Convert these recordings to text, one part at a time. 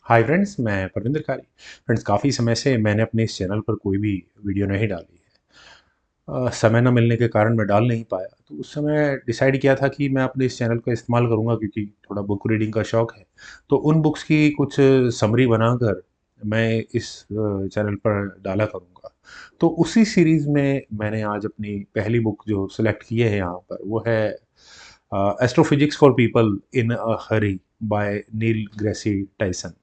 Hi friends, मैं परविंदर कारी। Friends, काफ़ी समय से मैंने अपने इस चैनल पर कोई भी वीडियो नहीं डाली है। समय न मिलने के कारण मैं डाल नहीं पाया। तो उस समय डिसाइड किया था कि मैं अपने इस चैनल का इस्तेमाल करूँगा, क्योंकि थोड़ा बुक रीडिंग का शौक़ है। तो उन बुक्स की कुछ समरी बनाकर मैं इस चैनल पर डाला करूँगा। तो उसी सीरीज़ में मैंने आज अपनी पहली बुक जो सेलेक्ट की है यहाँ पर, वो है astrophysics for people in a hurry by Neil Grasse Tyson.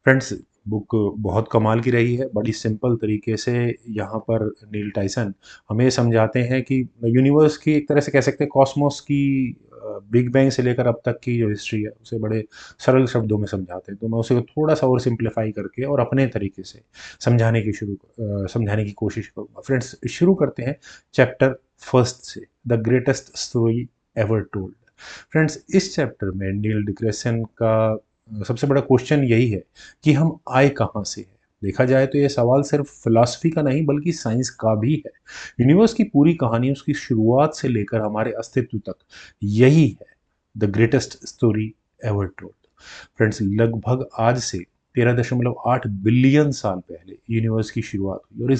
Friends, book बहुत कमाल की रही है। बड़ी सिंपल तरीके से यहाँ पर नील टाइसन हमें समझाते हैं कि यूनिवर्स की, एक तरह से कह सकते हैं कॉस्मोस की, बिग बैंग से लेकर अब तक की जो हिस्ट्री है उसे बड़े सरल शब्दों में समझाते हैं। तो मैं उसे थोड़ा सा और सिंप्लीफाई करके और अपने तरीके से समझाने की कोशिश करूँगा। फ्रेंड्स, शुरू करते हैं चैप्टर फर्स्ट से, the greatest story ever told. Friends, इस चैप्टर में नील डिग्रेसन का सबसे बड़ा क्वेश्चन यही है कि हम आए कहाँ से हैं। देखा जाए तो ये सवाल सिर्फ फिलॉसफी का नहीं बल्कि साइंस का भी है। यूनिवर्स की पूरी कहानी उसकी शुरुआत से लेकर हमारे अस्तित्व तक यही है, the greatest story ever told. Friends, लगभग आज से 13.8 बिलियन साल पहले यूनिवर्स की शुरुआत हुई और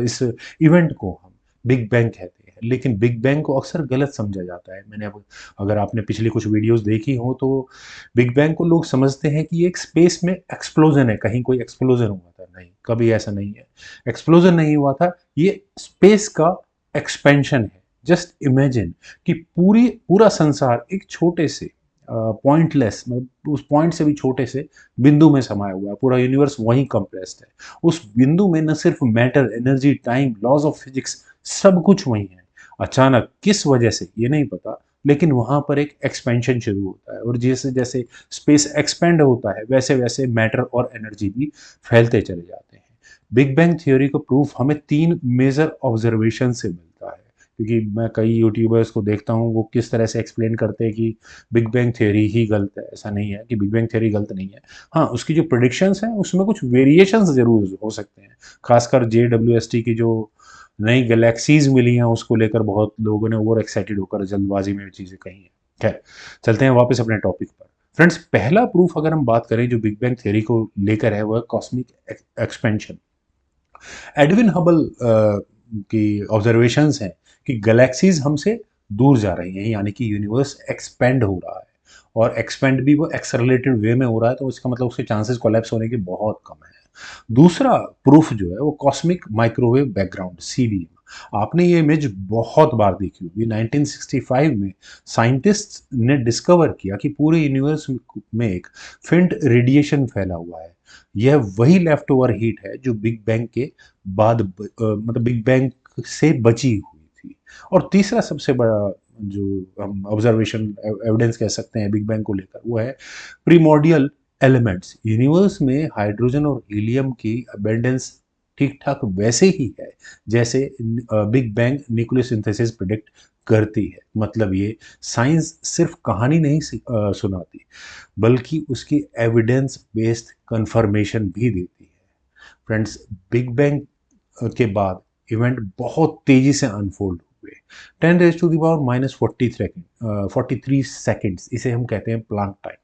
इस इवेंट को हम बिग बैंग कहते हैं। लेकिन बिग बैंग को अक्सर गलत समझा जाता है। मैंने अब अगर आपने पिछली कुछ वीडियोस देखी हो तो बिग बैंग को लोग समझते हैं कि ये एक स्पेस में एक्सप्लोजन है, कहीं कोई एक्सप्लोजन हुआ था। नहीं, कभी ऐसा नहीं है। एक्सप्लोजन नहीं हुआ था, ये स्पेस का एक्सपेंशन है। जस्ट इमेजिन कि पूरी पूरा संसार एक छोटे से पॉइंटलेस, मतलब उस पॉइंट से भी छोटे से बिंदु में समाया हुआ है। पूरा यूनिवर्स वहीं कंप्रेस्ड है। उस बिंदु में न सिर्फ matter, energy, time, laws of physics, सब कुछ वहीं है। अचानक किस वजह से ये नहीं पता, लेकिन वहां पर एक एक्सपेंशन शुरू होता है और जैसे जैसे स्पेस एक्सपेंड होता है वैसे वैसे मैटर और एनर्जी भी फैलते चले जाते हैं। बिग बैंग थ्योरी का प्रूफ हमें तीन मेजर ऑब्जर्वेशन से मिलता है। क्योंकि मैं कई यूट्यूबर्स को देखता हूँ, वो किस तरह से एक्सप्लेन करते हैं कि बिग बैंग थ्योरी ही गलत है। ऐसा नहीं है कि बिग बैंग थ्योरी गलत नहीं है। हाँ, उसकी जो प्रिडिक्शंस हैं उसमें कुछ वेरिएशंस जरूर हो सकते हैं। खासकर JWST की जो नई गैलेक्सीज मिली हैं उसको लेकर बहुत लोगों ने ओवर एक्साइटेड होकर जल्दबाजी में चीजें कही हैं। खैर, चलते हैं वापस अपने टॉपिक पर। फ्रेंड्स, पहला प्रूफ अगर हम बात करें जो बिग बैंग थ्योरी को लेकर है, वह कॉस्मिक एक्सपेंशन। एडविन हबल की ऑब्जर्वेशंस हैं कि गैलेक्सीज हमसे दूर जा रही हैं, यानी कि यूनिवर्स एक्सपेंड हो रहा है। और एक्सपेंड भी वो एक्सेलरेटेड वे में हो रहा है, तो इसका मतलब उसके चांसेस कोलैप्स होने के बहुत कम है। दूसरा प्रूफ जो है वो कॉस्मिक माइक्रोवेव बैकग्राउंड, CBM। आपने ये इमेज बहुत बार देखी होगी। 1965 में साइंटिस्ट ने डिस्कवर किया कि पूरे यूनिवर्स में एक फेंट रेडिएशन फैला हुआ है। यह वही लेफ्ट ओवर हीट है जो बिग बैंग के बाद मतलब बिग बैंग से बची हुई थी। और तीसरा सबसे बड़ा जो हम ऑब्जर्वेशन एविडेंस कह सकते हैं बिग बैंग को लेकर, वो है प्रीमोर्डियल एलिमेंट्स। यूनिवर्स में हाइड्रोजन और हीलियम की अबेंडेंस ठीक ठाक वैसे ही है जैसे बिग बैंग न्यूक्लियोसिंथेसिस प्रिडिक्ट करती है। मतलब ये साइंस सिर्फ कहानी नहीं सुनाती, बल्कि उसकी एविडेंस बेस्ड कंफर्मेशन भी देती है। फ्रेंड्स, बिग बैंग के बाद इवेंट बहुत तेजी से अनफोल्ड हुए। 10⁻⁻43 इसे हम कहते हैं प्लांक टाइम।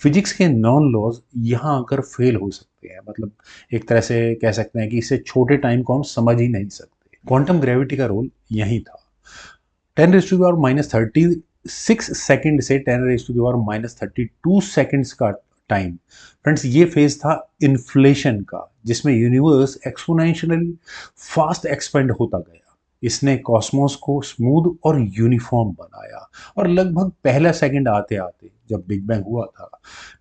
फिजिक्स के नॉन लॉज यहाँ आकर फेल हो सकते हैं। मतलब एक तरह से कह सकते हैं कि इससे छोटे टाइम को हम समझ ही नहीं सकते। क्वांटम ग्रेविटी का रोल यही था। 10⁻⁻36 से 10⁻⁻32 का टाइम। फ्रेंड्स, ये फेज था इन्फ्लेशन का, जिसमें यूनिवर्स एक्सपोनेंशियली फास्ट एक्सपेंड होता गया। इसने कॉस्मोस को स्मूथ और यूनिफॉर्म बनाया। और लगभग पहला सेकंड आते आते जब बिग बैंग हुआ था,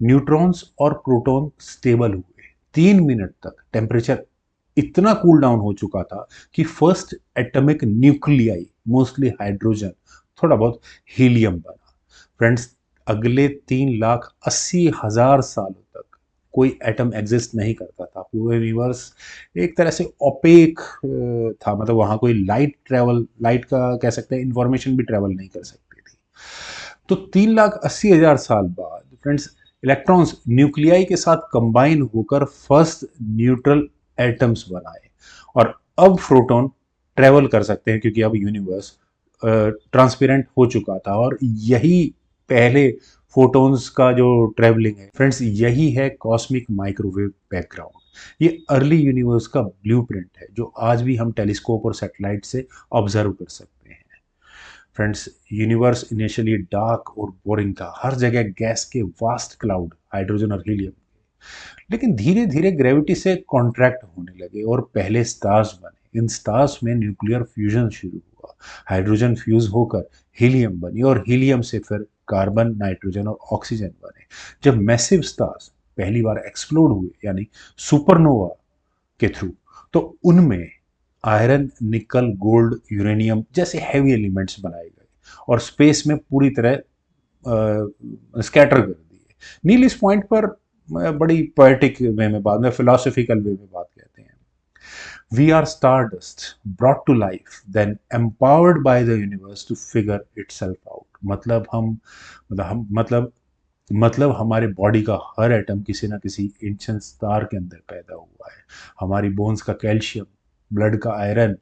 न्यूट्रॉन्स और प्रोटॉन स्टेबल हुए। 3 मिनट तक टेम्परेचर इतना कूल डाउन हो चुका था कि first atomic nuclei, mostly hydrogen, थोड़ा बहुत हीलियम बना। फ्रेंड्स, अगले 3,80,000 सालों तक कोई एटम एग्जिस्ट नहीं करता था। पूरे यूनिवर्स एक तरह से ओपेक था। मतलब वहां कोई लाइट का कह सकते हैं इंफॉर्मेशन भी ट्रेवल नहीं कर सकती थी। तो 3,80,000 साल बाद फ्रेंड्स, इलेक्ट्रॉन्स न्यूक्लियाई के साथ कंबाइन होकर फर्स्ट न्यूट्रल एटम्स बनाए। और अब प्रोटॉन ट्रेवल कर सकते हैं, क्योंकि अब यूनिवर्स ट्रांसपेरेंट हो चुका था। और यही पहले फोटॉन्स का जो ट्रेवलिंग है। फ्रेंड्स, यही है कॉस्मिक माइक्रोवेव बैकग्राउंड। ये अर्ली यूनिवर्स का ब्लूप्रिंट है जो आज भी हम टेलीस्कोप और सैटेलाइट से ऑब्जर्व कर सकते हैं। फ्रेंड्स, यूनिवर्स इनिशियली डार्क और बोरिंग था, हर जगह गैस के वास्ट क्लाउड, हाइड्रोजन और हीलियम। लेकिन धीरे धीरे ग्रेविटी से कॉन्ट्रैक्ट होने लगे और पहले स्टार्स बने। इन स्टार्स में न्यूक्लियर फ्यूजन शुरू हुआ, हाइड्रोजन फ्यूज होकर हीलियम बनी और हीलियम से फिर कार्बन, नाइट्रोजन और ऑक्सीजन बने। जब मैसिव स्टार्स पहली बार एक्सप्लोड हुए, यानी सुपरनोवा के थ्रू, तो उनमें आयरन, निकल, गोल्ड, यूरेनियम जैसे हैवी एलिमेंट्स बनाए गए और स्पेस में पूरी तरह स्कैटर कर दिए। नील इस पॉइंट पर बड़ी पोएटिक वे में बात में, फिलोसफिकल वे में बात कहते हैं। We are stardust brought to life then empowered by the universe to figure itself out. मतलब हमारे बॉडी का हर एटम किसी ना किसी एंशिएंट स्टार के अंदर पैदा हुआ है। हमारी बोन्स का कैल्शियम, ब्लड का आयरन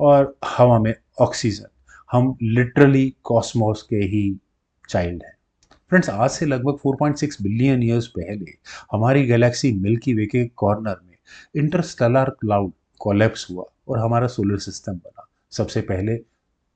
और हवा में ऑक्सीजन, हम लिटरली कॉस्मोस के ही चाइल्ड हैं। फ्रेंड्स, आज से लगभग 4.6 बिलियन ईयर्स पहले हमारी गैलेक्सी मिल्की वे के कॉर्नर में इंटरस्टेलर क्लाउड कोलैप्स हुआ और हमारा सोलर सिस्टम बना। सबसे पहले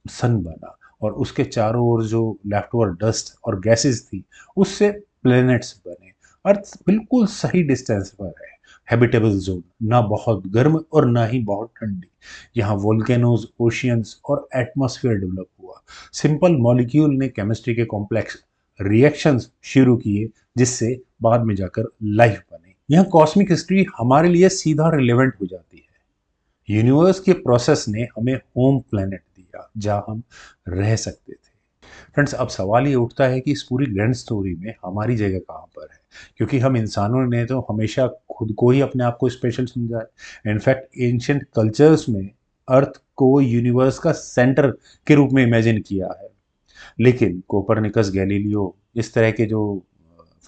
सन बना और उसके चारों ओर जो लेफ्ट ओवर डस्ट और गैसेस थी उससे प्लैनेट्स बने। अर्थ बिल्कुल सही डिस्टेंस पर है, हैबिटेबल जोन, ना बहुत गर्म और ना ही बहुत ठंडी। यहाँ वोल्केनोज, ओशियंस और एटमॉस्फेयर डेवलप हुआ। सिंपल मॉलिक्यूल ने केमिस्ट्री के कॉम्प्लेक्स रिएक्शंस शुरू किए जिससे बाद में जाकर लाइफ बनी। यहाँ कॉस्मिक हिस्ट्री हमारे लिए सीधा रिलेवेंट हो जाती है। यूनिवर्स के प्रोसेस ने हमें होम प्लेनेट दिया जहां हम रह सकते थे। फ्रेंड्स, अब सवाल ये उठता है कि इस पूरी ग्रैंड स्टोरी में हमारी जगह कहाँ पर है, क्योंकि हम इंसानों ने तो हमेशा खुद को ही अपने आप को स्पेशल समझा है। इनफैक्ट एंशिएंट कल्चर्स में अर्थ को यूनिवर्स का सेंटर के रूप में इमेजिन किया है। लेकिन कोपरनिकस, गैलीलियो, इस तरह के जो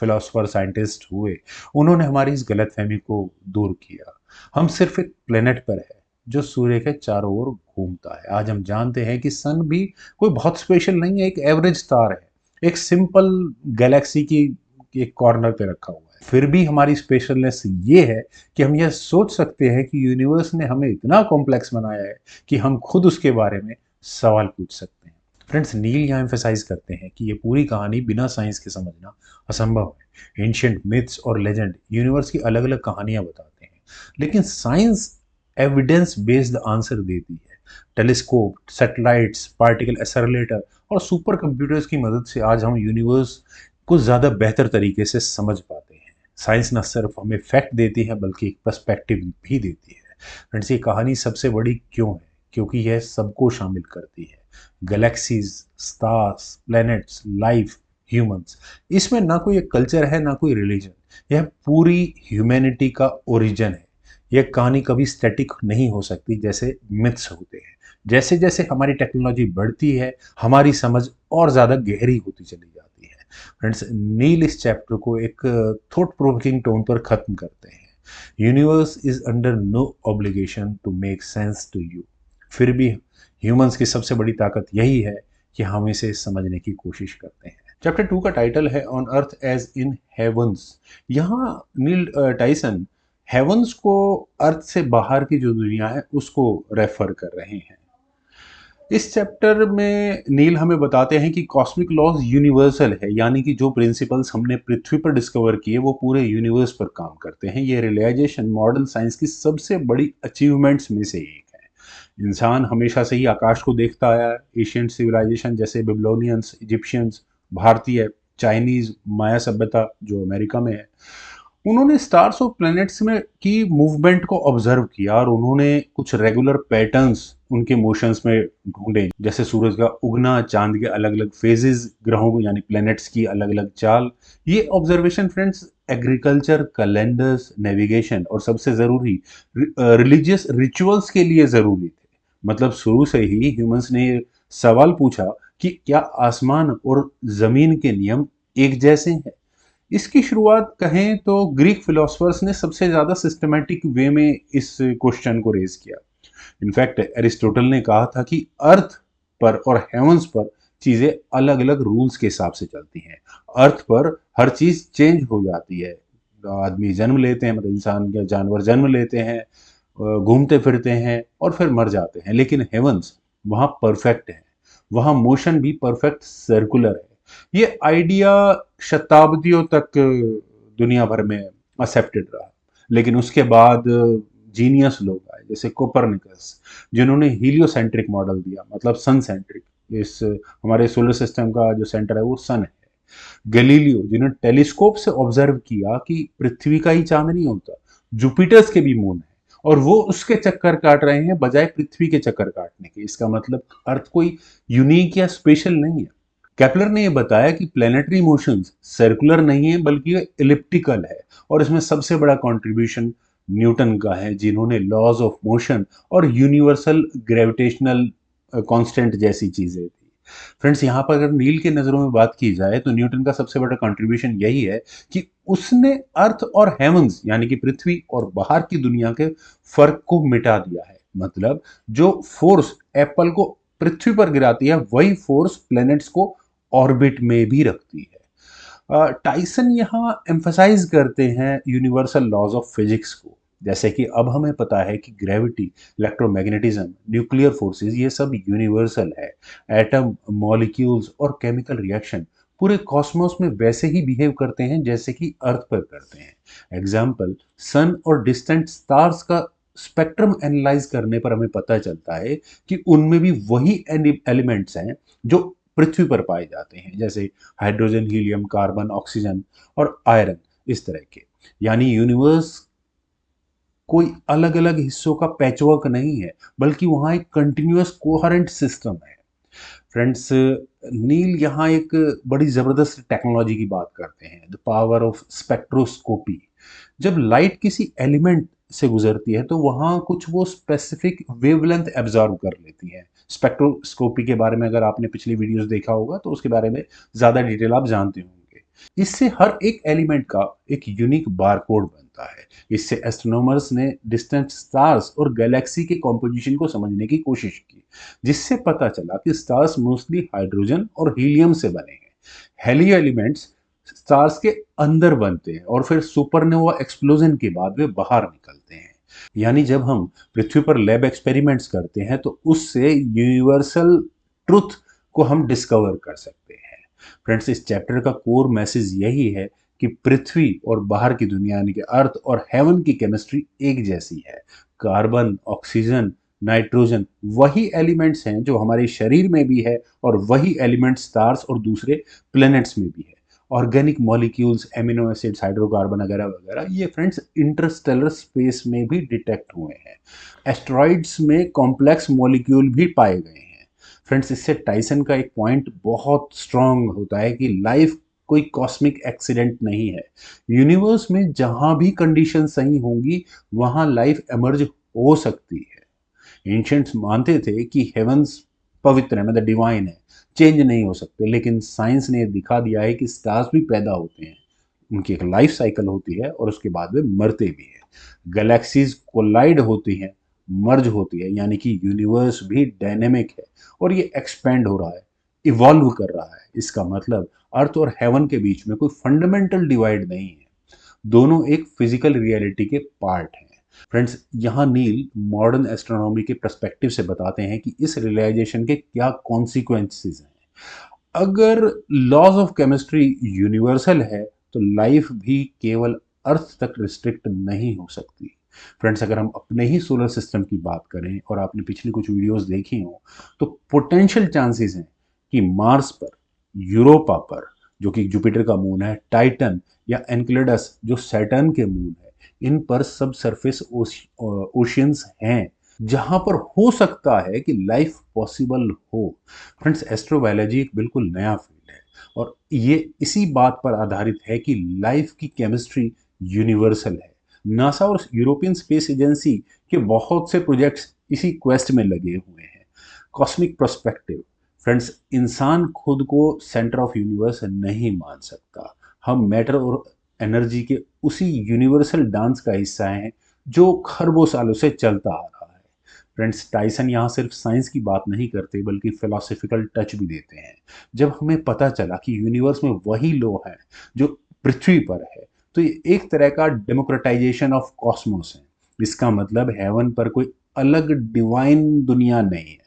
फिलोसफर साइंटिस्ट हुए, उन्होंने हमारी इस गलतफहमी को दूर किया। हम सिर्फ एक प्लेनेट पर है जो सूर्य के चारों ओर घूमता है। आज हम जानते हैं कि सन भी कोई बहुत स्पेशल नहीं है, एक एवरेज स्टार है, एक सिंपल गैलेक्सी की एक कॉर्नर पे रखा हुआ है। फिर भी हमारी स्पेशलनेस ये है कि हम यह सोच सकते हैं कि यूनिवर्स ने हमें इतना कॉम्प्लेक्स बनाया है कि हम खुद उसके बारे में सवाल पूछ सकते हैं। फ्रेंड्स, नील यहाँ एम्फेसाइज करते हैं कि ये पूरी कहानी बिना साइंस के समझना असंभव है। एंशिएंट मिथ्स और लेजेंड यूनिवर्स की अलग अलग कहानियां बताते हैं, लेकिन साइंस एविडेंस बेस्ड आंसर देती है। टेलीस्कोप, सैटेलाइट्स, पार्टिकल एक्सेलरेटर और सुपर कंप्यूटर्स की मदद से आज हम यूनिवर्स को ज़्यादा बेहतर तरीके से समझ पाते हैं। साइंस न सिर्फ हमें फैक्ट देती है बल्कि एक पर्सपेक्टिव भी देती है। फ्रेंड्स, ये कहानी सबसे बड़ी क्यों है? क्योंकि यह सबको शामिल करती है, galaxies, stars, planets, life, humans. इसमें ना कोई एक कल्चर है ना कोई रिलीजन, यह पूरी ह्यूमैनिटी का ओरिजिन है। यह कहानी कभी स्टैटिक नहीं हो सकती जैसे मिथ्स होते हैं। जैसे जैसे हमारी टेक्नोलॉजी बढ़ती है, हमारी समझ और ज़्यादा गहरी होती चली जाती है। फ्रेंड्स, नील इस चैप्टर को एक थॉट प्रोवोकिंग टोन पर खत्म करते हैं। Universe is under no obligation to make sense to you. फिर भी ह्यूमंस की सबसे बड़ी ताकत यही है कि हम इसे समझने की कोशिश करते हैं। चैप्टर 2 का टाइटल है on earth as in heavens. यहाँ नील टाइसन हेवंस को अर्थ से बाहर की जो दुनिया है उसको रेफर कर रहे हैं। इस चैप्टर में नील हमें बताते हैं कि कॉस्मिक लॉज यूनिवर्सल है, यानी कि जो प्रिंसिपल्स हमने पृथ्वी पर डिस्कवर किए वो पूरे यूनिवर्स पर काम करते हैं। ये रियलाइजेशन मॉडर्न साइंस की सबसे बड़ी अचीवमेंट्स में से एक है। इंसान हमेशा से ही आकाश को देखता आया है। एशियंट सिविलाइजेशन जैसे बेबीलोनियंस, इजिप्शियंस, भारतीय, चाइनीज, माया सभ्यता जो अमेरिका में है, उन्होंने स्टार्स और प्लैनेट्स में की मूवमेंट को ऑब्जर्व किया और उन्होंने कुछ रेगुलर पैटर्न्स उनके मोशंस में ढूंढे, जैसे सूरज का उगना, चांद के अलग अलग फेजेस, ग्रहों यानी प्लैनेट्स की अलग अलग चाल। ये observation friends agriculture, calendars, navigation और सबसे ज़रूरी रिलीजियस रिचुअल्स के लिए ज़रूरी थे। मतलब शुरू से ही ह्यूमंस ने ये सवाल पूछा कि क्या आसमान और ज़मीन के नियम एक जैसे हैं। इसकी शुरुआत कहें तो ग्रीक फिलोसफर्स ने सबसे ज़्यादा सिस्टमैटिक वे में इस क्वेश्चन को रेज किया। इनफैक्ट एरिस्टोटल ने कहा था कि अर्थ पर और हेवंस पर चीज़ें अलग अलग रूल्स के हिसाब से चलती हैं। अर्थ पर हर चीज़ चेंज हो जाती है। आदमी जन्म लेते हैं, मतलब इंसान या जानवर जन्म लेते हैं, घूमते फिरते हैं और फिर मर जाते हैं, लेकिन हेवंस वहाँ परफेक्ट है, वहाँ मोशन भी परफेक्ट सर्कुलर है। ये आइडिया शताब्दियों तक दुनिया भर में एक्सेप्टेड रहा, लेकिन उसके बाद जीनियस लोग आए जैसे कोपरनिकस, जिन्होंने हीलियोसेंट्रिक मॉडल दिया, मतलब सन सेंट्रिक। इस हमारे सोलर सिस्टम का जो सेंटर है वो सन है। गैलीलियो, जिन्होंने टेलीस्कोप से ऑब्जर्व किया कि पृथ्वी का ही चांद नहीं होता, जुपिटर्स के भी मून है, और वो उसके चक्कर काट रहे हैं बजाय पृथ्वी के चक्कर काटने के। इसका मतलब अर्थ कोई यूनिक या स्पेशल नहीं है। केपलर ने यह बताया कि प्लेनेटरी मोशंस सर्कुलर नहीं है बल्कि ये इलिप्टिकल है, और इसमें सबसे बड़ा कंट्रीब्यूशन न्यूटन का है, जिन्होंने लॉज ऑफ मोशन और यूनिवर्सल ग्रेविटेशनल कांस्टेंट जैसी चीजें थी। फ्रेंड्स, यहाँ पर अगर नील के नजरों में बात की जाए तो न्यूटन का सबसे बड़ा कंट्रीब्यूशन यही है कि उसने अर्थ और हेवंस यानी कि पृथ्वी और बाहर की दुनिया के फर्क को मिटा दिया है। मतलब जो फोर्स एप्पल को पृथ्वी पर गिराती है वही फोर्स प्लैनेट्स को ऑर्बिट में भी रखती है। टाइसन यहाँ एम्फसाइज करते हैं यूनिवर्सल लॉज ऑफ फिजिक्स को, जैसे कि अब हमें पता है कि ग्रेविटी, इलेक्ट्रोमैग्नेटिज्म, न्यूक्लियर फोर्सेस ये सब यूनिवर्सल है। एटम, मॉलिक्यूल्स और केमिकल रिएक्शन पूरे कॉस्मोस में वैसे ही बिहेव करते हैं जैसे कि अर्थ पर करते हैं। एग्जाम्पल, सन और डिस्टेंट स्टार्स का स्पेक्ट्रम एनालाइज करने पर हमें पता चलता है कि उनमें भी वही एलिमेंट्स हैं जो पृथ्वी पर पाए जाते हैं, जैसे हाइड्रोजन, हीलियम, कार्बन, ऑक्सीजन और आयरन, इस तरह के। यानी यूनिवर्स कोई अलग अलग हिस्सों का पैचवर्क नहीं है, बल्कि वहां एक कंटिन्यूअस कोहेरेंट सिस्टम है। फ्रेंड्स, नील यहाँ एक बड़ी जबरदस्त टेक्नोलॉजी की बात करते हैं, द पावर ऑफ स्पेक्ट्रोस्कोपी। जब लाइट किसी एलिमेंट से गुजरती है तो वहाँ कुछ वो स्पेसिफिक वेवलेंथ एब्जॉर्ब कर लेती है। स्पेक्ट्रोस्कोपी के बारे में अगर आपने पिछली वीडियोस देखा होगा तो उसके बारे में ज़्यादा डिटेल आप जानते होंगे। इससे हर एक एलिमेंट का एक यूनिक बारकोड बनता है। इससे एस्ट्रोनॉमर्स ने डिस्टेंट स्टार्स और गैलेक्सी के कॉम्पोजिशन को समझने की कोशिश की, जिससे पता चला कि स्टार्स मोस्टली हाइड्रोजन और हीलियम से बने हैं। हेली एलिमेंट्स स्टार्स के अंदर बनते हैं और फिर सुपरनोवा एक्सप्लोजन के बाद वे बाहर निकलते हैं। यानी जब हम पृथ्वी पर लैब एक्सपेरिमेंट्स करते हैं तो उससे यूनिवर्सल ट्रुथ को हम डिस्कवर कर सकते हैं। फ्रेंड्स, इस चैप्टर का कोर मैसेज यही है कि पृथ्वी और बाहर की दुनिया यानी कि अर्थ और हेवन की केमिस्ट्री एक जैसी है। कार्बन, ऑक्सीजन, नाइट्रोजन वही एलिमेंट्स हैं जो हमारे शरीर में भी है, और वही एलिमेंट्स स्टार्स और दूसरे प्लैनेट्स में भी है। Organic molecules, amino acids, hydrocarbon वगैरह वगैरह, ये फ्रेंड्स इंटरस्टेलर स्पेस में भी डिटेक्ट हुए हैं। एस्ट्रॉइड्स में कॉम्प्लेक्स मॉलिक्यूल भी पाए गए हैं। फ्रेंड्स, इससे टाइसन का एक पॉइंट बहुत स्ट्रांग होता है कि लाइफ कोई कॉस्मिक एक्सीडेंट नहीं है। यूनिवर्स में जहां भी कंडीशन सही होंगी वहां लाइफ एमर्ज हो सकती है। एंशियंट्स मानते थे कि हेवंस पवित्र है, मतलब डिवाइन है, चेंज नहीं हो सकते, लेकिन साइंस ने दिखा दिया है कि स्टार्स भी पैदा होते हैं, उनकी एक लाइफ साइकिल होती है और उसके बाद वे मरते भी हैं। गैलेक्सीज कोलाइड होती हैं, मर्ज होती है, यानी कि यूनिवर्स भी डायनेमिक है और ये एक्सपेंड हो रहा है, इवॉल्व कर रहा है। इसका मतलब अर्थ और हेवन के बीच में कोई फंडामेंटल डिवाइड नहीं है, दोनों एक फिजिकल रियलिटी के पार्ट हैं। फ्रेंड्स, यहाँ नील मॉडर्न एस्ट्रोनॉमी के पर्सपेक्टिव से बताते हैं कि इस रियलाइजेशन के क्या कॉन्सिक्वेंसेस हैं। अगर लॉज ऑफ केमिस्ट्री यूनिवर्सल है तो लाइफ भी केवल अर्थ तक रिस्ट्रिक्ट नहीं हो सकती। फ्रेंड्स, अगर हम अपने ही सोलर सिस्टम की बात करें और आपने पिछली कुछ वीडियोस देखी हो तो पोटेंशियल चांसेस हैं कि मार्स पर, यूरोपा पर जो कि जुपिटर का मून है, टाइटन या एनकेलेडस जो सैटर्न के मून है, इन पर सब सरफेस ओशियंस हैं जहां पर हो सकता है कि लाइफ पॉसिबल हो। फ्रेंड्स, एस्ट्रोबायोलॉजी एक बिल्कुल नया फील्ड है और ये इसी बात पर आधारित है कि लाइफ की केमिस्ट्री यूनिवर्सल है। नासा और यूरोपियन स्पेस एजेंसी के बहुत से प्रोजेक्ट्स इसी क्वेस्ट में लगे हुए हैं। कॉस्मिक पर्सपेक्टिव, फ्रेंड्स, इंसान खुद को सेंटर ऑफ यूनिवर्स नहीं मान सकता। हम मैटर और एनर्जी के उसी यूनिवर्सल डांस का हिस्सा हैं जो खरबों सालों से चलता आ रहा है। फ्रेंड्स, टाइसन यहाँ सिर्फ साइंस की बात नहीं करते बल्कि फिलोसफिकल टच भी देते हैं। जब हमें पता चला कि यूनिवर्स में वही लो है जो पृथ्वी पर है, तो ये एक तरह का डेमोक्रेटाइजेशन ऑफ कॉस्मोस है। इसका मतलब हेवन पर कोई अलग डिवाइन दुनिया नहीं है,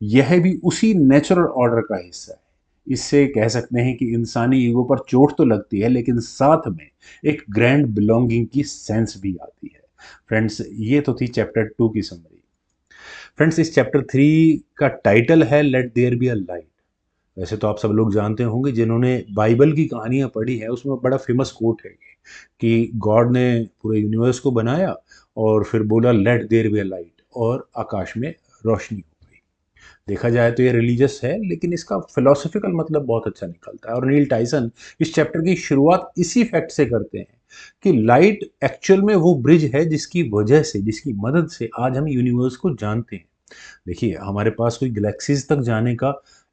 यह भी उसी नेचुरल ऑर्डर का हिस्सा है। इससे कह सकते हैं कि इंसानी ईगो पर चोट तो लगती है, लेकिन साथ में एक ग्रैंड बिलोंगिंग की सेंस भी आती है। फ्रेंड्स, ये तो थी चैप्टर 2 की समरी। फ्रेंड्स, इस चैप्टर 3 का टाइटल है let there be a light. वैसे तो आप सब लोग जानते होंगे, जिन्होंने बाइबल की कहानियां पढ़ी है उसमें बड़ा फेमस कोट है ये, कि गॉड ने पूरे यूनिवर्स को बनाया और फिर बोला let there be a light, और आकाश में रोशनी हो गई। देखा जाए तो ये रिलीजियस है, लेकिन इसका फिलोसफिकल मतलब बहुत अच्छा निकलता है। और नील टाइसन इस चैप्टर की शुरुआत इसी फैक्ट से करते हैं कि लाइट एक्चुअल में वो ब्रिज है जिसकी वजह से, जिसकी मदद से आज हम यूनिवर्स को जानते हैं। देखिए, हमारे पास कोई गैलेक्सीज तक जाने का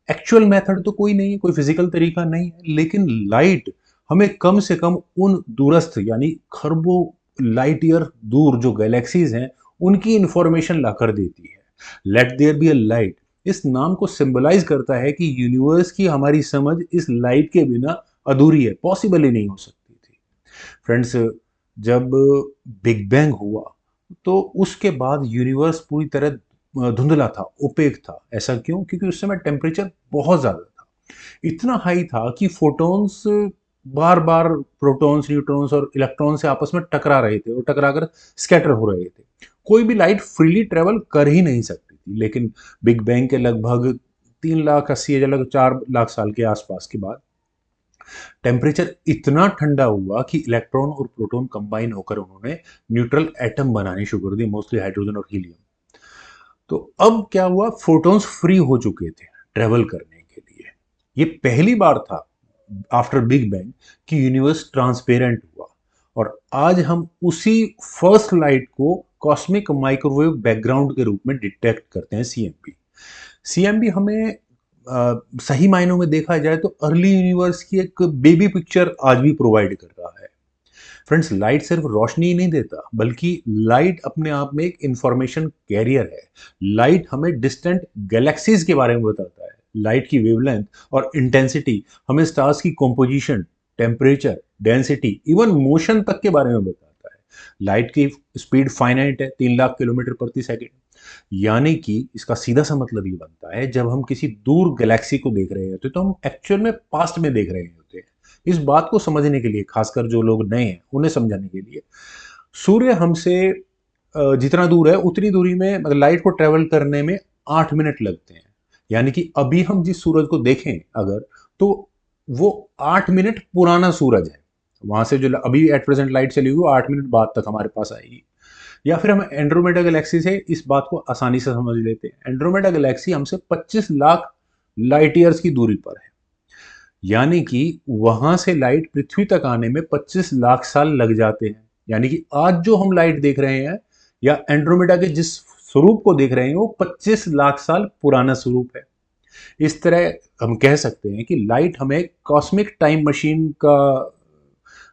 एक्चुअल मेथड तो कोई नहीं है, कोई फिजिकल तरीका नहीं है, लेकिन लाइट हमें कम से कम उन दूरस्थ यानी खरबों लाइट ईयर दूर जो गैलेक्सीज हैं उनकी इंफॉर्मेशन लाकर देती है। Let there be a light इस नाम को सिंबलाइज करता है कि यूनिवर्स की हमारी समझ इस लाइट के बिना अधूरी है, पॉसिबल ही नहीं हो सकती थी। फ्रेंड्स, जब बिग बैंग हुआ तो उसके बाद यूनिवर्स पूरी तरह धुंधला था, ओपेक था। ऐसा क्यों? क्योंकि उस समय टेम्परेचर बहुत ज़्यादा था, इतना हाई था कि फोटॉन्स बार बार प्रोटॉन्स, न्यूट्रॉन्स और इलेक्ट्रॉन से आपस में टकरा रहे थे और टकराकर स्कैटर हो रहे थे। कोई भी लाइट फ्रीली ट्रेवल कर ही नहीं सकती थी। लेकिन बिग बैंग के लगभग 3,80,000 4 लाख साल के आसपास के बाद टेम्परेचर इतना ठंडा हुआ कि इलेक्ट्रॉन और प्रोटॉन कंबाइन होकर उन्होंने न्यूट्रल एटम बनाने शुरू कर दिए, मोस्टली हाइड्रोजन और हीलियम। तो अब क्या हुआ, फोटॉन्स फ्री हो चुके थे ट्रेवल करने के लिए। ये पहली बार था आफ्टर बिग बैंग कि यूनिवर्स ट्रांसपेरेंट हुआ। और आज हम उसी फर्स्ट लाइट को कॉस्मिक माइक्रोवेव बैकग्राउंड के रूप में डिटेक्ट करते हैं, सीएमबी। सीएमबी हमें सही मायनों में देखा जाए तो अर्ली यूनिवर्स की एक बेबी पिक्चर आज भी प्रोवाइड कर रहा है। फ्रेंड्स, लाइट सिर्फ रोशनी ही नहीं देता, बल्कि लाइट अपने आप में एक इंफॉर्मेशन कैरियर है। लाइट हमें डिस्टेंट गैलेक्सीज के बारे में बताता है। लाइट की वेवलेंथ और इंटेंसिटी हमें स्टार्स की composition, temperature, density, even motion तक के बारे में बताता है। लाइट की स्पीड फाइनाइट है, 3 लाख किलोमीटर प्रति सेकेंड। यानी कि इसका सीधा सा मतलब ये बनता है, जब हम किसी दूर गैलेक्सी को देख रहे होते तो हम एक्चुअल में पास्ट में देख रहे होते हैं। इस बात को समझने के लिए, खासकर जो लोग नए हैं उन्हें समझाने के लिए, सूर्य हमसे जितना दूर है उतनी दूरी में मतलब लाइट को ट्रेवल करने में 8 मिनट लगते हैं। यानी कि अभी हम जिस सूरज को देखें अगर, तो वो 8 मिनट पुराना सूरज है। वहां से जो अभी एट प्रेजेंट लाइट चली हुई वो 8 मिनट बाद तक हमारे पास आएगी। या फिर हम एंड्रोमेडा गैलेक्सी से इस बात को आसानी से समझ लेते हैं। एंड्रोमेडा गैलेक्सी हमसे 25 लाख लाइट ईयर्स की दूरी पर है। यानी कि वहां से लाइट पृथ्वी तक आने में 25 लाख साल लग जाते हैं। यानी कि आज जो हम लाइट देख रहे हैं या एंड्रोमेडा के जिस स्वरूप को देख रहे हैं वो 25 लाख साल पुराना स्वरूप है। इस तरह हम कह सकते हैं कि लाइट हमें कॉस्मिक टाइम मशीन का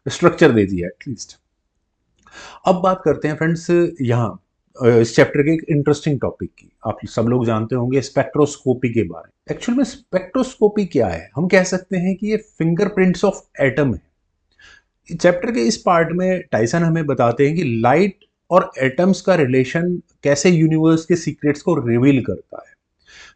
स्ट्रक्चर देती है एटलीस्ट। अब बात करते हैं फ्रेंड्स यहाँ इस चैप्टर के एक इंटरेस्टिंग टॉपिक की। आप सब लोग जानते होंगे स्पेक्ट्रोस्कोपी के बारे में। एक्चुअल में स्पेक्ट्रोस्कोपी क्या है? हम कह सकते हैं कि ये फिंगरप्रिंट्स ऑफ एटम है। चैप्टर के इस पार्ट में टाइसन हमें बताते हैं कि लाइट और एटम्स का रिलेशन कैसे यूनिवर्स के सीक्रेट्स को रिवील करता है।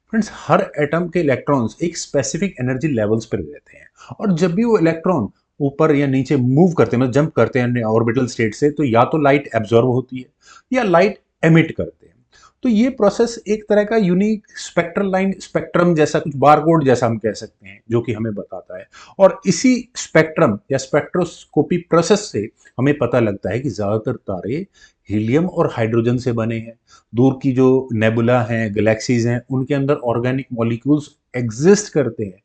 फ्रेंड्स, हर एटम के इलेक्ट्रॉन्स एक स्पेसिफिक एनर्जी लेवल्स पर रहते हैं, और जब भी वो इलेक्ट्रॉन ऊपर या नीचे मूव करते हैं, मतलब जंप करते हैं ऑर्बिटल स्टेट से, तो या तो लाइट एब्जॉर्ब होती है या लाइट एमिट करते हैं। तो ये प्रोसेस एक तरह का यूनिक स्पेक्ट्रल लाइन स्पेक्ट्रम जैसा, कुछ बारकोड जैसा हम कह सकते हैं, जो कि हमें बताता है। और इसी स्पेक्ट्रम या स्पेक्ट्रोस्कोपी प्रोसेस से हमें पता लगता है कि ज़्यादातर तारे हीलियम और हाइड्रोजन से बने हैं। दूर की जो नेबुला हैं, गैलेक्सीज हैं, उनके अंदर ऑर्गेनिक मॉलिक्यूल्स एग्जिस्ट करते हैं।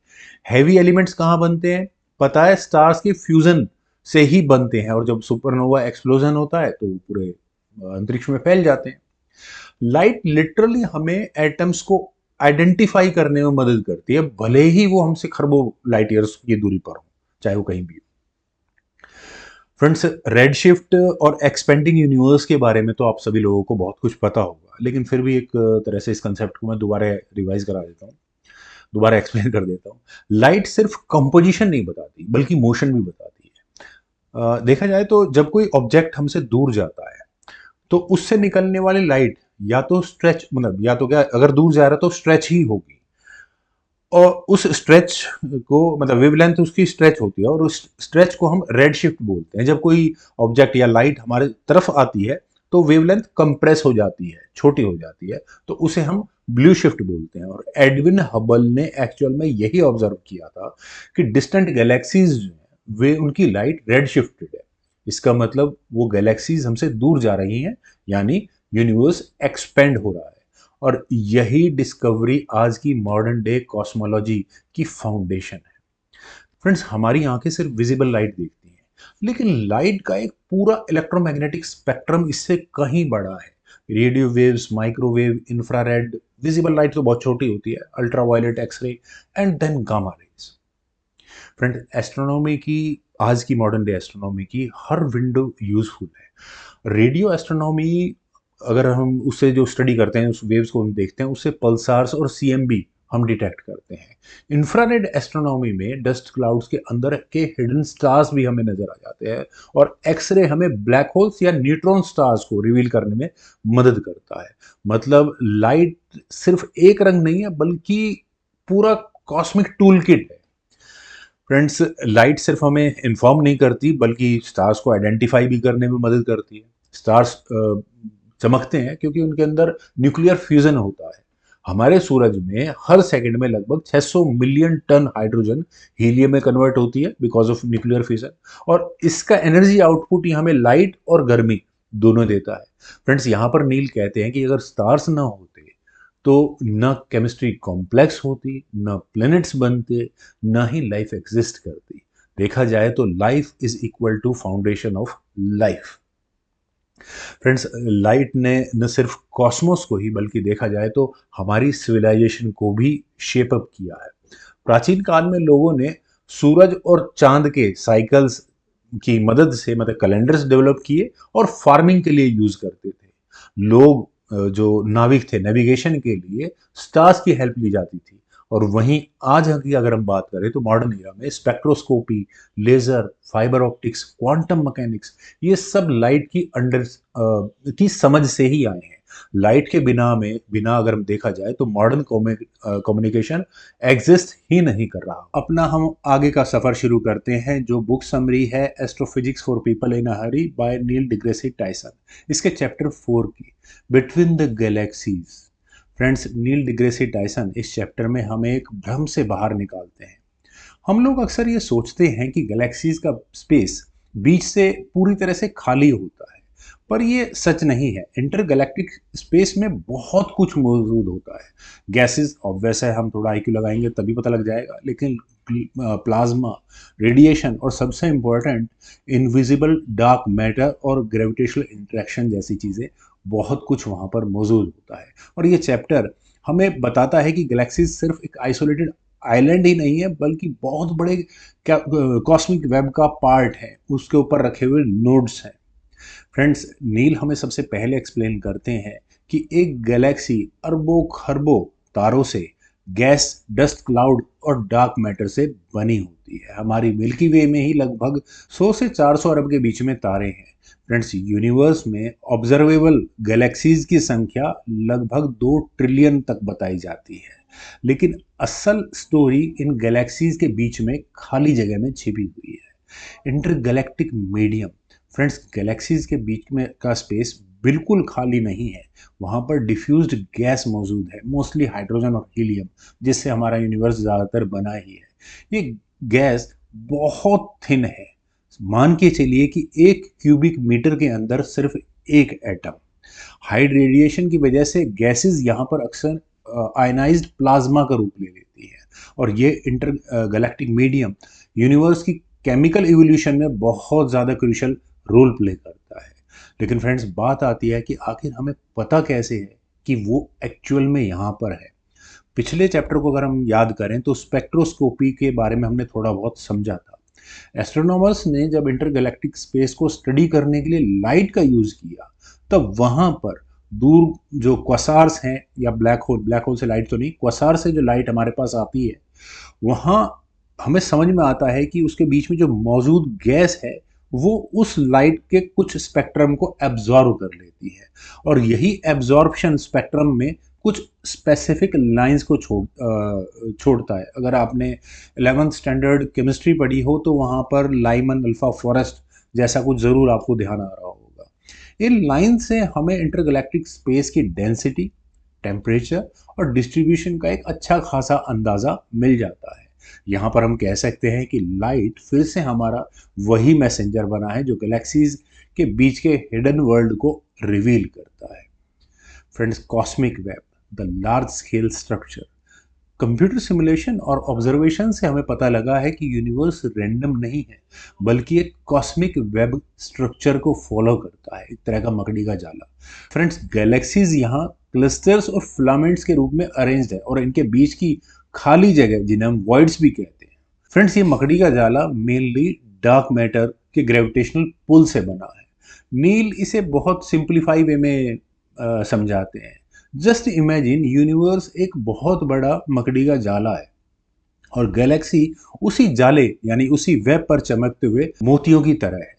हैवी एलिमेंट्स कहाँ बनते हैं? पता है, स्टार्स के फ्यूजन से ही बनते हैं, और जब सुपरनोवा एक्सप्लोजन होता है तो पूरे अंतरिक्ष में फैल जाते हैं। लाइट लिटरली हमें एटम्स को आइडेंटिफाई करने में मदद करती है, भले ही वो हमसे खरबों लाइट ईयर्स की दूरी पर हो, चाहे वो कहीं भी हो। फ्रेंड्स, रेड शिफ्ट और एक्सपेंडिंग यूनिवर्स के बारे में तो आप सभी लोगों को बहुत कुछ पता होगा। होगा, लेकिन फिर भी एक तरह से इस कंसेप्ट को मैं दोबारा रिवाइज करा देता हूँ, दोबारा एक्सप्लेन कर देता हूँ। लाइट सिर्फ कंपोजिशन नहीं बताती बल्कि मोशन भी बताती है। देखा जाए तो जब कोई ऑब्जेक्ट हमसे दूर जाता है तो उससे निकलने वाली लाइट या तो स्ट्रेच, मतलब या तो क्या, अगर दूर जा रहा है तो स्ट्रेच ही होगी, और उस स्ट्रेच को, मतलब वेवलेंथ उसकी स्ट्रेच होती है, और उस स्ट्रेच को हम रेड शिफ्ट बोलते हैं। जब कोई ऑब्जेक्ट या लाइट हमारे तरफ आती है तो वेवलेंथ कंप्रेस हो जाती है, छोटी हो जाती है, तो उसे हम ब्लू शिफ्ट बोलते हैं। और एडविन हबल ने एक्चुअल में यही ऑब्जर्व किया था कि डिस्टेंट गैलेक्सीज जो हैं वे, उनकी लाइट रेड शिफ्टेड है। इसका मतलब वो गैलेक्सीज हमसे दूर जा रही हैं, यानी यूनिवर्स एक्सपेंड हो रहा है। और यही डिस्कवरी आज की मॉडर्न डे कॉस्मोलॉजी की फाउंडेशन है। फ्रेंड्स, हमारी आंखें सिर्फ विजिबल लाइट देखती हैं, लेकिन लाइट का एक पूरा इलेक्ट्रोमैग्नेटिक स्पेक्ट्रम इससे कहीं बड़ा है। Radio waves, microwave, infrared, visible light तो बहुत छोटी होती है, ultraviolet, x-ray, and then gamma rays. Friend, astronomy की, आज की मॉडर्न डे एस्ट्रोनॉमी की हर विंडो यूजफुल है। रेडियो एस्ट्रोनॉमी, अगर हम उससे जो स्टडी करते हैं, उस वेव्स को हम देखते हैं, उससे पल्सार्स और सीएमबी हम डिटेक्ट करते हैं। इंफ्रारेड एस्ट्रोनॉमी में डस्ट क्लाउड्स के अंदर के हिडन स्टार्स भी हमें नजर आ जाते हैं, और एक्सरे हमें ब्लैक होल्स या न्यूट्रॉन स्टार्स को रिवील करने में मदद करता है। मतलब लाइट सिर्फ एक रंग नहीं है, बल्कि पूरा कॉस्मिक टूल किट है। फ्रेंड्स, लाइट सिर्फ हमें इन्फॉर्म नहीं करती बल्कि स्टार्स को आइडेंटिफाई भी करने में मदद करती है। स्टार्स चमकते हैं क्योंकि उनके अंदर न्यूक्लियर फ्यूजन होता है। हमारे सूरज में हर सेकंड में लगभग 600 मिलियन टन हाइड्रोजन हीलियम में कन्वर्ट होती है बिकॉज ऑफ न्यूक्लियर फ्यूजन, और इसका एनर्जी आउटपुट ही हमें लाइट और गर्मी दोनों देता है। फ्रेंड्स, यहाँ पर नील कहते हैं कि अगर स्टार्स ना होते तो न केमिस्ट्री कॉम्प्लेक्स होती, न प्लैनेट्स बनते, न ही लाइफ एग्जिस्ट करती। देखा जाए तो life is equal to foundation of life. Friends, light ने न सिर्फ कॉस्मोस को ही, बल्कि देखा जाए तो हमारी सिविलाइजेशन को भी शेप अप किया है। प्राचीन काल में लोगों ने सूरज और चांद के साइकिल्स की मदद से, मतलब कैलेंडर्स डेवलप किए और फार्मिंग के लिए यूज करते थे। लोग जो नाविक थे, नेविगेशन के लिए स्टार्स की हेल्प ली जाती थी। और वहीं आज की अगर हम बात करें तो मॉडर्न एरा में spectroscopy, laser, fibre optics, quantum mechanics, ये सब लाइट की अंडर की समझ से ही आए हैं। लाइट के बिना अगर हम देखा जाए तो मॉडर्न कम्युनिकेशन एग्जिस्ट ही नहीं कर रहा। अपना हम आगे का सफर शुरू करते हैं, जो बुक समरी है astrophysics for people in a hurry by Neil deGrasse Tyson, इसके चैप्टर 4 की, between the galaxies. Friends, Neil deGrasse Tyson इस चैप्टर में हमें एक भ्रम से बाहर निकालते हैं। हम लोग अक्सर ये सोचते हैं कि गैलेक्सीज का स्पेस बीच से पूरी तरह से खाली होता है, पर ये सच नहीं है। इंटरगैलेक्टिक स्पेस में बहुत कुछ मौजूद होता है। गैसेस ऑब्वियस है, हम थोड़ा आईक्यू लगाएंगे तभी पता लग जाएगा, लेकिन प्लाज्मा, रेडिएशन, और सबसे इम्पोर्टेंट इनविजिबल डार्क मैटर और ग्रेविटेशनल इंटरेक्शन जैसी चीज़ें, बहुत कुछ वहाँ पर मौजूद होता है। और ये चैप्टर हमें बताता है कि गैलेक्सीज सिर्फ एक आइसोलेटेड आइलैंड ही नहीं है, बल्कि बहुत बड़े कॉस्मिक वेब का पार्ट है, उसके ऊपर रखे हुए नोड्स हैं। फ्रेंड्स, नील हमें सबसे पहले एक्सप्लेन करते हैं कि एक गैलेक्सी अरबों खरबों तारों से, गैस, डस्ट क्लाउड और डार्क मैटर से बनी होती है। हमारी मिल्की वे में ही लगभग 100 से 400 अरब के बीच में तारे हैं। फ्रेंड्स, यूनिवर्स में ऑब्जर्वेबल गैलेक्सीज की संख्या लगभग 2 ट्रिलियन तक बताई जाती है, लेकिन असल स्टोरी इन गैलेक्सीज के बीच में खाली जगह में छिपी हुई है। Intergalactic medium. फ्रेंड्स, गैलेक्सीज के बीच में का स्पेस बिल्कुल खाली नहीं है, वहाँ पर डिफ्यूज्ड गैस मौजूद है, मोस्टली हाइड्रोजन और हीलियम, जिससे हमारा यूनिवर्स ज़्यादातर बना ही है। ये गैस बहुत थिन है, मान के चलिए कि 1 क्यूबिक मीटर के अंदर सिर्फ एक एटम। हाई रेडिएशन की वजह से गैसेस यहाँ पर अक्सर आयनाइज्ड प्लाज्मा का रूप ले लेती है, और ये इंटर गैलेक्टिक मीडियम यूनिवर्स की केमिकल इवोल्यूशन में बहुत ज़्यादा क्रूशियल रोल प्ले करता है। लेकिन फ्रेंड्स, बात आती है कि आखिर हमें पता कैसे है कि वो एक्चुअल में यहाँ पर है। पिछले चैप्टर को अगर हम याद करें तो स्पेक्ट्रोस्कोपी के बारे में हमने थोड़ा बहुत समझा था। एस्ट्रोनॉमर्स ने जब इंटरगैलेक्टिक स्पेस को स्टडी करने के लिए लाइट का यूज किया, तब वहां पर दूर जो क्वासार्स हैं या ब्लैक होल से लाइट तो नहीं, क्वासार से जो लाइट हमारे पास आती है, वहाँ हमें समझ में आता है कि उसके बीच में जो मौजूद गैस है वो उस लाइट के कुछ स्पेक्ट्रम को एब्जॉर्ब कर लेती है, और यही एब्जॉर्प्शन स्पेक्ट्रम में कुछ स्पेसिफिक लाइंस को छोड़ता है। अगर आपने 11th स्टैंडर्ड केमिस्ट्री पढ़ी हो तो वहाँ पर लाइमन अल्फा फॉरेस्ट जैसा कुछ ज़रूर आपको ध्यान आ रहा होगा। इन लाइन से हमें इंटरगैलेक्टिक स्पेस की डेंसिटी, टेम्परेचर और डिस्ट्रीब्यूशन का एक अच्छा खासा अंदाज़ा मिल जाता है। यहाँ पर हम कह सकते हैं कि लाइट फिर से हमारा वही मैसेंजर बना है जो गैलेक्सीज के बीच के हिडन वर्ल्ड को रिवील करता है। Friends, cosmic web, the large scale structure, computer simulation और ऑब्जर्वेशन से हमें पता लगा है कि यूनिवर्स रैंडम नहीं है, बल्कि एक कॉस्मिक वेब स्ट्रक्चर को फॉलो करता है, एक तरह का मकड़ी का जाला। फ्रेंड्स, गैलेक्सीज यहाँ क्लस्टर्स और फिलामेंट्स के रूप में अरेंज्ड है, और इनके बीच की खाली जगह जिन्हें हम वॉइड्स भी कहते हैं। फ्रेंड्स, ये मकड़ी का जाला मेनली डार्क मैटर के ग्रेविटेशनल पुल से बना है। नील इसे बहुत सिंप्लीफाई वे में समझाते हैं। जस्ट इमेजिन यूनिवर्स एक बहुत बड़ा मकड़ी का जाला है और गैलेक्सी उसी जाले यानी उसी वेब पर चमकते हुए मोतियों की तरह है।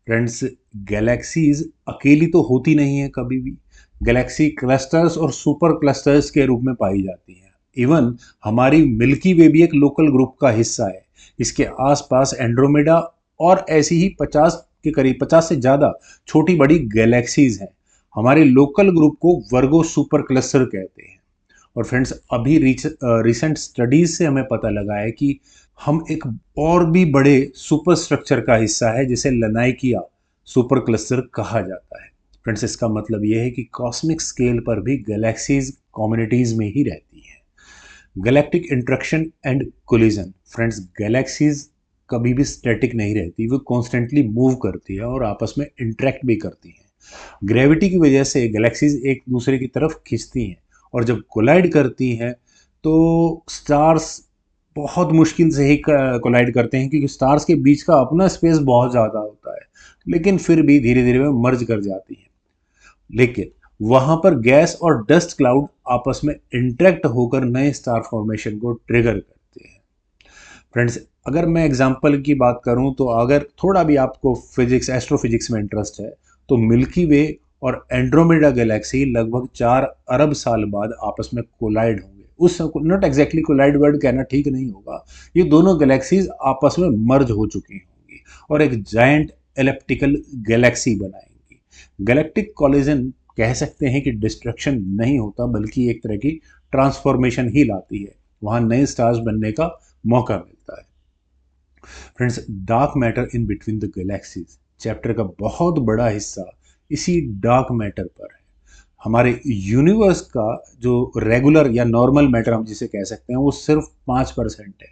फ्रेंड्स, गैलेक्सीज अकेली तो होती नहीं है कभी भी। गैलेक्सी क्लस्टर्स और सुपर क्लस्टर्स के रूप में पाई जाती हैं। इवन हमारी मिल्की वे भी एक लोकल ग्रुप का हिस्सा है। इसके आसपास एंड्रोमेडा और ऐसी ही 50 के करीब, 50 से ज़्यादा छोटी बड़ी गैलेक्सीज हैं। हमारे लोकल ग्रुप को वर्गो सुपर क्लस्टर कहते हैं। और फ्रेंड्स, अभी रिसेंट स्टडीज से हमें पता लगा है कि हम एक और भी बड़े सुपर स्ट्रक्चर का हिस्सा है जिसे लनाइकिया सुपर क्लस्टर कहा जाता है। फ्रेंड्स, इसका मतलब यह है कि कॉस्मिक स्केल पर भी गैलेक्सीज कम्युनिटीज में ही रहती हैं। Galactic interaction and collision. Friends, galaxies कभी भी स्टैटिक नहीं रहती, वो कॉन्स्टेंटली मूव करती है और आपस में इंटरेक्ट भी करती हैं। ग्रेविटी की वजह से गैलेक्सीज एक दूसरे की तरफ खिंचती हैं, और जब कोलाइड करती हैं तो स्टार्स बहुत मुश्किल से ही कोलाइड करते हैं, क्योंकि स्टार्स के बीच का अपना स्पेस बहुत ज़्यादा होता है, लेकिन फिर भी धीरे धीरे में मर्ज कर जाती हैं। लेकिन वहाँ पर गैस और डस्ट क्लाउड आपस में इंटरेक्ट होकर नए स्टार फॉर्मेशन को ट्रिगर करते हैं। फ्रेंड्स, अगर मैं एग्जांपल की बात करूं तो अगर थोड़ा भी आपको फिजिक्स, एस्ट्रोफिजिक्स में इंटरेस्ट है, तो मिल्की वे और एंड्रोमेडा गैलेक्सी लगभग 4 अरब साल बाद आपस में कोलाइड होंगे। उस नॉट एग्जैक्टली कोलाइड वर्ड कहना ठीक नहीं होगा, ये दोनों गैलेक्सीज आपस में मर्ज हो चुकी होंगी और एक जायंट एलिप्टिकल गैलेक्सी बनाएंगी। गैलेक्टिक कॉलिजन कह सकते हैं कि डिस्ट्रक्शन नहीं होता, बल्कि एक तरह की ट्रांसफॉर्मेशन ही लाती है। वहाँ नए स्टार्स बनने का मौका मिलता है। Friends, dark matter in between the galaxies chapter का बहुत बड़ा हिस्सा इसी डार्क मैटर पर है। हमारे यूनिवर्स का जो रेगुलर या नॉर्मल मैटर हम जिसे कह सकते हैं वो सिर्फ 5% है,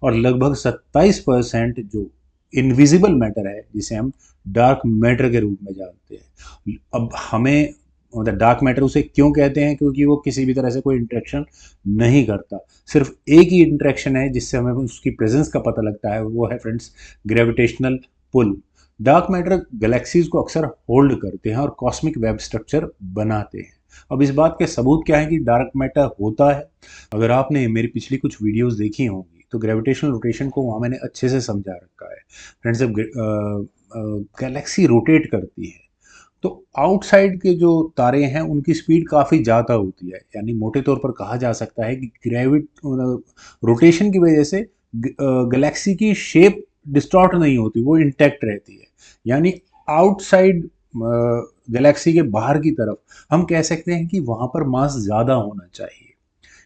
और लगभग 27% जो इनविजिबल मैटर है जिसे हम डार्क मैटर के रूप में जानते हैं। अब हमें मतलब डार्क मैटर उसे क्यों कहते हैं, क्योंकि वो किसी भी तरह से कोई इंटरेक्शन नहीं करता। सिर्फ एक ही इंटरेक्शन है जिससे हमें उसकी प्रेजेंस का पता लगता है, वो है friends gravitational pull. Dark matter galaxies को अक्सर होल्ड करते हैं और कॉस्मिक वेब स्ट्रक्चर बनाते हैं। अब इस बात के सबूत क्या है कि डार्क मैटर होता है? अगर आपने मेरी पिछली कुछ वीडियोस देखी होंगी तो ग्रेविटेशनल रोटेशन को वहाँ मैंने अच्छे से समझा रखा है। फ्रेंड्स, जब गैलेक्सी रोटेट करती है तो आउटसाइड के जो तारे हैं उनकी स्पीड काफ़ी ज़्यादा होती है, यानी मोटे तौर पर कहा जा सकता है कि रोटेशन की वजह से गैलेक्सी की शेप डिस्टॉर्ट नहीं होती, वो इंटैक्ट रहती है। यानी आउटसाइड गैलेक्सी के बाहर की तरफ हम कह सकते हैं कि वहाँ पर मास ज़्यादा होना चाहिए।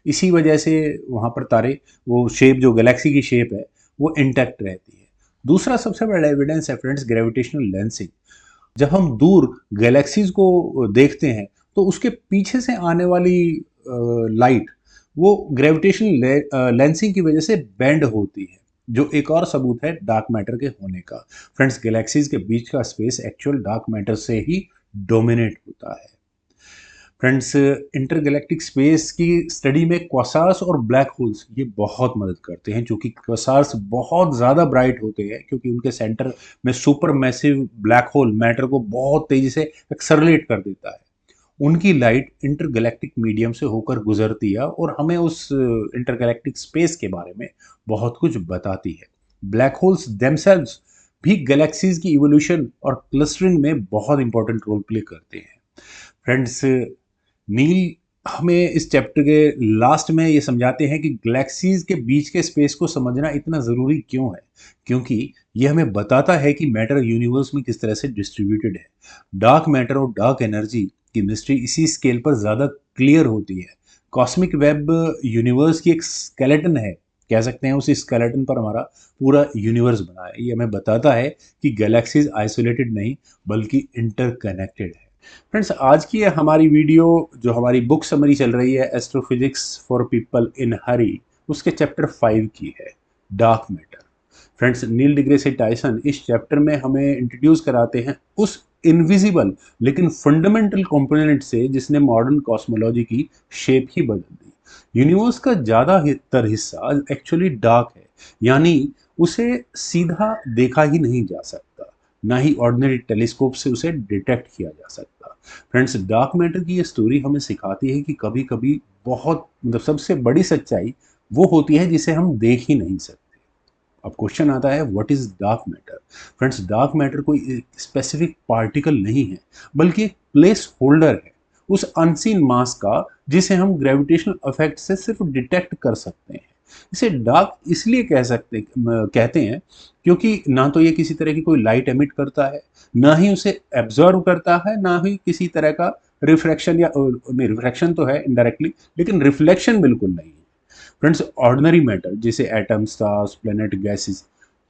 इसी वजह से वहाँ पर तारे, वो शेप जो गैलेक्सी की शेप है वो इंटैक्ट रहती है। दूसरा सबसे बड़ा एविडेंस है फ्रेंड्स ग्रेविटेशनल लेंसिंग। जब हम दूर गैलेक्सीज को देखते हैं तो उसके पीछे से आने वाली लाइट वो ग्रेविटेशनल लेंसिंग की वजह से बेंड होती है, जो एक और सबूत है डार्क मैटर के होने का। फ्रेंड्स, गैलेक्सीज के बीच का स्पेस एक्चुअल डार्क मैटर से ही डोमिनेट होता है। फ्रेंड्स, इंटरगैलेक्टिक स्पेस की स्टडी में क्वासार्स और ब्लैक होल्स ये बहुत मदद करते हैं, क्योंकि क्वासार्स बहुत ज़्यादा ब्राइट होते हैं, क्योंकि उनके सेंटर में super massive black hole matter को बहुत तेज़ी से एक्सेलरेट कर देता है। उनकी लाइट इंटरगैलेक्टिक मीडियम से होकर गुजरती है और हमें उस इंटरगैलेक्टिक स्पेस के बारे में बहुत कुछ बताती है। ब्लैक होल्स देमसेल्व्स भी गैलेक्सीज की इवोल्यूशन और क्लस्टरिंग में बहुत इंपॉर्टेंट रोल प्ले करते हैं। फ्रेंड्स, नील हमें इस चैप्टर के लास्ट में ये समझाते हैं कि गैलेक्सीज के बीच के स्पेस को समझना इतना ज़रूरी क्यों है, क्योंकि ये हमें बताता है कि मैटर यूनिवर्स में किस तरह से डिस्ट्रीब्यूटेड है। डार्क मैटर और डार्क एनर्जी की मिस्ट्री इसी स्केल पर ज़्यादा क्लियर होती है। कॉस्मिक वेब यूनिवर्स की एक स्केलेटन है, कह सकते हैं उसी स्केलेटन पर हमारा पूरा यूनिवर्स बना है। ये हमें बताता है कि गैलेक्सीज आइसोलेटेड नहीं बल्कि इंटरकनेक्टेड है। फ्रेंड्स, आज की हमारी वीडियो जो हमारी बुक समरी चल रही है astrophysics for people in hurry, उसके चैप्टर 5 की है, dark matter. Friends, Neil deGrasse Tyson इस चैप्टर में हमें इंट्रोड्यूस कराते हैं उस इनविजिबल लेकिन फंडामेंटल कंपोनेंट से जिसने मॉडर्न कॉस्मोलॉजी की शेप ही बदल दी। यूनिवर्स का ज़्यादातर हिस्सा एक्चुअली डार्क है, यानी उसे सीधा देखा ही नहीं जा सकता, ना ही ऑर्डिनरी टेलीस्कोप से उसे डिटेक्ट किया जा सकता। फ्रेंड्स, डार्क मैटर की ये स्टोरी हमें सिखाती है कि कभी कभी बहुत मतलब सबसे बड़ी सच्चाई वो होती है जिसे हम देख ही नहीं सकते। अब क्वेश्चन आता है, what is dark matter? Friends, dark matter कोई स्पेसिफिक पार्टिकल नहीं है बल्कि एक प्लेस होल्डर है, उस अनसीन मास का जिसे हम ग्रेविटेशनल इफेक्ट से सिर्फ डिटेक्ट कर सकते हैं। इसे डार्क इसलिए कहते हैं क्योंकि ना तो ये किसी तरह की कोई लाइट एमिट करता है, ना ही उसे एब्जॉर्व करता है, ना ही किसी तरह का रिफ्रैक्शन या नहीं, रिफ्रैक्शन तो है इनडायरेक्टली, लेकिन रिफ्लेक्शन बिल्कुल नहीं है। फ्रेंड्स, ऑर्डिनरी मैटर जैसे atom, stars, planet, gases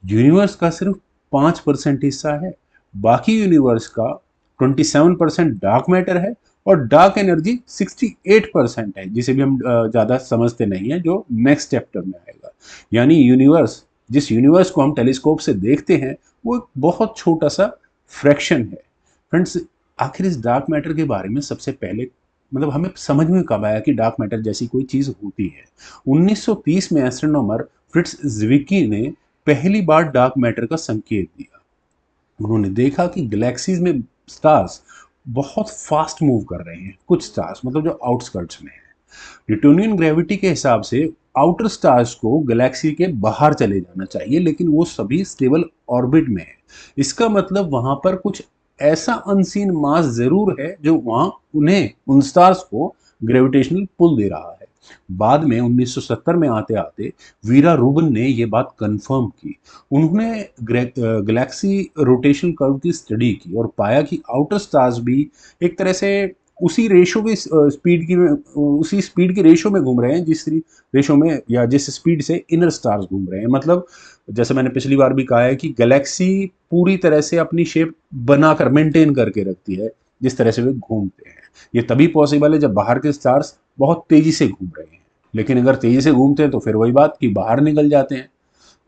universe का सिर्फ 5% हिस्सा है। बाकी यूनिवर्स का 27% डार्क मैटर है और डार्क एनर्जी 68% है, जिसे भी हम ज़्यादा समझते नहीं है, जो नेक्स्ट चैप्टर में आएगा। यानी जिस यूनिवर्स को हम टेलीस्कोप से देखते हैं वो एक बहुत छोटा सा फ्रैक्शन है। फ्रेंड्स, आखिर इस डार्क मैटर के बारे में सबसे पहले मतलब हमें समझ में कब आया कि डार्क मैटर जैसी कोई चीज़ होती है? 1930 में एस्ट्रोनॉमर फ्रिट्ज ज़्विकी ने पहली बार डार्क मैटर का संकेत दिया। उन्होंने देखा कि गैलेक्सीज में स्टार्स बहुत फास्ट मूव कर रहे हैं। कुछ स्टार्स मतलब जो आउटस्कर्ट्स में है, न्यूटोनियन ग्रेविटी के हिसाब से आउटर स्टार्स को गैलेक्सी के बाहर चले जाना चाहिए, लेकिन वो सभी स्टेबल ऑर्बिट में है। इसका मतलब वहां पर कुछ ऐसा अनसीन मास जरूर है जो वहां उन्हें उन स्टार्स को ग्रेविटेशनल पुल दे रहा है। बाद में 1970 में आते आते वीरा रूबन ने यह बात कंफर्म की। उन्होंने गैलेक्सी रोटेशन कर्व की स्टडी की और पाया कि आउटर स्टार्स भी एक तरह से उसी रेशो की स्पीड की उसी स्पीड की रेशो में घूम रहे हैं जिस रेशो में या जिस स्पीड से इनर स्टार्स घूम रहे हैं। मतलब जैसे मैंने पिछली बार भी कहा है कि गैलेक्सी पूरी तरह से अपनी शेप बनाकर मेंटेन करके रखती है जिस तरह से वे घूमते हैं। ये तभी पॉसिबल है जब बाहर के स्टार्स बहुत तेजी से घूम रहे हैं, लेकिन अगर तेजी से घूमते हैं तो फिर वही बात कि बाहर निकल जाते हैं।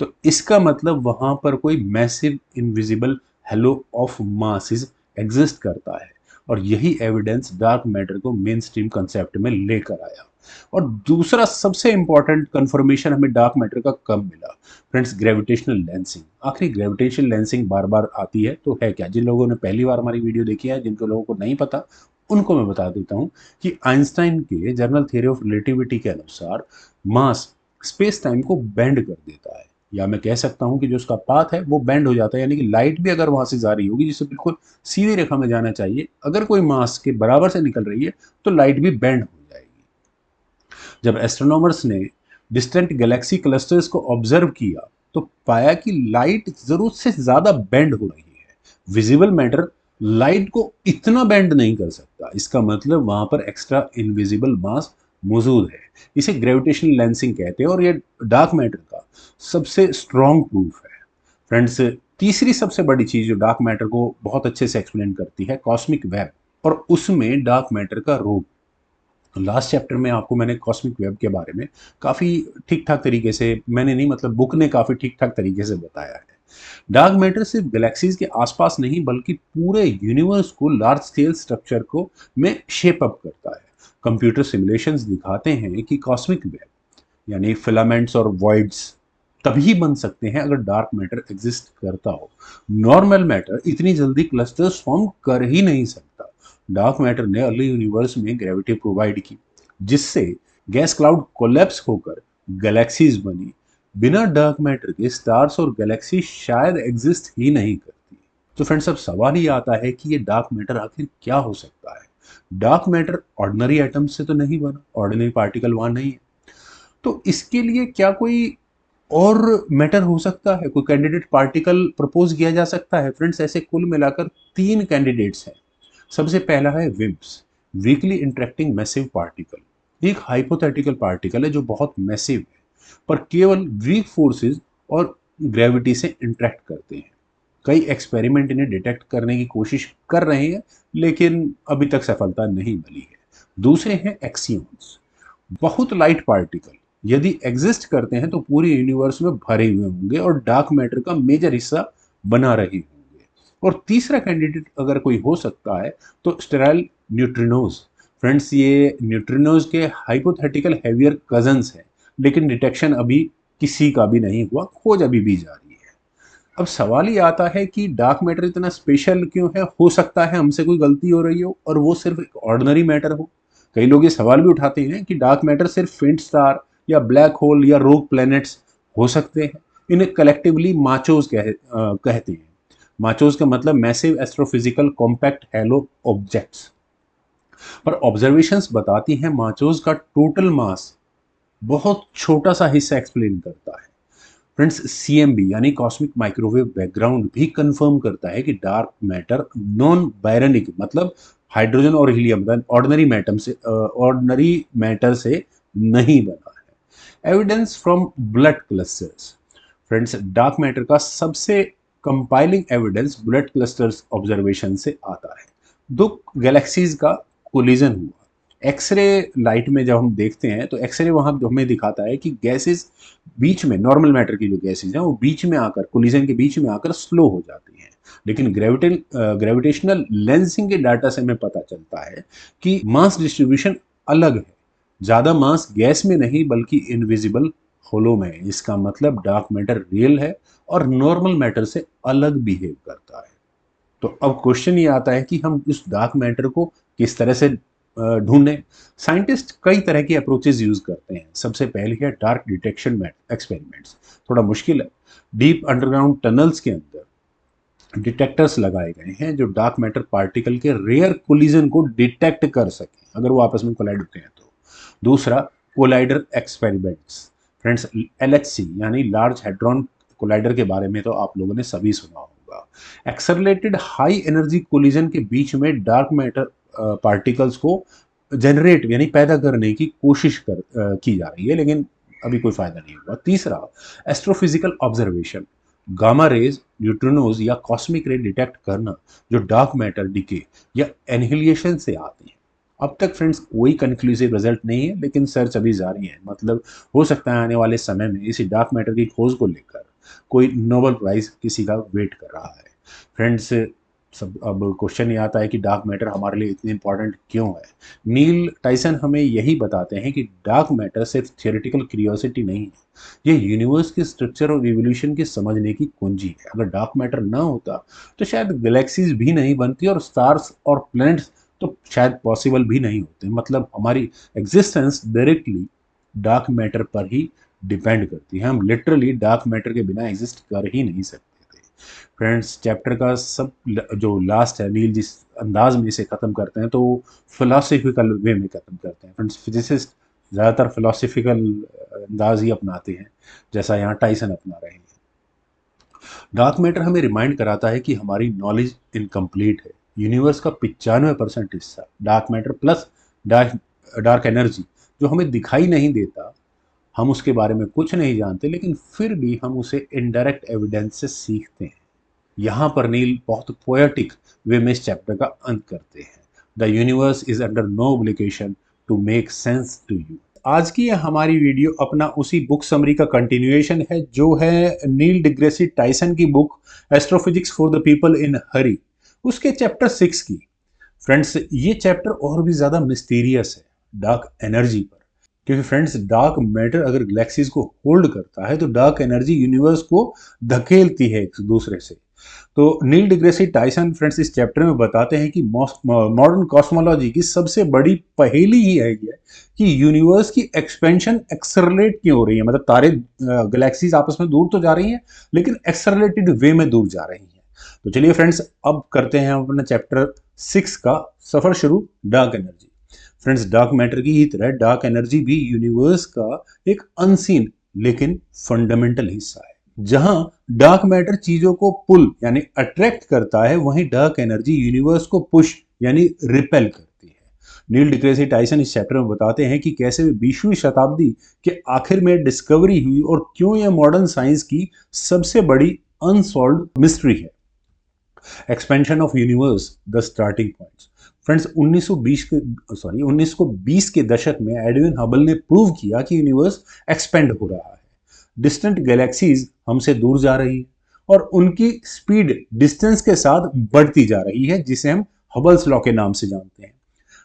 तो इसका मतलब वहां पर कोई massive invisible hello of masses exist करता है और यही एविडेंस डार्क मैटर को मेन स्ट्रीम कंसेप्ट में लेकर आया। और दूसरा सबसे इंपॉर्टेंट कंफर्मेशन हमें डार्क मैटर का कब मिला? Friends, gravitational lensing. आखिर ग्रेविटेशनल लेंसिंग बार बार आती है तो है क्या? जिन लोगों ने पहली बार हमारी वीडियो देखी है, जिनको लोगों को नहीं पता, उनको मैं बता देता हूं कि आइंस्टाइन के जनरल थ्योरी ऑफ रिलेटिविटी के अनुसार मास स्पेस टाइम को बेंड कर देता है, या मैं कह सकता हूं कि जो उसका पाथ है वो बेंड हो जाता है। यानी कि लाइट भी अगर वहां से जा रही होगी जिससे बिल्कुल सीधी रेखा में जाना चाहिए, अगर कोई मास के बराबर से निकल रही है तो लाइट भी बेंड हो जाएगी। जब एस्ट्रोनॉमर्स ने डिस्टेंट गैलेक्सी क्लस्टर्स को ऑब्जर्व किया तो पाया कि लाइट जरूरत से ज्यादा बेंड हो रही है। विजिबल मैटर लाइट को इतना बेंड नहीं कर सकता। इसका मतलब वहां पर एक्स्ट्रा इनविजिबल मास मौजूद है। इसे ग्रेविटेशनल लेंसिंग कहते हैं और ये डार्क मैटर का सबसे स्ट्रॉन्ग प्रूफ है। फ्रेंड्स, तीसरी सबसे बड़ी चीज जो डार्क मैटर को बहुत अच्छे से एक्सप्लेन करती है, कॉस्मिक वेब और उसमें डार्क मैटर का रोल। लास्ट चैप्टर में आपको मैंने कॉस्मिक वेब के बारे में काफ़ी ठीक ठाक तरीके से, मैंने नहीं मतलब बुक ने काफ़ी ठीक ठाक तरीके से बताया है। डार्क मैटर सिर्फ गैलेक्सीज के आसपास नहीं बल्कि पूरे यूनिवर्स को लार्ज स्केल स्ट्रक्चर को में शेप अप करता है। कंप्यूटर सिमुलेशंस दिखाते हैं कि कॉस्मिक वेब यानी फिलामेंट्स और वॉइड्स तभी बन सकते हैं अगर डार्क मैटर एग्जिस्ट करता हो। नॉर्मल मैटर इतनी जल्दी क्लस्टर्स फॉर्म कर ही नहीं सकता। डार्क मैटर ने अर्ली यूनिवर्स में ग्रेविटी प्रोवाइड की, जिससे गैस क्लाउड कोलैप्स होकर गैलेक्सीज बनी। बिना डार्क मैटर के स्टार्स और गैलेक्सी शायद एग्जिस्ट ही नहीं करती। तो फ्रेंड्स, अब सवाल ही आता है कि ये डार्क मैटर आखिर क्या हो सकता है। डार्क मैटर ऑर्डिनरी एटम से तो नहीं बना, ऑर्डिनरी पार्टिकल वहां नहीं है। तो इसके लिए क्या कोई और मैटर हो सकता है, कोई कैंडिडेट पार्टिकल प्रपोज किया जा सकता है? फ्रेंड्स, ऐसे कुल मिलाकर 3 कैंडिडेट्स हैं। सबसे पहला है विम्प्स, वीकली इंटरेक्टिंग मैसिव पार्टिकल। एक हाइपोथेटिकल पार्टिकल है जो बहुत मैसिव है, पर केवल वीक फोर्सेस और ग्रेविटी से इंटरेक्ट करते हैं। कई एक्सपेरिमेंट इन्हें डिटेक्ट करने की कोशिश कर रहे हैं, लेकिन अभी तक सफलता नहीं मिली है। दूसरे हैं एक्सियॉन्स, बहुत लाइट पार्टिकल, यदि एग्जिस्ट करते हैं तो पूरे यूनिवर्स में भरे हुए होंगे और डार्क मैटर का मेजर हिस्सा बना रहे होंगे। और तीसरा कैंडिडेट अगर कोई हो सकता है तो स्टेराइल न्यूट्रिनोज। फ्रेंड्स, ये न्यूट्रिनोज के हाइपोथेटिकल हेवियर कजन्स हैं, लेकिन डिटेक्शन अभी किसी का भी नहीं हुआ, खोज अभी भी जारी है। अब सवाल ये आता है कि डार्क मैटर इतना स्पेशल क्यों है? हो सकता है हमसे कोई गलती हो रही हो और वो सिर्फ एक ऑर्डिनरी मैटर हो। कई लोग ये सवाल भी उठाते हैं कि डार्क मैटर सिर्फ फेंट स्टार या ब्लैक होल या रोग प्लैनेट्स हो सकते हैं। इन्हें कलेक्टिवली माचोज कहते हैं। माचोज का मतलब massive astrophysical compact hello objects. पर ऑब्जर्वेशंस बताती हैं माचोज का टोटल मास बहुत छोटा सा हिस्सा एक्सप्लेन करता है। फ्रेंड्स, सीएमबी यानी कॉस्मिक माइक्रोवेव बैकग्राउंड भी कंफर्म करता है कि डार्क मैटर नॉन बायरनिक, मतलब हाइड्रोजन और हीलियम ऑर्डिनरी मैटर से नहीं बना है। Evidence from blood clusters. Friends, dark matter का सबसे compiling evidence blood clusters observation से आता है। दो गैलेक्सीज का कोलिजन हुआ। एक्सरे लाइट में जब हम देखते हैं तो एक्सरे वहां हमें दिखाता है कि गैसेस बीच में, नॉर्मल मैटर की जो गैसेज हैं वो बीच में आकर, कोलिजन के बीच में आकर स्लो हो जाती हैं। लेकिन ग्रेविटेशनल लेंसिंग के डाटा से हमें पता चलता है कि मास डिस्ट्रीब्यूशन अलग है। ज्यादा मास गैस में नहीं बल्कि इनविजिबल होलो में है। इसका मतलब डार्क मैटर रियल है और नॉर्मल मैटर से अलग बिहेव करता है। तो अब क्वेश्चन ये आता है कि हम इस डार्क मैटर को किस तरह से ढूंढें। साइंटिस्ट कई तरह की अप्रोचेस यूज करते हैं। सबसे पहले है डार्क डिटेक्शन एक्सपेरिमेंट्स। थोड़ा मुश्किल है। डीप अंडरग्राउंड टनल्स के अंदर डिटेक्टर्स लगाए गए हैं जो डार्क मैटर पार्टिकल के रेयर कोलिजन को डिटेक्ट कर सकें अगर वो आपस में कोलाइड होते हैं तो। दूसरा, कोलाइडर एक्सपेरिमेंट्स। फ्रेंड्स, एलएचसी यानी लार्ज हैड्रॉन कोलाइडर के बारे में तो आप लोगों ने सभी सुना होगा। एक्सेलरेटेड हाई एनर्जी कोलिजन के बीच में डार्क मैटर पार्टिकल्स को जनरेट यानी पैदा करने की कोशिश की जा रही है, लेकिन अभी कोई फायदा नहीं हुआ। तीसरा, astrophysical observation. Gamma rays, neutrinos या कॉस्मिक रे डिटेक्ट करना जो डार्क मैटर डिके या एनहिलिएशन से आते हैं। अब तक फ्रेंड्स कोई कंक्लूसिव रिजल्ट नहीं है, लेकिन सर्च अभी जारी है। मतलब हो सकता है आने वाले समय में इसी डार्क मैटर की खोज को लेकर कोई नोबेल प्राइज किसी का वेट कर रहा है। फ्रेंड्स, सब अब क्वेश्चन ये आता है कि डार्क मैटर हमारे लिए इतनी इंपॉर्टेंट क्यों है। नील टाइसन हमें यही बताते हैं कि डार्क मैटर सिर्फ थियोरेटिकल क्यूरियोसिटी नहीं है, ये यूनिवर्स के स्ट्रक्चर और रिवोल्यूशन के समझने की कुंजी है। अगर डार्क मैटर ना होता तो शायद गैलेक्सीज भी नहीं बनती और स्टार्स और प्लैनेट्स तो शायद पॉसिबल भी नहीं होते। मतलब हमारी एग्जिस्टेंस डायरेक्टली डार्क मैटर पर ही डिपेंड करती है। हम लिटरली डार्क मैटर के बिना एग्जिस्ट कर ही नहीं सकते थे। फ्रेंड्स, चैप्टर का सब जो लास्ट है, नील जिस अंदाज में इसे ख़त्म करते हैं तो फिलोसफिकल वे में ख़त्म करते हैं। फ्रेंड्स, फिजिसिस्ट ज़्यादातर फिलोसफिकल अंदाज ही अपनाते हैं, जैसा यहाँ टाइसन अपना रहे हैं। डार्क मैटर हमें रिमाइंड कराता है कि हमारी नॉलेज इनकम्प्लीट है। यूनिवर्स का 95% हिस्सा dark matter plus dark dark energy जो हमें दिखाई नहीं देता। हम उसके बारे में कुछ नहीं जानते, लेकिन फिर भी हम उसे इनडायरेक्ट एविडेंस से सीखते हैं। यहाँ पर नील बहुत पोएटिक वे में इस चैप्टर का अंत करते हैं। The universe is under no obligation to make sense to you. आज की हमारी वीडियो अपना उसी बुक समरी का कंटिन्यूएशन है, जो है नील डिग्रेसी टाइसन की book astrophysics for the people in hurry, उसके चैप्टर 6 की। फ्रेंड्स, ये चैप्टर और भी ज्यादा मिस्टीरियस है डार्क एनर्जी पर, क्योंकि फ्रेंड्स डार्क मैटर अगर गैलेक्सीज को होल्ड करता है तो डार्क एनर्जी यूनिवर्स को धकेलती है एक दूसरे से। तो नील डिग्रेसी टाइसन फ्रेंड्स इस चैप्टर में बताते हैं कि मॉडर्न कॉस्मोलॉजी की सबसे बड़ी पहेली ही है ये कि यूनिवर्स की एक्सपेंशन एक्सेलरेट क्यों हो रही है, मतलब तारे गैलेक्सीज आपस में दूर तो जा रही हैं लेकिन एक्सेलरेटेड वे में दूर जा रही हैं। तो चलिए फ्रेंड्स, अब करते हैं अपना चैप्टर 6 का सफर शुरू, dark energy. Friends, dark matter की ही तरह डार्क एनर्जी भी यूनिवर्स का एक अनसीन लेकिन फंडामेंटल हिस्सा है। जहां डार्क मैटर चीजों को पुल यानी अट्रैक्ट करता है, वहीं डार्क एनर्जी यूनिवर्स को पुश यानी रिपेल करती है। नील डिग्रेसी टाइसन इस चैप्टर में बताते हैं कि कैसे 20वीं शताब्दी के आखिर में डिस्कवरी हुई और क्यों यह मॉडर्न साइंस की सबसे बड़ी अनसॉल्व्ड मिस्ट्री है। Expansion of universe, the starting points. Friends, 1920 के दशक में एडविन हबल ने प्रूव किया कि यूनिवर्स एक्सपेंड हो रहा है। डिस्टेंट गैलेक्सीज हमसे दूर जा रही है और उनकी स्पीड डिस्टेंस के साथ बढ़ती जा रही है, जिसे हम हबल्स लॉ के नाम से जानते हैं।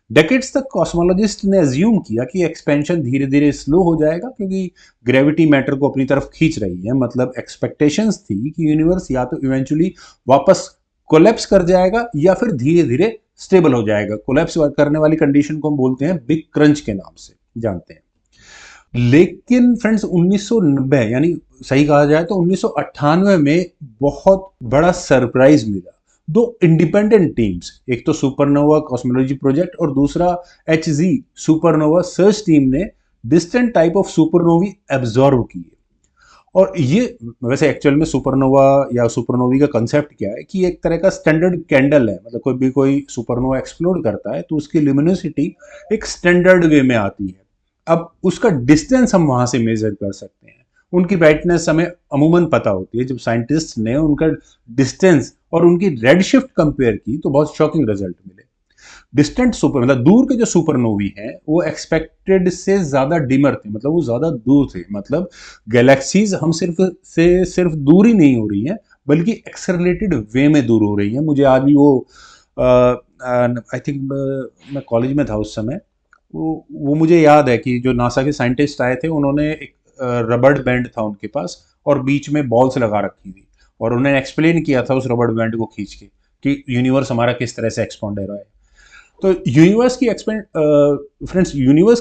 डेकेड्स तक कॉस्मोलॉजिस्ट ने अज्यूम किया कि एक्सपेंशन धीरे धीरे स्लो हो जाएगा क्योंकि ग्रेविटी मैटर को अपनी तरफ खींच रही है। मतलब एक्सपेक्टेशंस थी कि यूनिवर्स या तो इवेंचुअली वापस कोलैप्स कर जाएगा या फिर धीरे धीरे स्टेबल हो जाएगा। कोलैप्स करने वाली कंडीशन को हम बोलते हैं बिग क्रंच के नाम से जानते हैं। लेकिन फ्रेंड्स, 1990 यानी सही कहा जाए तो 1998 में बहुत बड़ा सरप्राइज मिला। दो इंडिपेंडेंट टीम्स, एक तो सुपरनोवा कॉस्मोलॉजी प्रोजेक्ट और दूसरा HZ सुपरनोवा सर्च टीम ने डिस्टेंट टाइप ऑफ सुपरनोवी एब्जॉर्व किए। और ये वैसे एक्चुअल में सुपरनोवा या सुपरनोवी का कंसेप्ट क्या है कि एक तरह का स्टैंडर्ड कैंडल है। मतलब कोई सुपरनोवा एक्सप्लोड करता है तो उसकी ल्यूमिनोसिटी एक स्टैंडर्ड वे में आती है। अब उसका डिस्टेंस हम वहां से मेजर कर सकते हैं। उनकी ब्राइटनेस हमें अमूमन पता होती है। जब साइंटिस्ट ने उनका डिस्टेंस और उनकी रेड शिफ्ट कंपेयर की तो बहुत शॉकिंग रिजल्ट मिले। डिस्टेंट सुपर मतलब दूर के जो सुपरनोवी हैं वो एक्सपेक्टेड से ज्यादा डिमर थे, मतलब वो ज्यादा दूर थे। मतलब गैलेक्सीज हम सिर्फ दूर ही नहीं हो रही हैं बल्कि एक्सेलरेटेड वे में दूर हो रही हैं। मुझे आज भी वो आई थिंक मैं कॉलेज में था उस समय, वो मुझे याद है कि जो नासा के साइंटिस्ट आए थे उन्होंने एक रबड़ बैंड था उनके पास और बीच में बॉल्स लगा रखी थी और उन्होंने एक्सप्लेन किया था उस रबड़ बैंड को खींच के कि यूनिवर्स हमारा किस तरह से एक्सपांड हो रहा है। तो यूनिवर्स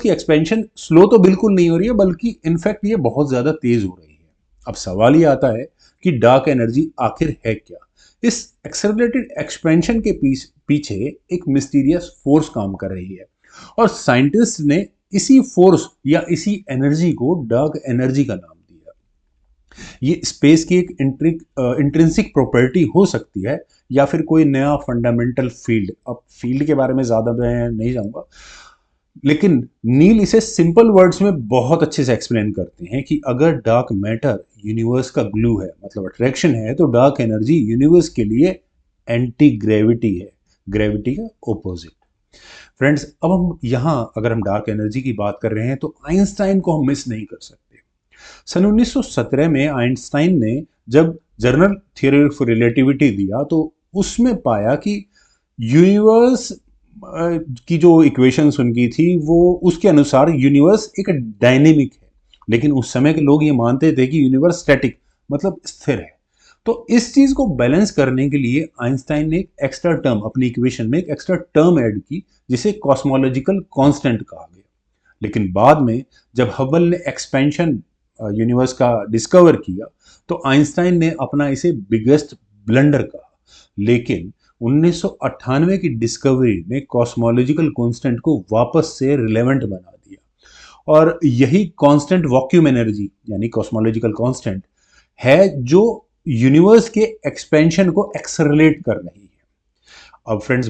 की एक्सपेंशन स्लो तो बिल्कुल नहीं हो रही है बल्कि इनफैक्ट ये बहुत ज्यादा तेज हो रही है। अब सवाल ये आता है कि डार्क एनर्जी आखिर है क्या। इस एक्सेलरेटेड एक्सपेंशन के पीछे एक मिस्टीरियस फोर्स काम कर रही है और साइंटिस्ट ने इसी फोर्स या इसी एनर्जी को डार्क एनर्जी का नाम दिया। ये स्पेस की एक इंट्रिंसिक प्रॉपर्टी हो सकती है या फिर कोई नया फंडामेंटल फील्ड। अब फील्ड के बारे में ज्यादा मैं नहीं जाऊंगा, लेकिन नील इसे सिंपल वर्ड्स में बहुत अच्छे से एक्सप्लेन करते हैं कि अगर डार्क मैटर यूनिवर्स का ग्लू है, मतलब अट्रैक्शन है, तो डार्क एनर्जी यूनिवर्स के लिए एंटी ग्रेविटी है, ग्रेविटी का ओपोजिट। फ्रेंड्स, अब हम यहाँ अगर हम डार्क एनर्जी की बात कर रहे हैं तो आइंस्टाइन को हम मिस नहीं कर सकते। सन 1917 में आइंस्टाइन ने जब जनरल थ्योरी ऑफ रिलेटिविटी दिया तो उसमें पाया कि यूनिवर्स की जो इक्वेशंस उनकी थी वो उसके अनुसार यूनिवर्स एक डायनेमिक है, लेकिन उस समय के लोग ये मानते थे कि यूनिवर्स स्टैटिक मतलब स्थिर है। तो इस चीज को बैलेंस करने के लिए आइंस्टाइन ने एक एक्स्ट्रा टर्म अपनी इक्वेशन में एक एक्स्ट्रा टर्म ऐड की जिसे कॉस्मोलॉजिकल कांस्टेंट कहा गया। लेकिन बाद में जब हबल ने एक्सपेंशन यूनिवर्स का डिस्कवर किया तो आइंस्टाइन ने अपना इसे बिगेस्ट ब्लंडर कहा। लेकिन 1998 की डिस्कवरी ने कॉस्मोलॉजिकल कांस्टेंट को वापस से रिलेवेंट बना दिया और यही कांस्टेंट वैक्यूम एनर्जी यानी कॉस्मोलॉजिकल कांस्टेंट है जो यूनिवर्स के एक्सपेंशन को एक्सेलरेट कर रही है। अब फ्रेंड्स,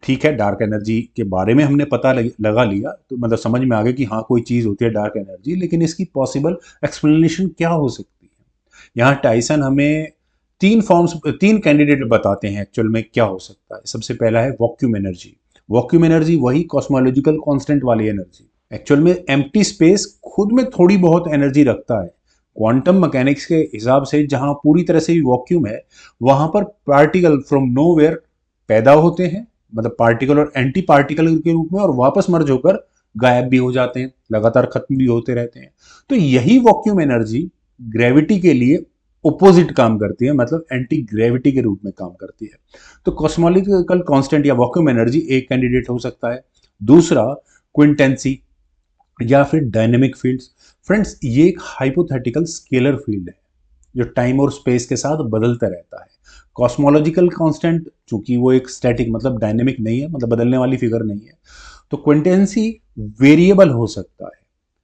ठीक है, डार्क एनर्जी के बारे में हमने पता लगा लिया, तो मतलब समझ में आ गया कि हाँ कोई चीज होती है डार्क एनर्जी, लेकिन इसकी पॉसिबल एक्सप्लेनेशन क्या हो सकती है। यहाँ टाइसन हमें तीन कैंडिडेट बताते हैं एक्चुअल में क्या हो सकता है। सबसे पहला है वैक्यूम एनर्जी। वैक्यूम एनर्जी वही कॉस्मोलॉजिकल कांस्टेंट वाली एनर्जी। एक्चुअल में एम्प्टी स्पेस खुद में थोड़ी बहुत एनर्जी रखता है। क्वांटम मैकेनिक्स के हिसाब से जहां पूरी तरह से वैक्यूम है वहां पर पार्टिकल फ्रॉम नोवेयर पैदा होते हैं, मतलब पार्टिकल और एंटी पार्टिकल के रूप में, और वापस मर्ज होकर गायब भी हो जाते हैं, लगातार खत्म भी होते रहते हैं। तो यही वैक्यूम एनर्जी ग्रेविटी के लिए ओपोजिट काम करती है, मतलब एंटी ग्रेविटी के रूप में काम करती है। तो कॉस्मोलॉजिकल कांस्टेंट या वैक्यूम एनर्जी एक कैंडिडेट हो सकता है। दूसरा क्विंटेंसी या फिर डायनेमिक फील्ड्स। फ्रेंड्स, ये एक हाइपोथेटिकल स्केलर फील्ड है जो टाइम और स्पेस के साथ बदलता रहता है। कॉस्मोलॉजिकल कांस्टेंट चूंकि वो एक स्टैटिक मतलब डायनेमिक नहीं है, मतलब बदलने वाली फिगर नहीं है, तो क्विंटेंसी वेरिएबल हो सकता है।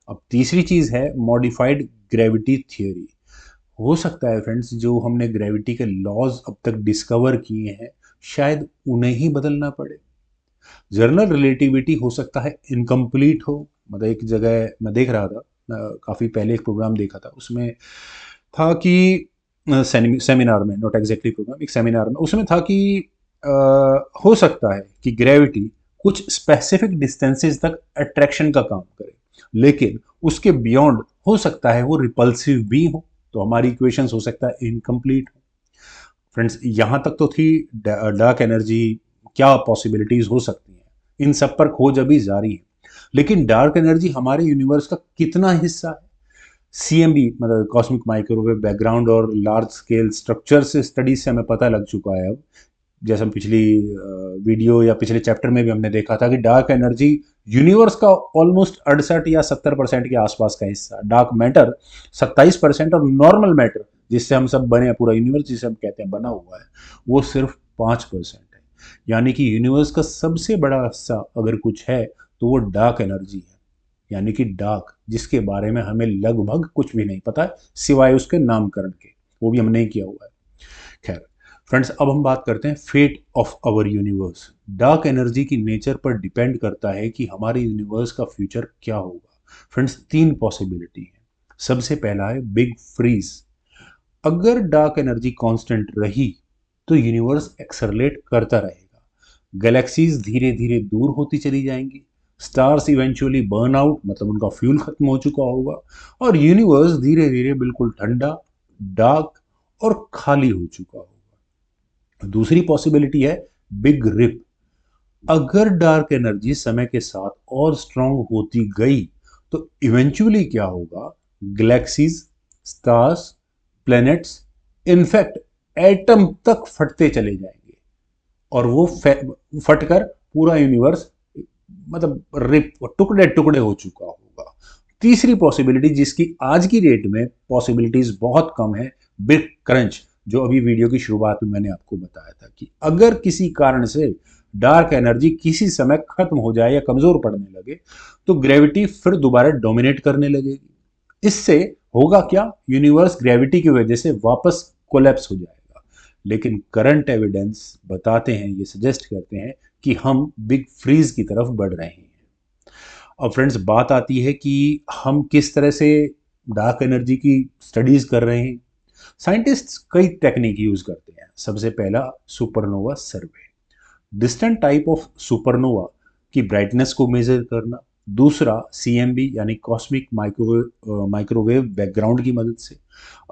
अब तीसरी चीज है मॉडिफाइड ग्रेविटी थ्योरी। हो सकता है फ्रेंड्स, जो हमने ग्रेविटी के लॉज अब तक डिस्कवर किए हैं शायद उन्हें ही बदलना पड़े। जनरल रिलेटिविटी हो सकता है इनकम्प्लीट हो। मतलब एक जगह मैं देख रहा था, काफ़ी पहले एक प्रोग्राम देखा था, उसमें था कि सेमिनार में, नॉट एग्जैक्टली प्रोग्राम, एक सेमिनार में उसमें था कि अ, हो सकता है कि ग्रेविटी कुछ स्पेसिफिक डिस्टेंसेस तक अट्रैक्शन का काम करे, लेकिन उसके बियॉन्ड हो सकता है वो रिपल्सिव भी हो, तो हमारी इक्वेशंस हो सकता है इनकम्प्लीट हो। फ्रेंड्स, यहाँ तक तो थी डार्क एनर्जी, क्या पॉसिबिलिटीज हो सकती हैं, इन सब पर खोज अभी जारी है। लेकिन डार्क एनर्जी हमारे यूनिवर्स का कितना हिस्सा है? सीएमबी मतलब कॉस्मिक माइक्रोवेव बैकग्राउंड और लार्ज स्केल स्ट्रक्चर से स्टडीज से हमें पता लग चुका है अब। जैसे हम पिछली वीडियो या पिछले चैप्टर में भी हमने देखा था कि डार्क एनर्जी यूनिवर्स का ऑलमोस्ट 68 या 70% के आसपास का हिस्सा, डार्क मैटर 27% और नॉर्मल मैटर जिससे हम सब बने हैं, पूरा यूनिवर्स जिसे हम कहते हैं बना हुआ है, वो सिर्फ 5% है। यानी कि यूनिवर्स का सबसे बड़ा हिस्सा अगर कुछ है तो वो डार्क एनर्जी है। यानी कि डार्क, जिसके बारे में हमें लगभग कुछ भी नहीं पता है सिवाय उसके नामकरण के, वो भी हमने नहीं किया हुआ है। खैर फ्रेंड्स, अब हम बात करते हैं fate of our universe. Dark energy की नेचर पर डिपेंड करता है कि हमारे यूनिवर्स का फ्यूचर क्या होगा। फ्रेंड्स, तीन पॉसिबिलिटी है। सबसे पहला है बिग फ्रीज। अगर डार्क एनर्जी कांस्टेंट रही तो यूनिवर्स एक्सरलेट करता रहेगा, गैलेक्सीज धीरे धीरे दूर होती चली जाएंगी, स्टार्स इवेंचुअली बर्न आउट मतलब उनका फ्यूल खत्म हो चुका होगा, और यूनिवर्स धीरे धीरे बिल्कुल ठंडा, डार्क और खाली हो चुका होगा। दूसरी पॉसिबिलिटी है बिग रिप। अगर डार्क एनर्जी समय के साथ और स्ट्रांग होती गई तो इवेंचुअली क्या होगा, galaxies, stars, planets, in fact atom तक फटते चले जाएंगे और वो फटकर पूरा यूनिवर्स मतलब रिप टुकड़े टुकड़े हो चुका होगा। तीसरी पॉसिबिलिटी जिसकी आज की डेट में पॉसिबिलिटीज बहुत कम है, बिग क्रंच, जो अभी वीडियो की शुरुआत में मैंने आपको बताया था कि अगर किसी कारण से डार्क एनर्जी किसी समय खत्म हो जाए या कमजोर पड़ने लगे तो ग्रेविटी फिर दोबारा डोमिनेट करने लगेगी। इससे होगा क्या, यूनिवर्स ग्रेविटी की वजह से वापस कोलैप्स हो जाएगा। लेकिन करंट एविडेंस बताते हैं, ये सजेस्ट करते हैं कि हम बिग फ्रीज की तरफ बढ़ रहे हैं। अब फ्रेंड्स, बात आती है कि हम किस तरह से डार्क एनर्जी की स्टडीज कर रहे हैं। साइंटिस्ट्स कई टेक्निक यूज करते हैं। सबसे पहला supernova survey, distant type of supernova की ब्राइटनेस को मेजर करना। दूसरा सीएमबी यानी कॉस्मिक माइक्रोवेव बैकग्राउंड की मदद से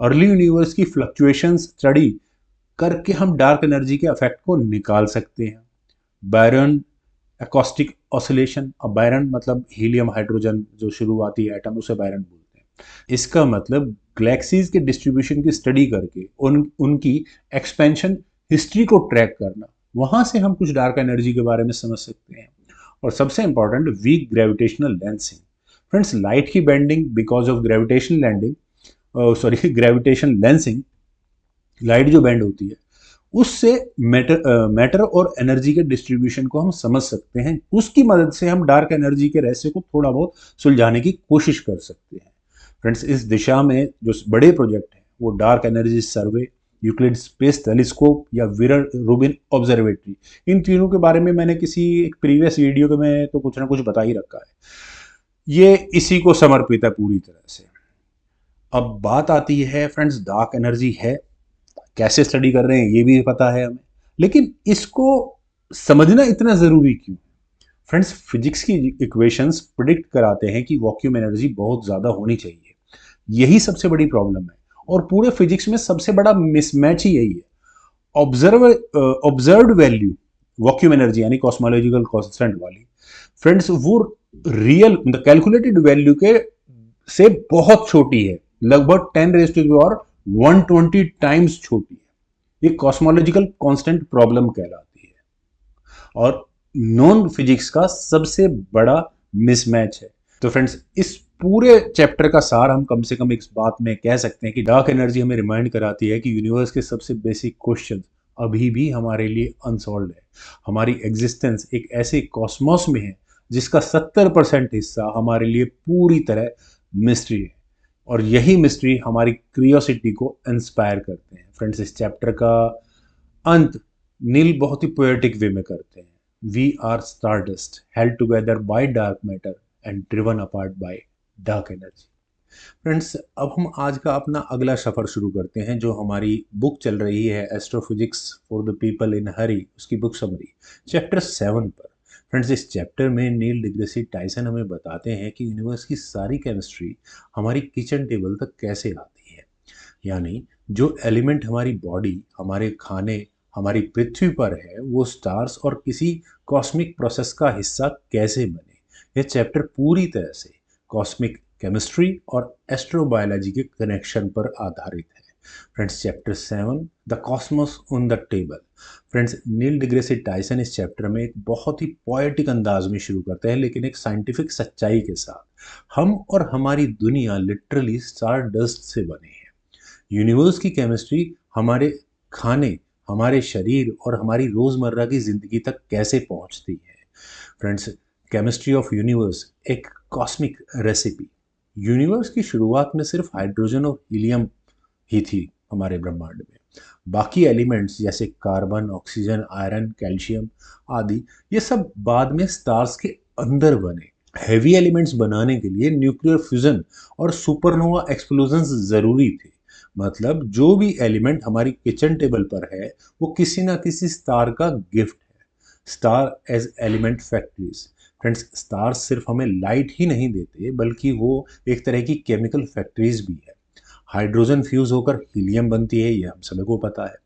अर्ली यूनिवर्स की फ्लक्चुएशंस स्टडी करके हम डार्क एनर्जी के इफेक्ट को निकाल सकते हैं। बैरन एकॉस्टिक ऑसिलेशन, अब बैरन मतलब हीलियम हाइड्रोजन जो शुरुआती एटम, उसे बैरन बोलते हैं। इसका मतलब गैलेक्सीज के डिस्ट्रीब्यूशन की स्टडी करके उनकी एक्सपेंशन हिस्ट्री को ट्रैक करना, वहां से हम कुछ डार्क एनर्जी के बारे में समझ सकते हैं। और सबसे important weak gravitational lensing. Friends, light की bending because of gravitational landing sorry gravitation lensing, light जो बेंड होती है उससे मैटर और एनर्जी के डिस्ट्रीब्यूशन को हम समझ सकते हैं। उसकी मदद से हम डार्क एनर्जी के रहस्य को थोड़ा बहुत सुलझाने की कोशिश कर सकते हैं। फ्रेंड्स, इस दिशा में जो बड़े प्रोजेक्ट हैं वो डार्क एनर्जी सर्वे, यूक्लिड स्पेस टेलीस्कोप या विरल रूबिन ऑब्जर्वेटरी, इन तीनों के बारे में मैंने किसी एक प्रीवियस वीडियो में तो कुछ ना कुछ बता ही रखा है। ये इसी को समर्पित है पूरी तरह से। अब बात आती है फ्रेंड्स, डार्क एनर्जी है, कैसे स्टडी कर रहे हैं ये भी पता है हमें, लेकिन इसको समझना इतना जरूरी क्यों? फ्रेंड्स, फिजिक्स की इक्वेशंस प्रिडिक्ट कराते हैं कि वैक्यूम एनर्जी बहुत ज्यादा होनी चाहिए। यही सबसे बड़ी प्रॉब्लम है और पूरे फिजिक्स में सबसे बड़ा मिसमैच ही यही है। ऑब्जर्व्ड वैल्यू वैक्यूम एनर्जी यानी कॉस्मोलॉजिकल कांस्टेंट वाली, फ्रेंड्स, वो रियल कैलकुलेटेड वैल्यू के से बहुत छोटी है, लगभग 10 raise to the power 120 times छोटी है। ये कॉस्मोलॉजिकल कांस्टेंट प्रॉब्लम कहलाती है और नॉन फिजिक्स का सबसे बड़ा मिसमैच है। तो फ्रेंड्स, इस पूरे चैप्टर का सार हम कम से कम इस बात में कह सकते हैं कि डार्क एनर्जी हमें रिमाइंड कराती है कि यूनिवर्स के सबसे बेसिक क्वेश्चन अभी भी हमारे लिए अनसॉल्व है। हमारी एग्जिस्टेंस एक ऐसे कॉस्मोस में है जिसका 70% हिस्सा हमारे लिए पूरी तरह मिस्ट्री है और यही मिस्ट्री हमारी क्यूरियोसिटी को इंस्पायर करते हैं। फ्रेंड्स, इस चैप्टर का अंत नील बहुत ही पोएटिक वे में करते हैं। We are stardust held together by dark matter and driven apart by dark energy. Friends, अब हम आज का अपना अगला सफ़र शुरू करते हैं जो हमारी बुक चल रही है astrophysics for the people in hurry, उसकी बुक समरी चैप्टर 7 पर। फ्रेंड्स, इस चैप्टर में नील डिग्रेसी टाइसन हमें बताते हैं कि यूनिवर्स की सारी केमिस्ट्री हमारी किचन टेबल तक कैसे आती है। यानी जो एलिमेंट हमारी बॉडी, हमारे खाने, हमारी पृथ्वी पर है वो स्टार्स और किसी कॉस्मिक प्रोसेस का हिस्सा कैसे बने। यह चैप्टर पूरी तरह से कॉस्मिक केमिस्ट्री और एस्ट्रोबायोलॉजी के कनेक्शन पर आधारित है। Friends, chapter 7 the cosmos on the table. Friends, Neil deGrasse Tyson इस चैप्टर में एक बहुत ही पोएटिक अंदाज में शुरू करते हैं लेकिन एक साइंटिफिक सच्चाई के साथ। हम और हमारी दुनिया लिटरली स्टार डस्ट से बने हैं। यूनिवर्स की केमिस्ट्री हमारे खाने, हमारे शरीर और हमारी रोज़मर्रा की ज़िंदगी तक कैसे पहुंचती है। फ्रेंड्स, केमिस्ट्री ऑफ यूनिवर्स एक कॉस्मिक रेसिपी। यूनिवर्स की शुरुआत में सिर्फ हाइड्रोजन और हीलियम ही थी हमारे ब्रह्मांड में। बाकी एलिमेंट्स जैसे कार्बन, ऑक्सीजन, आयरन, कैल्शियम आदि ये सब बाद में स्टार्स के अंदर बने। हैवी एलिमेंट्स बनाने के लिए न्यूक्लियर फ्यूजन और सुपरनोवा एक्सप्लोजन्स ज़रूरी थे। मतलब जो भी एलिमेंट हमारी किचन टेबल पर है वो किसी ना किसी स्टार का गिफ्ट है। Star as element factories. Friends, stars सिर्फ हमें लाइट ही नहीं देते बल्कि वो एक तरह की केमिकल फैक्ट्रीज भी है। हाइड्रोजन फ्यूज होकर हीलियम बनती है, ये हम सभी को पता है।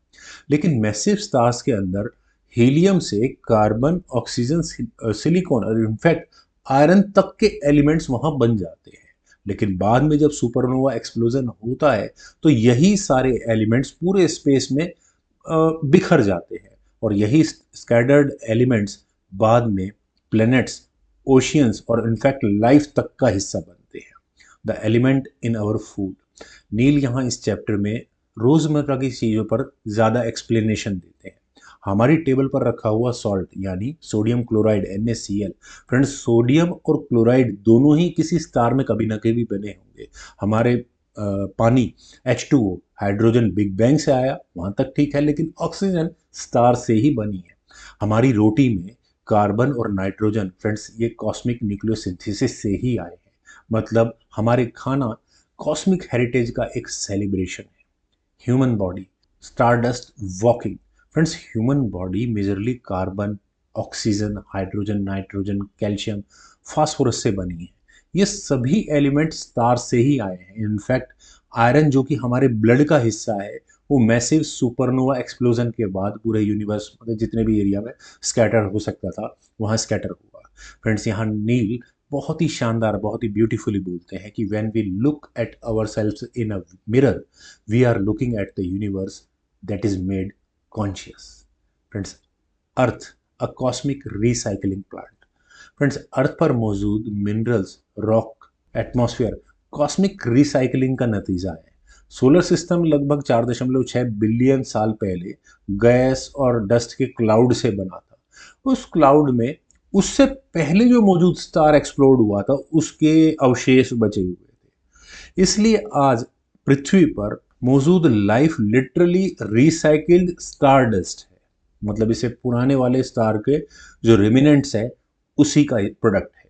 लेकिन मैसिव स्टार्स के अंदर हीलियम से कार्बन, ऑक्सीजन, सिलिकॉन और इनफैक्ट आयरन तक के एलिमेंट्स वहां बन जाते हैं। लेकिन बाद में जब सुपरनोवा एक्सप्लोजन होता है तो यही सारे एलिमेंट्स पूरे स्पेस में बिखर जाते हैं और यही स्कैटर्ड एलिमेंट्स बाद में प्लैनेट्स, ओशियंस और इनफैक्ट लाइफ तक का हिस्सा बनते हैं। The element in our food. Neil यहाँ इस चैप्टर में रोज़मर्रा की चीज़ों पर ज़्यादा एक्सप्लेनेशन देते हैं। हमारी टेबल पर रखा हुआ सॉल्ट यानी sodium chloride NaCl। Friends, sodium और क्लोराइड दोनों ही किसी स्टार में कभी ना कभी बने होंगे। हमारे पानी H2O, हाइड्रोजन बिग बैंग से आया, वहाँ तक ठीक है, लेकिन ऑक्सीजन स्टार से ही बनी है। हमारी रोटी में कार्बन और नाइट्रोजन, फ्रेंड्स, ये कॉस्मिक न्यूक्लियोसिंथेसिस से ही आए हैं। मतलब हमारे खाना कॉस्मिक हेरिटेज का एक सेलिब्रेशन है। Human body stardust walking. Friends, human body majorly carbon, oxygen, hydrogen, nitrogen, calcium, phosphorus से बनी है। ये सभी एलिमेंट स्टार से ही आए हैं। इनफैक्ट आयरन जो कि हमारे ब्लड का हिस्सा है वो मैसिव सुपरनोवा एक्सप्लोजन के बाद पूरे यूनिवर्स, मतलब जितने भी एरिया में स्कैटर हो सकता था वहाँ स्कैटर हुआ। फ्रेंड्स, यहाँ नील बहुत ही शानदार, बहुत ही ब्यूटीफुली बोलते हैं कि when we look at ourselves in a mirror we are looking at the universe that is made conscious. Friends, earth a cosmic recycling plant. Friends, earth पर मौजूद minerals, rock, atmosphere cosmic recycling का नतीजा है। Solar system लगभग 4.6 billion साल पहले gas और dust के क्लाउड से बना था। उस क्लाउड में उससे पहले जो मौजूद स्टार एक्सप्लोड हुआ था उसके अवशेष बचे हुए थे। इसलिए आज पृथ्वी पर मौजूद life literally recycled star dust है। मतलब इसे पुराने वाले स्टार के जो रिमिनेंट्स है उसी का प्रोडक्ट है।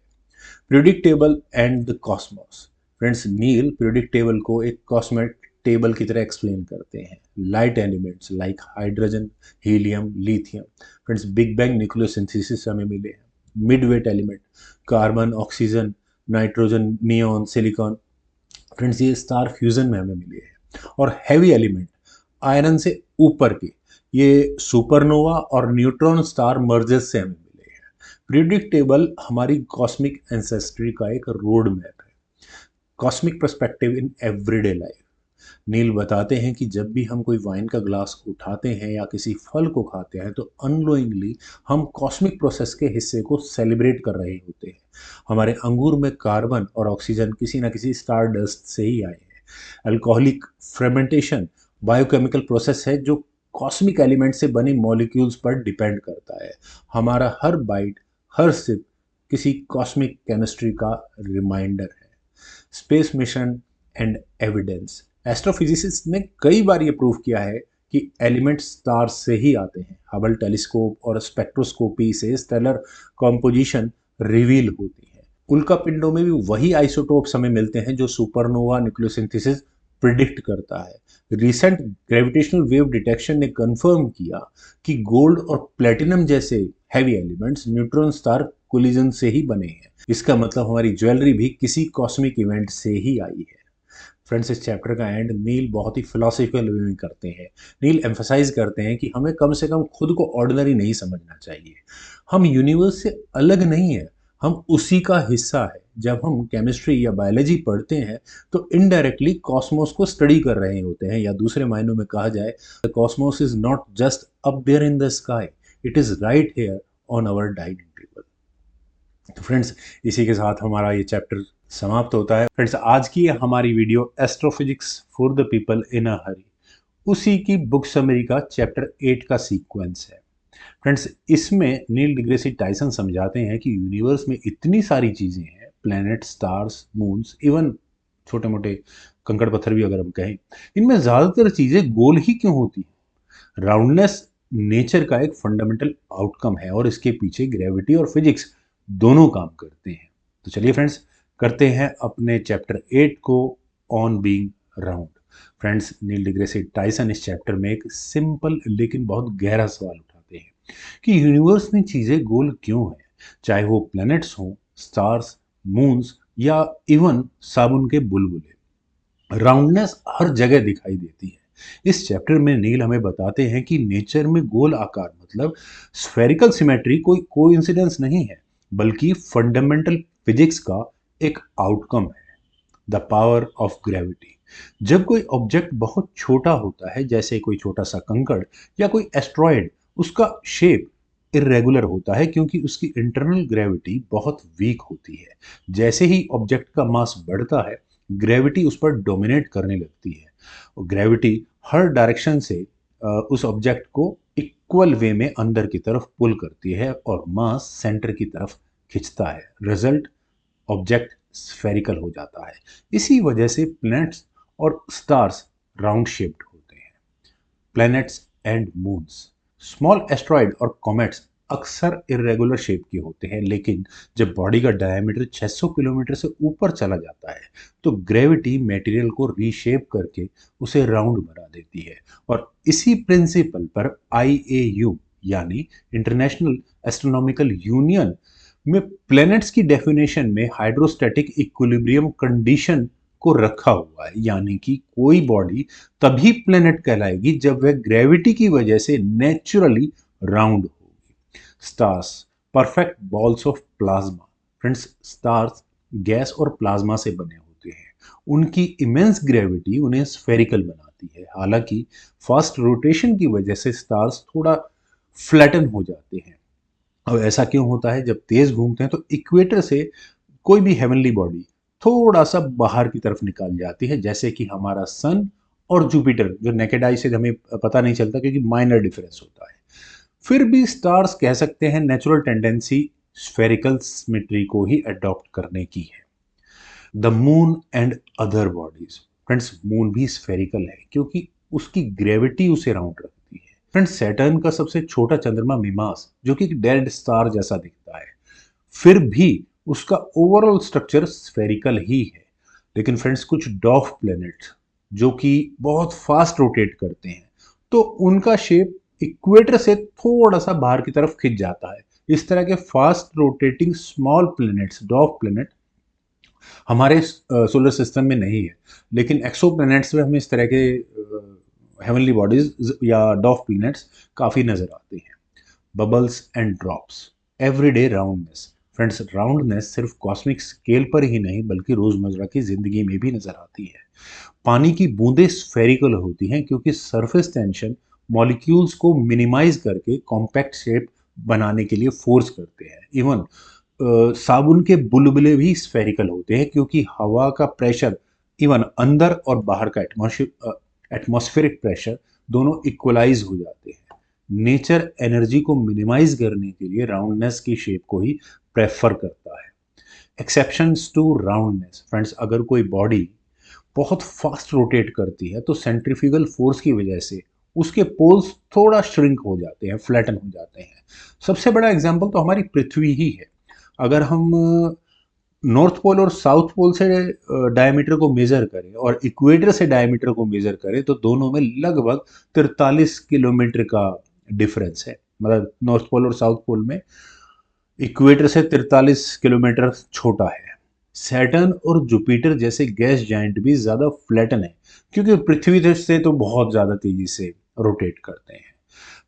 Predictable and the cosmos. Friends, Neil predictable को एक कॉस्मिक टेबल की तरह एक्सप्लेन करते हैं। Light elements like hydrogen, helium, lithium. Friends, big bang nucleosynthesis से हमें मिले हैं। Mid weight element carbon, oxygen, nitrogen, neon, silicon, friends, ये स्टार फ्यूजन में हमें मिले हैं। और हैवी एलिमेंट आयरन से ऊपर के ये सुपरनोवा और न्यूट्रॉन स्टार मर्जर्स से हमें मिले हैं। प्रिडिक्टेबल हमारी कॉस्मिक एंसेस्ट्री का एक रोड मैप है। Cosmic perspective in everyday life. Neil बताते हैं कि जब भी हम कोई वाइन का ग्लास उठाते हैं या किसी फल को खाते हैं तो अननोइंगली हम कॉस्मिक प्रोसेस के हिस्से को सेलिब्रेट कर रहे होते हैं। हमारे अंगूर में कार्बन और ऑक्सीजन किसी न किसी स्टार डस्ट से ही आए हैं। अल्कोहलिक फ्रेमेंटेशन बायोकेमिकल प्रोसेस है जो कॉस्मिक एलिमेंट से बने मॉलिक्यूल्स पर डिपेंड करता है। हमारा हर बाइट, हर सिप किसी कॉस्मिक केमिस्ट्री का रिमाइंडर है। Space mission and evidence. Astrophysicist ने कई बार ये प्रूव किया है कि एलिमेंट स्टार्स से ही आते हैं। हबल टेलीस्कोप और स्पेक्ट्रोस्कोपी से स्टेलर कॉम्पोजिशन रिवील होती है। उल्का पिंडों में भी वही आइसोटोप्स हमें मिलते हैं जो सुपरनोवा न्यूक्लियोसिंथेसिस प्रिडिक्ट करता है। रिसेंट ग्रेविटेशनल वेव डिटेक्शन ने कंफर्म किया कि गोल्ड और प्लेटिनम जैसे heavy elements neutron star collision से ही बने हैं। इसका मतलब हमारी ज्वेलरी भी किसी कॉस्मिक इवेंट से ही आई है। फ्रेंड्स, इस चैप्टर का एंड नील बहुत ही फिलोसफिकल वे में करते हैं। नील एम्फसाइज करते हैं कि हमें कम से कम खुद को ऑर्डिनरी नहीं समझना चाहिए। हम यूनिवर्स से अलग नहीं है, हम उसी का हिस्सा है। जब हम केमिस्ट्री या बायोलॉजी पढ़ते हैं तो इनडायरेक्टली कॉस्मोस को स्टडी कर रहे होते हैं, या दूसरे मायनों में कहा जाए the cosmos is not just up there in the sky, it is right here on our dining table. तो फ्रेंड्स, इसी के साथ हमारा ये चैप्टर समाप्त होता है। फ्रेंड्स, आज की हमारी video astrophysics for the people in a hurry, उसी की बुक समरी का चैप्टर 8 का सीक्वेंस है। फ्रेंड्स, इसमें नील डिग्रेसी टाइसन समझाते हैं कि यूनिवर्स में इतनी सारी चीज़ें हैं, प्लैनेट, स्टार्स, मून्स, इवन छोटे मोटे कंकड़ पत्थर भी अगर हम कहें, इनमें ज़्यादातर चीज़ें गोल ही क्यों होती हैं? राउंडनेस नेचर का एक फंडामेंटल आउटकम है और इसके पीछे ग्रेविटी और फिजिक्स दोनों काम करते हैं। तो चलिए फ्रेंड्स, करते हैं अपने चैप्टर 8 को, on being round. Friends, Neil deGrasse Tyson इस चैप्टर में एक सिंपल लेकिन बहुत गहरा सवाल उठाते हैं कि यूनिवर्स में चीज़ें गोल क्यों हैं, चाहे वो प्लैनेट्स हों, स्टार्स, मून्स या इवन साबुन के बुलबुले। राउंडनेस हर जगह दिखाई देती है। इस चैप्टर में नील हमें बताते हैं कि नेचर में गोल आकार मतलब स्फेरिकल सिमेट्री कोई कोइंसिडेंस नहीं है, बल्कि फंडामेंटल फिजिक्स का एक आउटकम है, द पावर ऑफ ग्रेविटी। जब कोई ऑब्जेक्ट बहुत छोटा होता है, जैसे कोई छोटा सा कंकड़ या कोई एस्ट्रॉयड, उसका शेप इरेगुलर होता है क्योंकि उसकी इंटरनल ग्रेविटी बहुत वीक होती है। जैसे ही ऑब्जेक्ट का मास बढ़ता है, ग्रेविटी उस पर डोमिनेट करने लगती है और ग्रेविटी हर डायरेक्शन से उस ऑब्जेक्ट को इक्वल वे में अंदर की तरफ पुल करती है और मास सेंटर की तरफ खिंचता है। रिजल्ट, ऑब्जेक्ट स्फेरिकल हो जाता है। इसी वजह से प्लैनेट्स और स्टार्स राउंड शेप्ड होते हैं। Planets and moons, small asteroid और कॉमेट्स अक्सर इरेगुलर शेप के होते हैं, लेकिन जब बॉडी का डायमीटर 600 किलोमीटर से ऊपर चला जाता है तो ग्रेविटी मटेरियल को रीशेप करके उसे राउंड बना देती है। और इसी प्रिंसिपल पर IAU यानी इंटरनेशनल एस्ट्रोनॉमिकल यूनियन में प्लैनेट्स की डेफिनेशन में हाइड्रोस्टैटिक इक्विलिब्रियम कंडीशन को रखा हुआ है, यानी कि कोई बॉडी तभी प्लैनेट कहलाएगी जब वह ग्रेविटी की वजह से नेचुरली राउंड होगी। Stars, perfect balls of plasma. Friends, stars gas और प्लाज्मा से बने होते हैं। उनकी इमेंस ग्रेविटी उन्हें स्फेरिकल बनाती है। हालांकि फास्ट रोटेशन की वजह से स्टार्स थोड़ा फ्लैटन हो जाते हैं। अब ऐसा क्यों होता है? जब तेज घूमते हैं तो इक्वेटर से कोई भी हेवनली बॉडी थोड़ा सा बाहर की तरफ निकल जाती है, जैसे कि हमारा सन और जुपिटर, जो नेकेड आई से हमें पता नहीं चलता क्योंकि माइनर डिफरेंस होता है। फिर भी स्टार्स कह सकते हैं नेचुरल टेंडेंसी स्फेरिकल सिमेट्री को ही अडॉप्ट करने की है। The moon and other bodies. Friends, moon भी स्फेरिकल है क्योंकि उसकी ग्रेविटी उसे राउंड रखती है। फ्रेंड्स, सैटर्न का सबसे छोटा चंद्रमा मिमास, जो कि डेड स्टार जैसा दिखता है, फिर भी उसका ओवरऑल स्ट्रक्चर स्फेरिकल ही है। लेकिन फ्रेंड्स, कुछ डॉफ प्लैनेट्स जो कि बहुत फास्ट रोटेट करते हैं, तो उनका शेप इक्वेटर से थोड़ा सा बाहर की तरफ खिंच जाता है। इस तरह के fast rotating small planets, डॉफ planet, हमारे सोलर सिस्टम में नहीं है, लेकिन एक्सो प्लैनेट्स में हमें इस तरह के हेवनली बॉडीज या डॉफ प्लैनेट्स काफ़ी नज़र आते हैं। Bubbles and drops, everyday roundness. Friends, roundness सिर्फ कॉस्मिक स्केल पर ही नहीं बल्कि रोजमर्रा की जिंदगी में भी नजर आती है। पानी की बूंदें स्फेरिकल होती हैं क्योंकि सरफेस टेंशन मॉलिक्यूल्स को मिनिमाइज करके कॉम्पैक्ट शेप बनाने के लिए फोर्स करते हैं। इवन साबुन के बुलबुले भी स्फेरिकल होते हैं क्योंकि हवा का प्रेशर इवन अंदर और बाहर का एटमॉस्फेरिक प्रेशर दोनों इक्वलाइज हो जाते हैं। नेचर एनर्जी को मिनिमाइज करने के लिए राउंडनेस की शेप को ही प्रेफर करता है। एक्सेप्शंस टू राउंडनेस, फ्रेंड्स, अगर कोई बॉडी बहुत फास्ट रोटेट करती है तो सेंट्रीफ्यूगल फोर्स की वजह से उसके पोल्स थोड़ा श्रिंक हो जाते हैं, फ्लैटन हो जाते हैं। सबसे बड़ा एग्जांपल तो हमारी पृथ्वी ही है। अगर हम नॉर्थ पोल और साउथ पोल से डायमीटर को मेजर करें और इक्वेटर से डायमीटर को मेजर करें तो दोनों में लगभग 43 किलोमीटर का डिफरेंस है। मतलब नॉर्थ पोल और साउथ पोल में इक्वेटर से 43 किलोमीटर छोटा है। सैटर्न और जुपिटर जैसे गैस जाइंट भी ज़्यादा फ्लैटन है क्योंकि पृथ्वी से तो बहुत ज़्यादा तेज़ी से रोटेट करते हैं।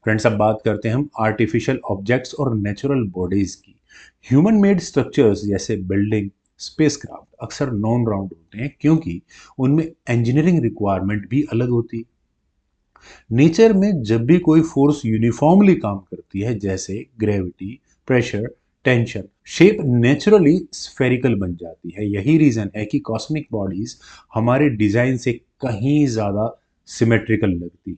फ्रेंड्स, अब बात करते हैं हम आर्टिफिशियल ऑब्जेक्ट्स और नेचुरल बॉडीज़ की। ह्यूमन मेड स्ट्रक्चर्स जैसे बिल्डिंग, स्पेसक्राफ्ट अक्सर नॉन राउंड होते हैं क्योंकि उनमें इंजीनियरिंग रिक्वायरमेंट भी अलग होती है। नेचर में जब भी कोई फोर्स यूनिफॉर्मली काम करती है जैसे gravity, pressure, tension, shape naturally spherical बन जाती है। यही रीजन है कि कॉस्मिक बॉडीज हमारे डिजाइन से कहीं ज्यादा सिमेट्रिकल लगती है।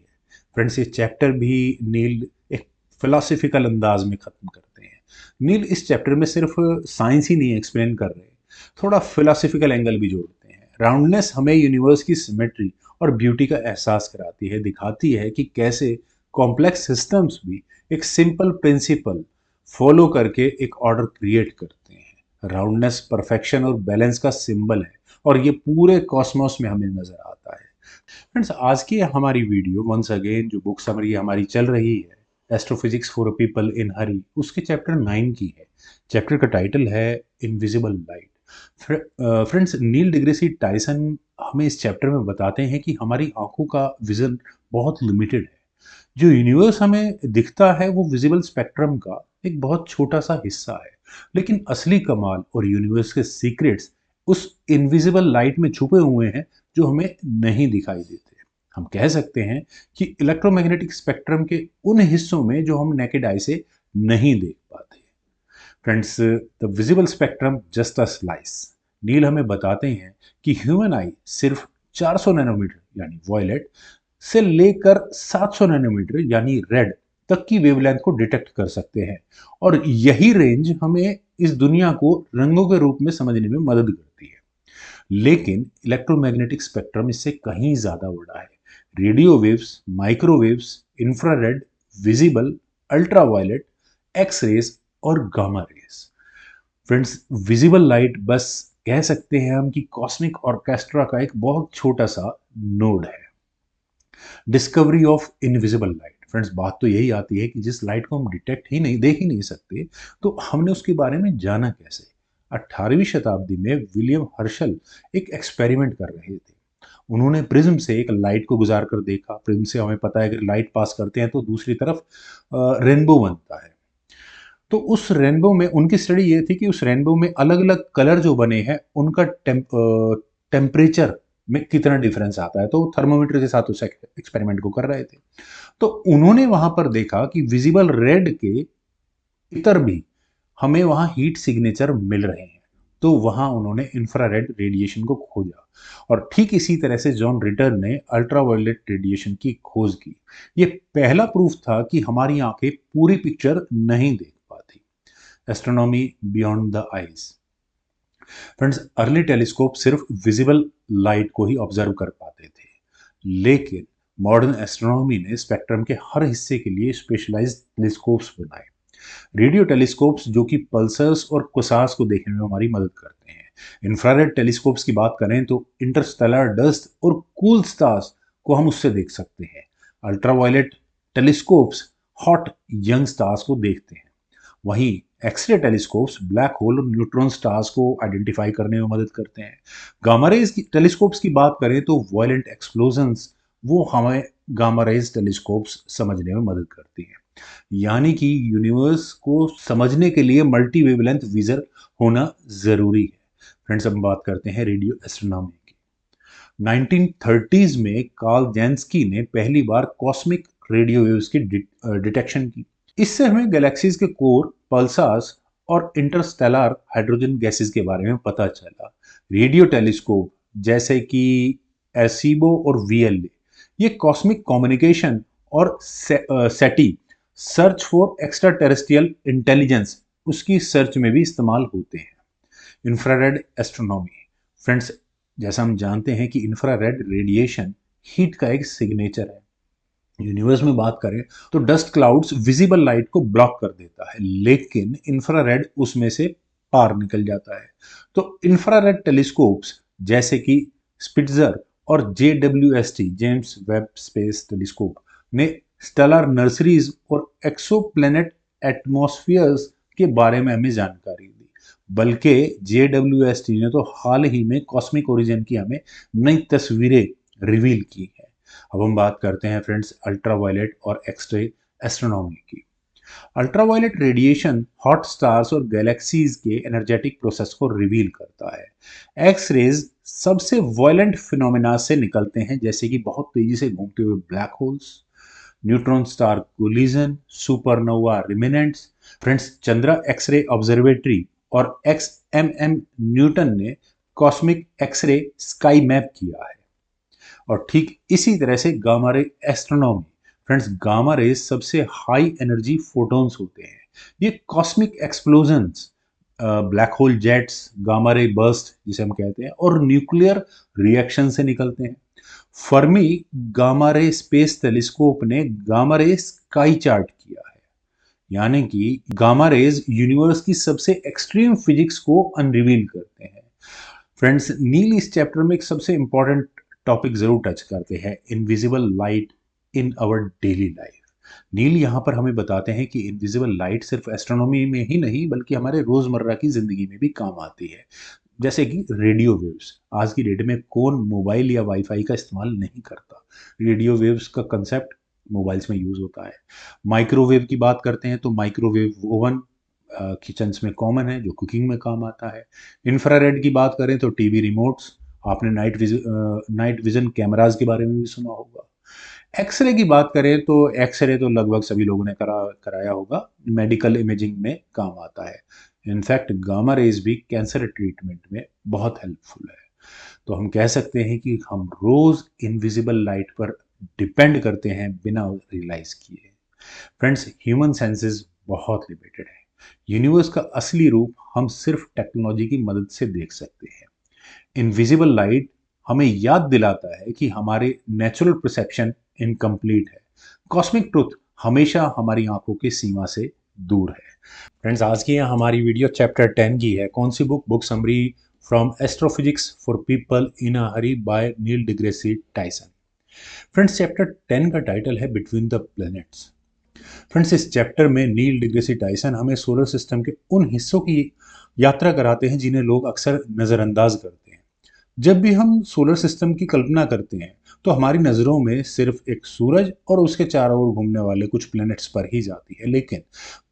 फ्रेंड्स, ये चैप्टर भी नील एक फिलोसफिकल अंदाज में खत्म करते हैं। नील इस चैप्टर में सिर्फ साइंस ही नहीं एक्सप्लेन कर रहे, थोड़ा फिलोसफिकल एंगल भी जोड़ते हैं। राउंडनेस हमें यूनिवर्स की सिमेट्री और ब्यूटी का एहसास कराती है, दिखाती है कि कैसे कॉम्प्लेक्स सिस्टम्स भी एक सिंपल प्रिंसिपल फॉलो करके एक ऑर्डर क्रिएट करते हैं। राउंडनेस परफेक्शन और बैलेंस का सिंबल है और ये पूरे कॉस्मोस में हमें नजर आता है। फ्रेंड्स, आज की हमारी वीडियो वंस अगेन जो बुक समरी हमारी चल रही है astrophysics for people in hurry, उसके चैप्टर 9 की है। चैप्टर का टाइटल है invisible light. Friends, Neil deGrasse Tyson हमें इस चैप्टर में बताते हैं कि हमारी आंखों का विजन बहुत लिमिटेड है। जो यूनिवर्स हमें दिखता है वो विजिबल स्पेक्ट्रम का एक बहुत छोटा सा हिस्सा है, लेकिन असली कमाल और यूनिवर्स के सीक्रेट्स उस इनविजिबल लाइट में छुपे हुए हैं जो हमें नहीं दिखाई देते। हम कह सकते हैं कि इलेक्ट्रोमैग्नेटिक स्पेक्ट्रम के उन हिस्सों में जो हम नेकेड आई से नहीं देख पाते। Friends, the visible spectrum just a slice. Neil हमें बताते हैं कि ह्यूमन आई सिर्फ 400 नैनोमीटर यानी वॉयलेट से लेकर 700 नैनोमीटर यानी रेड तक की वेवलेंथ को डिटेक्ट कर सकते हैं और यही रेंज हमें इस दुनिया को रंगों के रूप में समझने में मदद करती है। लेकिन इलेक्ट्रोमैग्नेटिक स्पेक्ट्रम इससे कहीं ज्यादा बड़ा है। Radio waves, microwaves, infrared, visible, ultraviolet, X rays और gamma rays. Friends, visible light बस कह सकते हैं हम कि कॉस्मिक ऑर्केस्ट्रा का एक बहुत छोटा सा नोड है। Discovery of invisible light. Friends, बात तो यही आती है कि जिस लाइट को हम डिटेक्ट ही नहीं, देख ही नहीं सकते, तो हमने उसके बारे में जाना कैसे। 18वीं शताब्दी में विलियम हर्शल एक एक्सपेरिमेंट कर रहे थे। उन्होंने प्रिज्म से एक लाइट को गुजार कर देखा। प्रिज्म से हमें पता है कि लाइट पास करते हैं तो दूसरी तरफ रेनबो बनता है। तो उस रेनबो में उनकी स्टडी ये थी कि उस रेनबो में अलग अलग कलर जो बने हैं उनका टेम्परेचर में कितना डिफरेंस आता है। तो थर्मोमीटर के साथ उस एक्सपेरिमेंट को कर रहे थे। तो उन्होंने वहां पर देखा कि विजिबल रेड के इतर भी हमें वहां हीट सिग्नेचर मिल रहे हैं। तो वहां उन्होंने इंफ्रारेड रेडिएशन को खोजा और ठीक इसी तरह से जॉन रिटर ने अल्ट्रावायलेट रेडिएशन की खोज की। ये पहला प्रूफ था कि हमारी आंखें पूरी पिक्चर नहीं देख पाती। Astronomy beyond the eyes. Friends, early telescope सिर्फ विजिबल लाइट को ही ऑब्जर्व कर पाते थे, लेकिन मॉडर्न एस्ट्रोनॉमी ने स्पेक्ट्रम के हर हिस्से के लिए स्पेशलाइज्ड टेलीस्कोप्स बनाए। रेडियो टेलीस्कोप्स जो कि पल्सर्स और क्वासार्स को देखने में हमारी मदद करते हैं। इंफ्रारेड टेलीस्कोप्स की बात करें तो इंटरस्टेलर डस्ट और कूल स्टार्स को हम उससे देख सकते हैं। Ultraviolet telescopes hot young stars को देखते हैं। वहीं एक्सरे टेलीस्कोप्स ब्लैक होल और न्यूट्रॉन स्टार्स को आइडेंटिफाई करने में मदद करते हैं। गामा रेज की टेलीस्कोप्स की बात करें तो वायलेंट एक्सप्लोजंस वो हमें गामा रेज टेलीस्कोप्स समझने में मदद करती हैं। यानी कि यूनिवर्स को समझने के लिए मल्टी वेवलेंथ विजन होना जरूरी है। फ्रेंड्स, अब बात करते हैं रेडियो एस्ट्रोनॉमी की। 1930s में कार्ल जैन्स्की ने पहली बार कॉस्मिक रेडियो वेव्स की डिटेक्शन की। इससे हमें गैलेक्सीज के कोर, पल्सार्स और इंटरस्टेलर हाइड्रोजन गैसेस के बारे में पता चला। रेडियो टेलीस्कोप जैसे कि एसीबो और वीएलए ये कॉस्मिक कम्युनिकेशन और SETI search for extraterrestrial intelligence उसकी सर्च में भी इस्तेमाल होते हैं। Infrared astronomy. फ्रेंड्स, जैसा हम जानते हैं कि इंफ्रारेड रेडिएशन हीट का एक सिग्नेचर है। यूनिवर्स में बात करें तो डस्ट क्लाउड्स विजिबल लाइट को ब्लॉक कर देता है, लेकिन इंफ्रारेड उसमें से पार निकल जाता है। तो इंफ्रारेड टेलीस्कोप्स जैसे कि स्पिट्जर और JWST James Webb space telescope ने स्टेलर नर्सरीज और एक्सोप्लैनेट एटमॉस्फेयर्स के बारे में हमें जानकारी दी। बल्कि JWST ने तो हाल ही में कॉस्मिक ओरिजिन की हमें नई तस्वीरें रिवील की है। अब हम बात करते हैं फ्रेंड्स अल्ट्रावायलेट और एक्सरे एस्ट्रोनॉमी की। अल्ट्रावायलेट रेडिएशन हॉट स्टार्स और गैलेक्सीज के एनर्जेटिक प्रोसेस को रिवील करता है। एक्स रेज सबसे वायलेंट फिनोमेना से निकलते हैं, जैसे कि बहुत तेजी से घूमते हुए black holes, neutron star collision, supernova remnants. Friends, Chandra x-ray observatory और XMM न्यूटन ने कॉस्मिक एक्सरे स्काई मैप किया है। और ठीक इसी तरह से gamma ray astronomy. Friends, gamma rays सबसे हाई एनर्जी फोटॉन्स होते हैं। ये cosmic explosions, black hole jets, gamma ray burst जिसे हम कहते हैं, और न्यूक्लियर रिएक्शन से निकलते हैं। Fermi gamma ray space telescope ने गामा रे स्काई चार्ट किया है। यानी कि गामा रेज यूनिवर्स की सबसे एक्सट्रीम फिजिक्स को अनरिवील करते हैं। फ्रेंड्स, नील इस चैप्टर में एक सबसे इंपॉर्टेंट टॉपिक जरूर टच करते हैं, invisible light in our daily life. Neil यहाँ पर हमें बताते हैं कि इनविजिबल लाइट सिर्फ एस्ट्रोनॉमी में ही नहीं बल्कि हमारे रोजमर्रा की जिंदगी में भी काम आती है। जैसे कि रेडियो वेव्स। आज की डेट में कौन मोबाइल या वाईफाई का इस्तेमाल नहीं करता। रेडियो वेव्स का कंसेप्ट मोबाइल्स में यूज होता है। माइक्रोवेव की बात करते हैं तो माइक्रोवेव ओवन किचन्स में कॉमन है, जो कुकिंग में काम आता है। इंफ्रारेड की बात करें तो टीवी रिमोट्स, आपने नाइट विजन कैमराज के बारे में भी सुना होगा। एक्सरे की बात करें तो एक्सरे तो लगभग सभी लोगों ने कराया होगा, मेडिकल इमेजिंग में काम आता है। इनफैक्ट गामा रेज भी कैंसर ट्रीटमेंट में बहुत हेल्पफुल है। तो हम कह सकते हैं कि हम रोज इनविजिबल लाइट पर डिपेंड करते हैं बिना रियलाइज किए। फ्रेंड्स, ह्यूमन सेंसेस बहुत लिमिटेड है। यूनिवर्स का असली रूप हम सिर्फ टेक्नोलॉजी की मदद से देख सकते हैं। इनविजिबल लाइट हमें याद दिलाता है कि हमारे नेचुरल परसेप्शन इनकम्प्लीट है। कॉस्मिक ट्रुथ हमेशा हमारी आंखों की सीमा से दूर है। फ्रेंड्स, आज की हमारी वीडियो चैप्टर 10 की है। कौन सी book summary from astrophysics for people in a hurry by Neil deGrasse Tyson. Friends, chapter 10 का टाइटल है बिटवीन द प्लैनेट्स। फ्रेंड्स, इस चैप्टर में नील डिग्रेसी टाइसन हमें सोलर सिस्टम के उन हिस्सों की यात्रा कराते हैं जिन्हें लोग अक्सर नज़रअंदाज करते हैं। जब भी हम सोलर सिस्टम की कल्पना करते हैं तो हमारी नज़रों में सिर्फ एक सूरज और उसके चारों ओर घूमने वाले कुछ प्लैनेट्स पर ही जाती है, लेकिन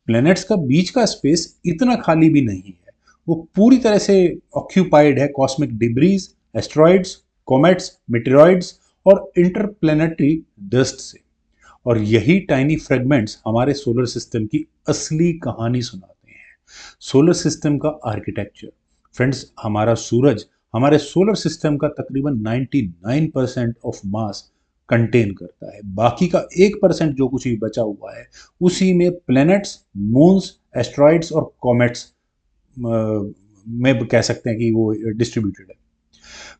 प्लैनेट्स का बीच का स्पेस इतना खाली भी नहीं है। वो पूरी तरह से ऑक्यूपाइड है cosmic debris, asteroids, comets, meteoroids और इंटरप्लैनेटरी डस्ट से। और यही टाइनी फ्रेगमेंट्स हमारे सोलर सिस्टम की असली कहानी सुनाते हैं। सोलर सिस्टम का आर्किटेक्चर। फ्रेंड्स, हमारा सूरज हमारे सोलर सिस्टम का तकरीबन 99% ऑफ मास कंटेन करता है। बाकी का 1% जो कुछ भी बचा हुआ है उसी में प्लैनेट्स, मून्स, एस्ट्रॉइड्स और कॉमेट्स में कह सकते हैं कि वो डिस्ट्रीब्यूटेड है।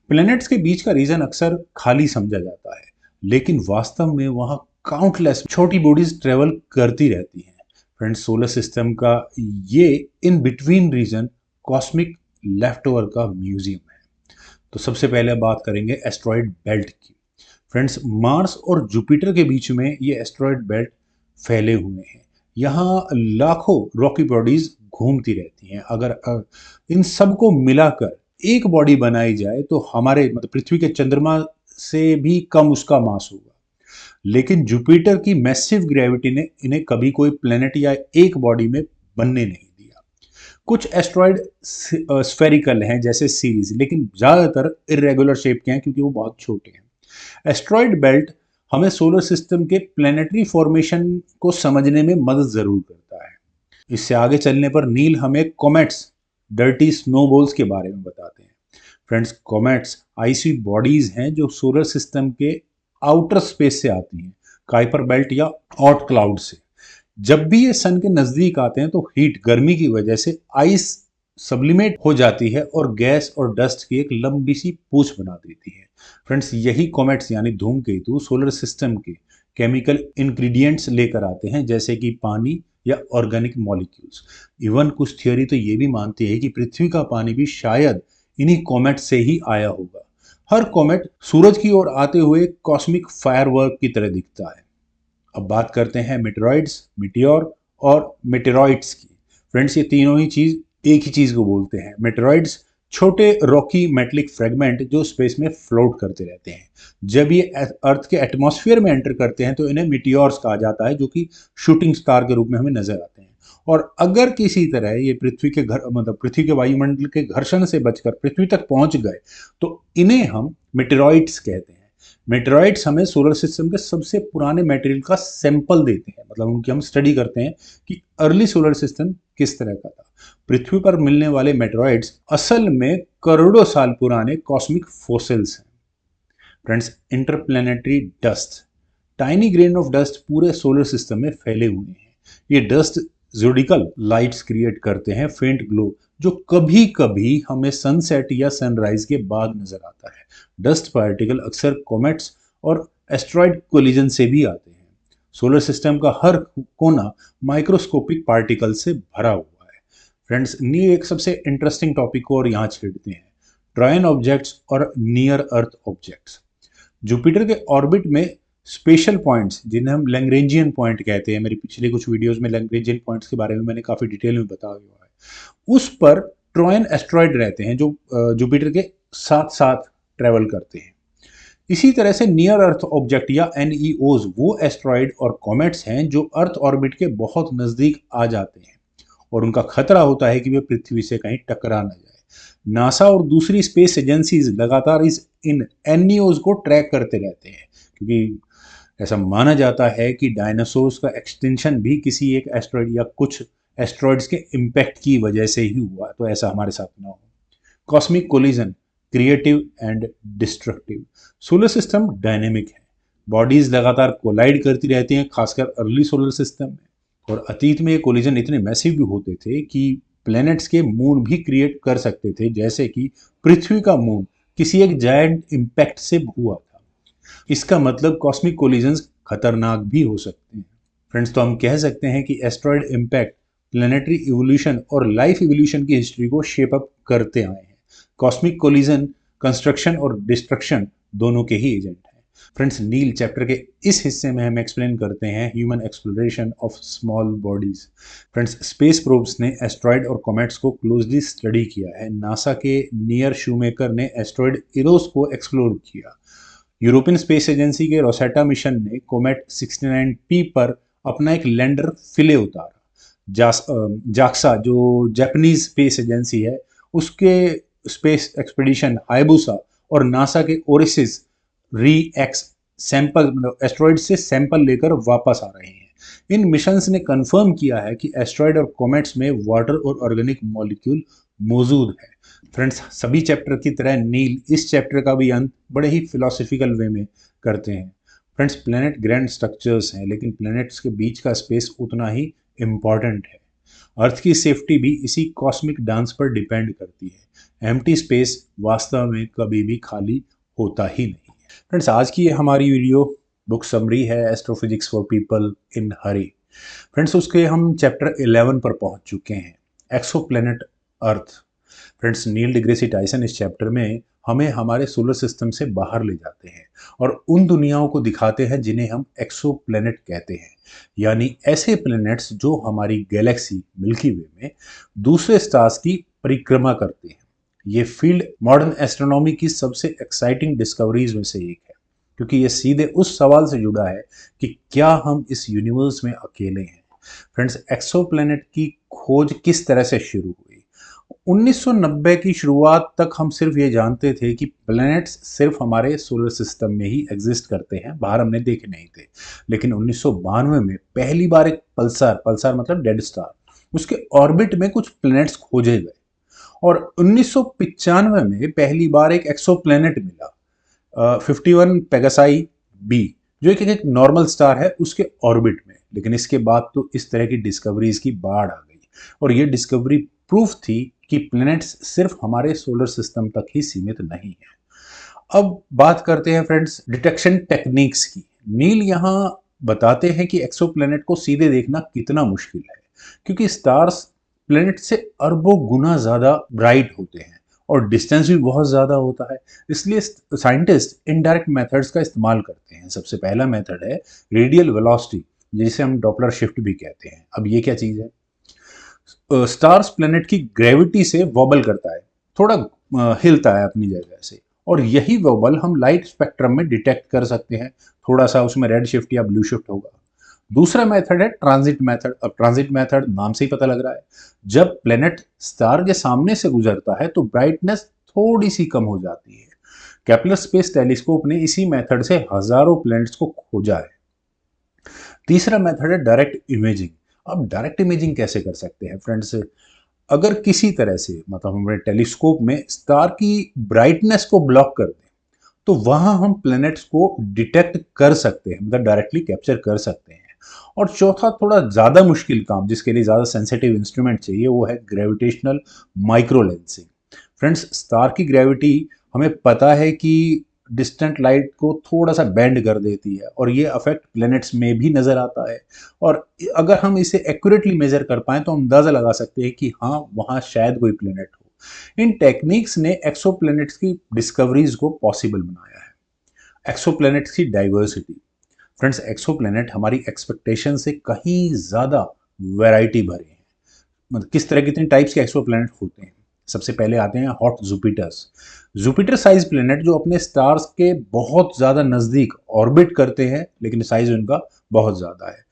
प्लैनेट्स के बीच का रीजन अक्सर खाली समझा जाता है, लेकिन वास्तव में वहां काउंटलेस छोटी बॉडीज ट्रेवल करती रहती हैं। फ्रेंड्स, सोलर सिस्टम का ये in between region cosmic left over का म्यूजियम है। तो सबसे पहले बात करेंगे एस्ट्रॉइड बेल्ट की। फ्रेंड्स, मार्स और जुपिटर के बीच में ये एस्ट्रॉइड बेल्ट फैले हुए हैं। यहाँ लाखों रॉकी बॉडीज घूमती रहती हैं। अगर इन सबको मिलाकर एक बॉडी बनाई जाए तो हमारे मतलब पृथ्वी के चंद्रमा से भी कम उसका मास होगा। लेकिन जुपिटर की मैसिव ग्रेविटी ने इन्हें कभी कोई प्लेनेट या एक बॉडी में बनने नहीं दिया। कुछ एस्ट्रॉयड स्फेरिकल हैं जैसे सीरीज, लेकिन ज्यादातर इरेगुलर शेप के हैं क्योंकि वो बहुत छोटे हैं। एस्ट्रॉयड बेल्ट हमें सोलर सिस्टम के प्लेनेटरी फॉर्मेशन को समझने में मदद जरूर करता है। इससे आगे चलने पर नील हमें कॉमेट्स, डर्टी स्नोबॉल्स के बारे में बताते हैं। फ्रेंड्स, कॉमेट्स आइसी बॉडीज हैं जो सोलर सिस्टम के आउटर स्पेस से आती हैं, काइपर बेल्ट या ऑट क्लाउड से। जब भी ये सन के नजदीक आते हैं तो हीट, गर्मी की वजह से आइस सब्लिमेट हो जाती है और गैस और डस्ट की एक लंबी सी पूंछ बना देती है। फ्रेंड्स, यही कॉमेट्स यानी धूमकेतु सोलर सिस्टम के केमिकल इंग्रेडिएंट्स लेकर आते हैं, जैसे कि पानी या ऑर्गेनिक मॉलिक्यूल्स। इवन कुछ थियोरी तो ये भी मानती है कि पृथ्वी का पानी भी शायद इन्हीं कॉमेट से ही आया होगा। हर कॉमेट सूरज की ओर आते हुए कॉस्मिक फायरवर्क की तरह दिखता है। अब बात करते हैं मेटेरॉइड्स, मिटियोर और मेटेरॉइड्स की। फ्रेंड्स, ये तीनों ही चीज एक ही चीज को बोलते हैं। मेटेरॉइड्स छोटे रॉकी मेटलिक फ्रेगमेंट जो स्पेस में फ्लोट करते रहते हैं। जब ये अर्थ के एटमॉस्फेयर में एंटर करते हैं तो इन्हें मिटियोर्स कहा जाता है, जो कि शूटिंग स्टार के रूप में हमें नजर आते हैं। और अगर किसी तरह ये पृथ्वी के पृथ्वी के वायुमंडल के घर्षण से बचकर पृथ्वी तक पहुंच गए तो इन्हें हम मेटेरॉइड्स कहते हैं। मेटेरॉइड्स हमें सोलर सिस्टम के सबसे पुराने मटेरियल का सैंपल देते हैं, मतलब उनकी हम स्टडी करते हैं कि अर्ली सोलर सिस्टम किस तरह का था। पृथ्वी पर मिलने वाले मेटेरॉइड्स असल में करोड़ों साल पुराने कॉस्मिक फोसिल्स हैं। Friends, interplanetary dust, tiny grain of dust पूरे सोलर सिस्टम में फैले हुए हैं। ये डस्ट ज़ोडिकल लाइट्स क्रिएट करते हैं, फेंट ग्लो, जो कभी कभी हमें सनसेट या सनराइज के बाद नजर आता है। डस्ट पार्टिकल अक्सर कॉमेट्स और एस्ट्रॉयड कोलिजन से भी आते हैं। सोलर सिस्टम का हर कोना माइक्रोस्कोपिक पार्टिकल से भरा हुआ है। फ्रेंड्स, नी एक सबसे इंटरेस्टिंग टॉपिक को और यहाँ छेड़ते हैं, ट्रायन ऑब्जेक्ट्स और नियर अर्थ ऑब्जेक्ट्स। जुपिटर के ऑर्बिट में स्पेशल पॉइंट्स, जिन्हें हम लैग्रेंजियन पॉइंट कहते हैं, मेरी पिछले कुछ वीडियोस में लैग्रेंजियन पॉइंट्स के बारे में मैंने काफी डिटेल में बताया हुआ है। उस पर ट्रॉयन एस्ट्रॉयड रहते हैं जो जुपिटर के साथ साथ ट्रेवल करते हैं। इसी तरह से नियर अर्थ ऑब्जेक्ट या एनईओज वो एस्ट्रॉयड और कॉमेट्स हैं जो अर्थ ऑर्बिट के बहुत नजदीक आ जाते हैं और उनका खतरा होता है कि वे पृथ्वी से कहीं टकरा न जाए। नासा और दूसरी स्पेस एजेंसीज लगातार इन एनईओज को ट्रैक करते रहते हैं, क्योंकि ऐसा माना जाता है कि डायनासोर्स का एक्सटेंशन भी किसी एक एस्ट्रॉयड या कुछ एस्ट्रॉयड्स के इम्पैक्ट की वजह से ही हुआ, तो ऐसा हमारे साथ ना हो। Cosmic collision, creative and destructive. Solar system dynamic है, बॉडीज लगातार कोलाइड करती रहती हैं, खासकर अर्ली सोलर सिस्टम में। और अतीत में ये कोलिजन इतने मैसिव भी होते थे कि प्लैनेट्स के मून भी क्रिएट कर सकते थे, जैसे कि पृथ्वी का मून किसी एक जायंट इम्पैक्ट से हुआ था। इसका मतलब कॉस्मिक कोलिजन्स खतरनाक भी हो सकते हैं। फ्रेंड्स, तो हम कह सकते हैं कि एस्ट्रॉयड इम्पैक्ट प्लैनेटरी इवोल्यूशन और लाइफ इवोल्यूशन की हिस्ट्री को शेप अप करते आए हैं। कॉस्मिक कोलिजन कंस्ट्रक्शन और डिस्ट्रक्शन दोनों के ही एजेंट हैं। फ्रेंड्स, नील चैप्टर के इस हिस्से में हम एक्सप्लेन करते हैं human exploration of small bodies. Friends, space probes ने एस्ट्रॉयड और कॉमेट्स को क्लोजली स्टडी किया है। नासा के नियर शूमेकर ने एस्ट्रॉयड इरोस को एक्सप्लोर किया। यूरोपियन स्पेस एजेंसी के रोसेटा मिशन ने कोमेट 69P पर अपना एक लैंडर फिले उतारा। जाक्सा, जो जापानीज स्पेस एजेंसी है, उसके स्पेस एक्सपीडिशन हायबुसा और नासा के ओरिसिस री एक्स सैंपल, मतलब एस्ट्रॉयड से सैंपल लेकर वापस आ रहे हैं। इन मिशंस ने कंफर्म किया है कि एस्ट्रॉयड और कॉमेट्स में वाटर और ऑर्गेनिक मॉलिक्यूल मौजूद है। फ्रेंड्स, सभी चैप्टर की तरह नील इस चैप्टर का भी अंत बड़े ही फिलोसफिकल वे में करते हैं। फ्रेंड्स, प्लैनेट ग्रैंड स्ट्रक्चर्स हैं, लेकिन प्लैनेट्स के बीच का स्पेस उतना ही इम्पॉर्टेंट है। अर्थ की सेफ्टी भी इसी कॉस्मिक डांस पर डिपेंड करती है। एम्प्टी स्पेस वास्तव में कभी भी खाली होता ही नहीं। फ्रेंड्स, आज की ये हमारी वीडियो बुक समरी है, astrophysics for people in Hari. Friends, उसके हम चैप्टर 11 पर पहुंच चुके हैं, एक्सोप्लैनेट अर्थ। फ्रेंड्स, नील डिग्रेसी टाइसन इस चैप्टर में हमें हमारे सोलर सिस्टम से बाहर ले जाते हैं और उन दुनियाओं को दिखाते हैं जिन्हें हम एक्सोप्लैनेट कहते हैं, यानी ऐसे प्लैनेट्स जो हमारी गैलेक्सी मिल्की वे में दूसरे स्टार्स की परिक्रमा करते हैं। ये फील्ड मॉडर्न एस्ट्रोनॉमी की सबसे एक्साइटिंग डिस्कवरीज में से एक है। क्योंकि ये सीधे उस सवाल से जुड़ा है कि क्या हम इस यूनिवर्स में अकेले हैं। फ्रेंड्स, एक्सोप्लैनेट की खोज किस तरह से शुरू हुई? 1990 की शुरुआत तक हम सिर्फ ये जानते थे कि प्लैनेट्स सिर्फ हमारे सोलर सिस्टम में ही एग्जिस्ट करते हैं, बाहर हमने देखे नहीं थे। लेकिन 1992 में पहली बार एक पल्सार पल्सार मतलब डेड स्टार, उसके ऑर्बिट में कुछ प्लैनेट्स खोजे गए। और 1995 में पहली बार एक एक्सोप्लैनेट मिला, 51 पेगासाई बी, जो एक नॉर्मल स्टार है उसके ऑर्बिट में। लेकिन इसके बाद तो इस तरह की डिस्कवरीज की बाढ़ आ गई, और ये डिस्कवरी प्रूफ थी कि प्लैनेट्स सिर्फ हमारे सोलर सिस्टम तक ही सीमित नहीं है। अब बात करते हैं फ्रेंड्स डिटेक्शन टेक्निक्स की। नील यहाँ बताते हैं कि एक्सोप्लैनेट को सीधे देखना कितना मुश्किल है, क्योंकि स्टार्स प्लैनेट से अरबों गुना ज़्यादा ब्राइट होते हैं और डिस्टेंस भी बहुत ज़्यादा होता है। इसलिए साइंटिस्ट इनडायरेक्ट मेथड्स का इस्तेमाल करते हैं। सबसे पहला मेथड है रेडियल वेलोसिटी, जिसे हम डॉपलर शिफ्ट भी कहते हैं। अब ये क्या चीज़ है? स्टार्स प्लैनेट की ग्रेविटी से वॉबल करता है, थोड़ा हिलता है अपनी जगह से, और यही वॉबल हम लाइट स्पेक्ट्रम में डिटेक्ट कर सकते हैं। थोड़ा सा उसमें रेड शिफ्ट या ब्लू शिफ्ट होगा। दूसरा मेथड है ट्रांजिट मेथड। अब ट्रांजिट मेथड नाम से ही पता लग रहा है, जब प्लैनेट स्टार के सामने से गुजरता है तो ब्राइटनेस थोड़ी सी कम हो जाती है। केपलर स्पेस टेलीस्कोप ने इसी मेथड से हजारों प्लैनेट्स को खोजा है। तीसरा मेथड है डायरेक्ट इमेजिंग। अब डायरेक्ट इमेजिंग कैसे कर सकते हैं फ्रेंड्स? अगर किसी तरह से मतलब हमारे टेलीस्कोप में स्टार की ब्राइटनेस को ब्लॉक कर दें, तो वहां हम प्लैनेट्स को डिटेक्ट कर सकते हैं, मतलब डायरेक्टली कैप्चर कर सकते हैं। और चौथा थोड़ा ज़्यादा मुश्किल काम, जिसके लिए ज़्यादा सेंसिटिव इंस्ट्रूमेंट चाहिए, वो है gravitational micro lensing. Friends, star की ग्रेविटी हमें पता है कि डिस्टेंट लाइट को थोड़ा सा बेंड कर देती है, और ये अफेक्ट प्लैनेट्स में भी नज़र आता है। और अगर हम इसे एक्यूरेटली मेजर कर पाएँ तो हम अंदाज़ा लगा सकते हैं कि हाँ, वहाँ शायद कोई प्लैनेट हो। इन टेक्निक्स ने एक्सोप्लैनेट्स की डिस्कवरीज को पॉसिबल बनाया है। एक्सोप्लैनेट्स की डाइवर्सिटी। फ्रेंड्स, एक्सोप्लैनेट हमारी एक्सपेक्टेशन से कहीं ज़्यादा वैरायटी भरे हैं। मतलब किस तरह कितने टाइप्स के एक्सोप्लैनेट होते हैं? सबसे पहले आते हैं hot Jupiter's. Jupiter size planet जो अपने स्टार्स के बहुत ज़्यादा नज़दीक ऑर्बिट करते हैं, लेकिन साइज उनका बहुत ज़्यादा है।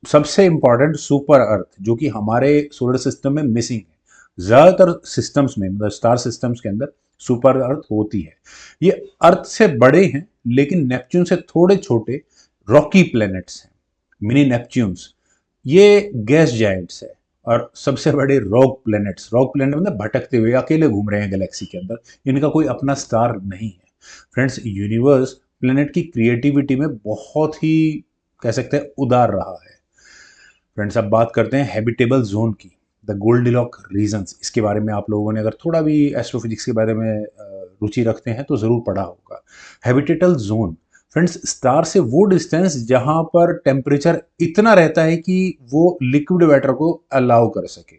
सबसे इंपॉर्टेंट सुपर अर्थ, जो कि हमारे सोलर सिस्टम में मिसिंग है। ज़्यादातर सिस्टम्स में, मतलब स्टार सिस्टम्स के अंदर सुपर अर्थ होती है। ये अर्थ से बड़े हैं, लेकिन नेपच्यून से थोड़े छोटे रॉकी प्लैनेट्स हैं, मिनी नेपच्यून्स। ये गैस जायंट्स है। और सबसे बड़े रॉक प्लैनेट मतलब भटकते हुए अकेले घूम रहे हैं गैलेक्सी के अंदर, इनका कोई अपना स्टार नहीं है। फ्रेंड्स, यूनिवर्स प्लैनेट की क्रिएटिविटी में बहुत ही, कह सकते हैं, उदार रहा है। फ्रेंड्स, अब बात करते हैं हैबिटेबल जोन की, द गोल्डिलॉक रीजन्स। इसके बारे में आप लोगों ने अगर थोड़ा भी एस्ट्रोफिजिक्स के बारे में रुचि रखते हैं तो ज़रूर पढ़ा होगा। हैबिटेबल जोन फ्रेंड्स, स्टार से वो डिस्टेंस जहां पर टेम्परेचर इतना रहता है कि वो लिक्विड वाटर को अलाउ कर सके।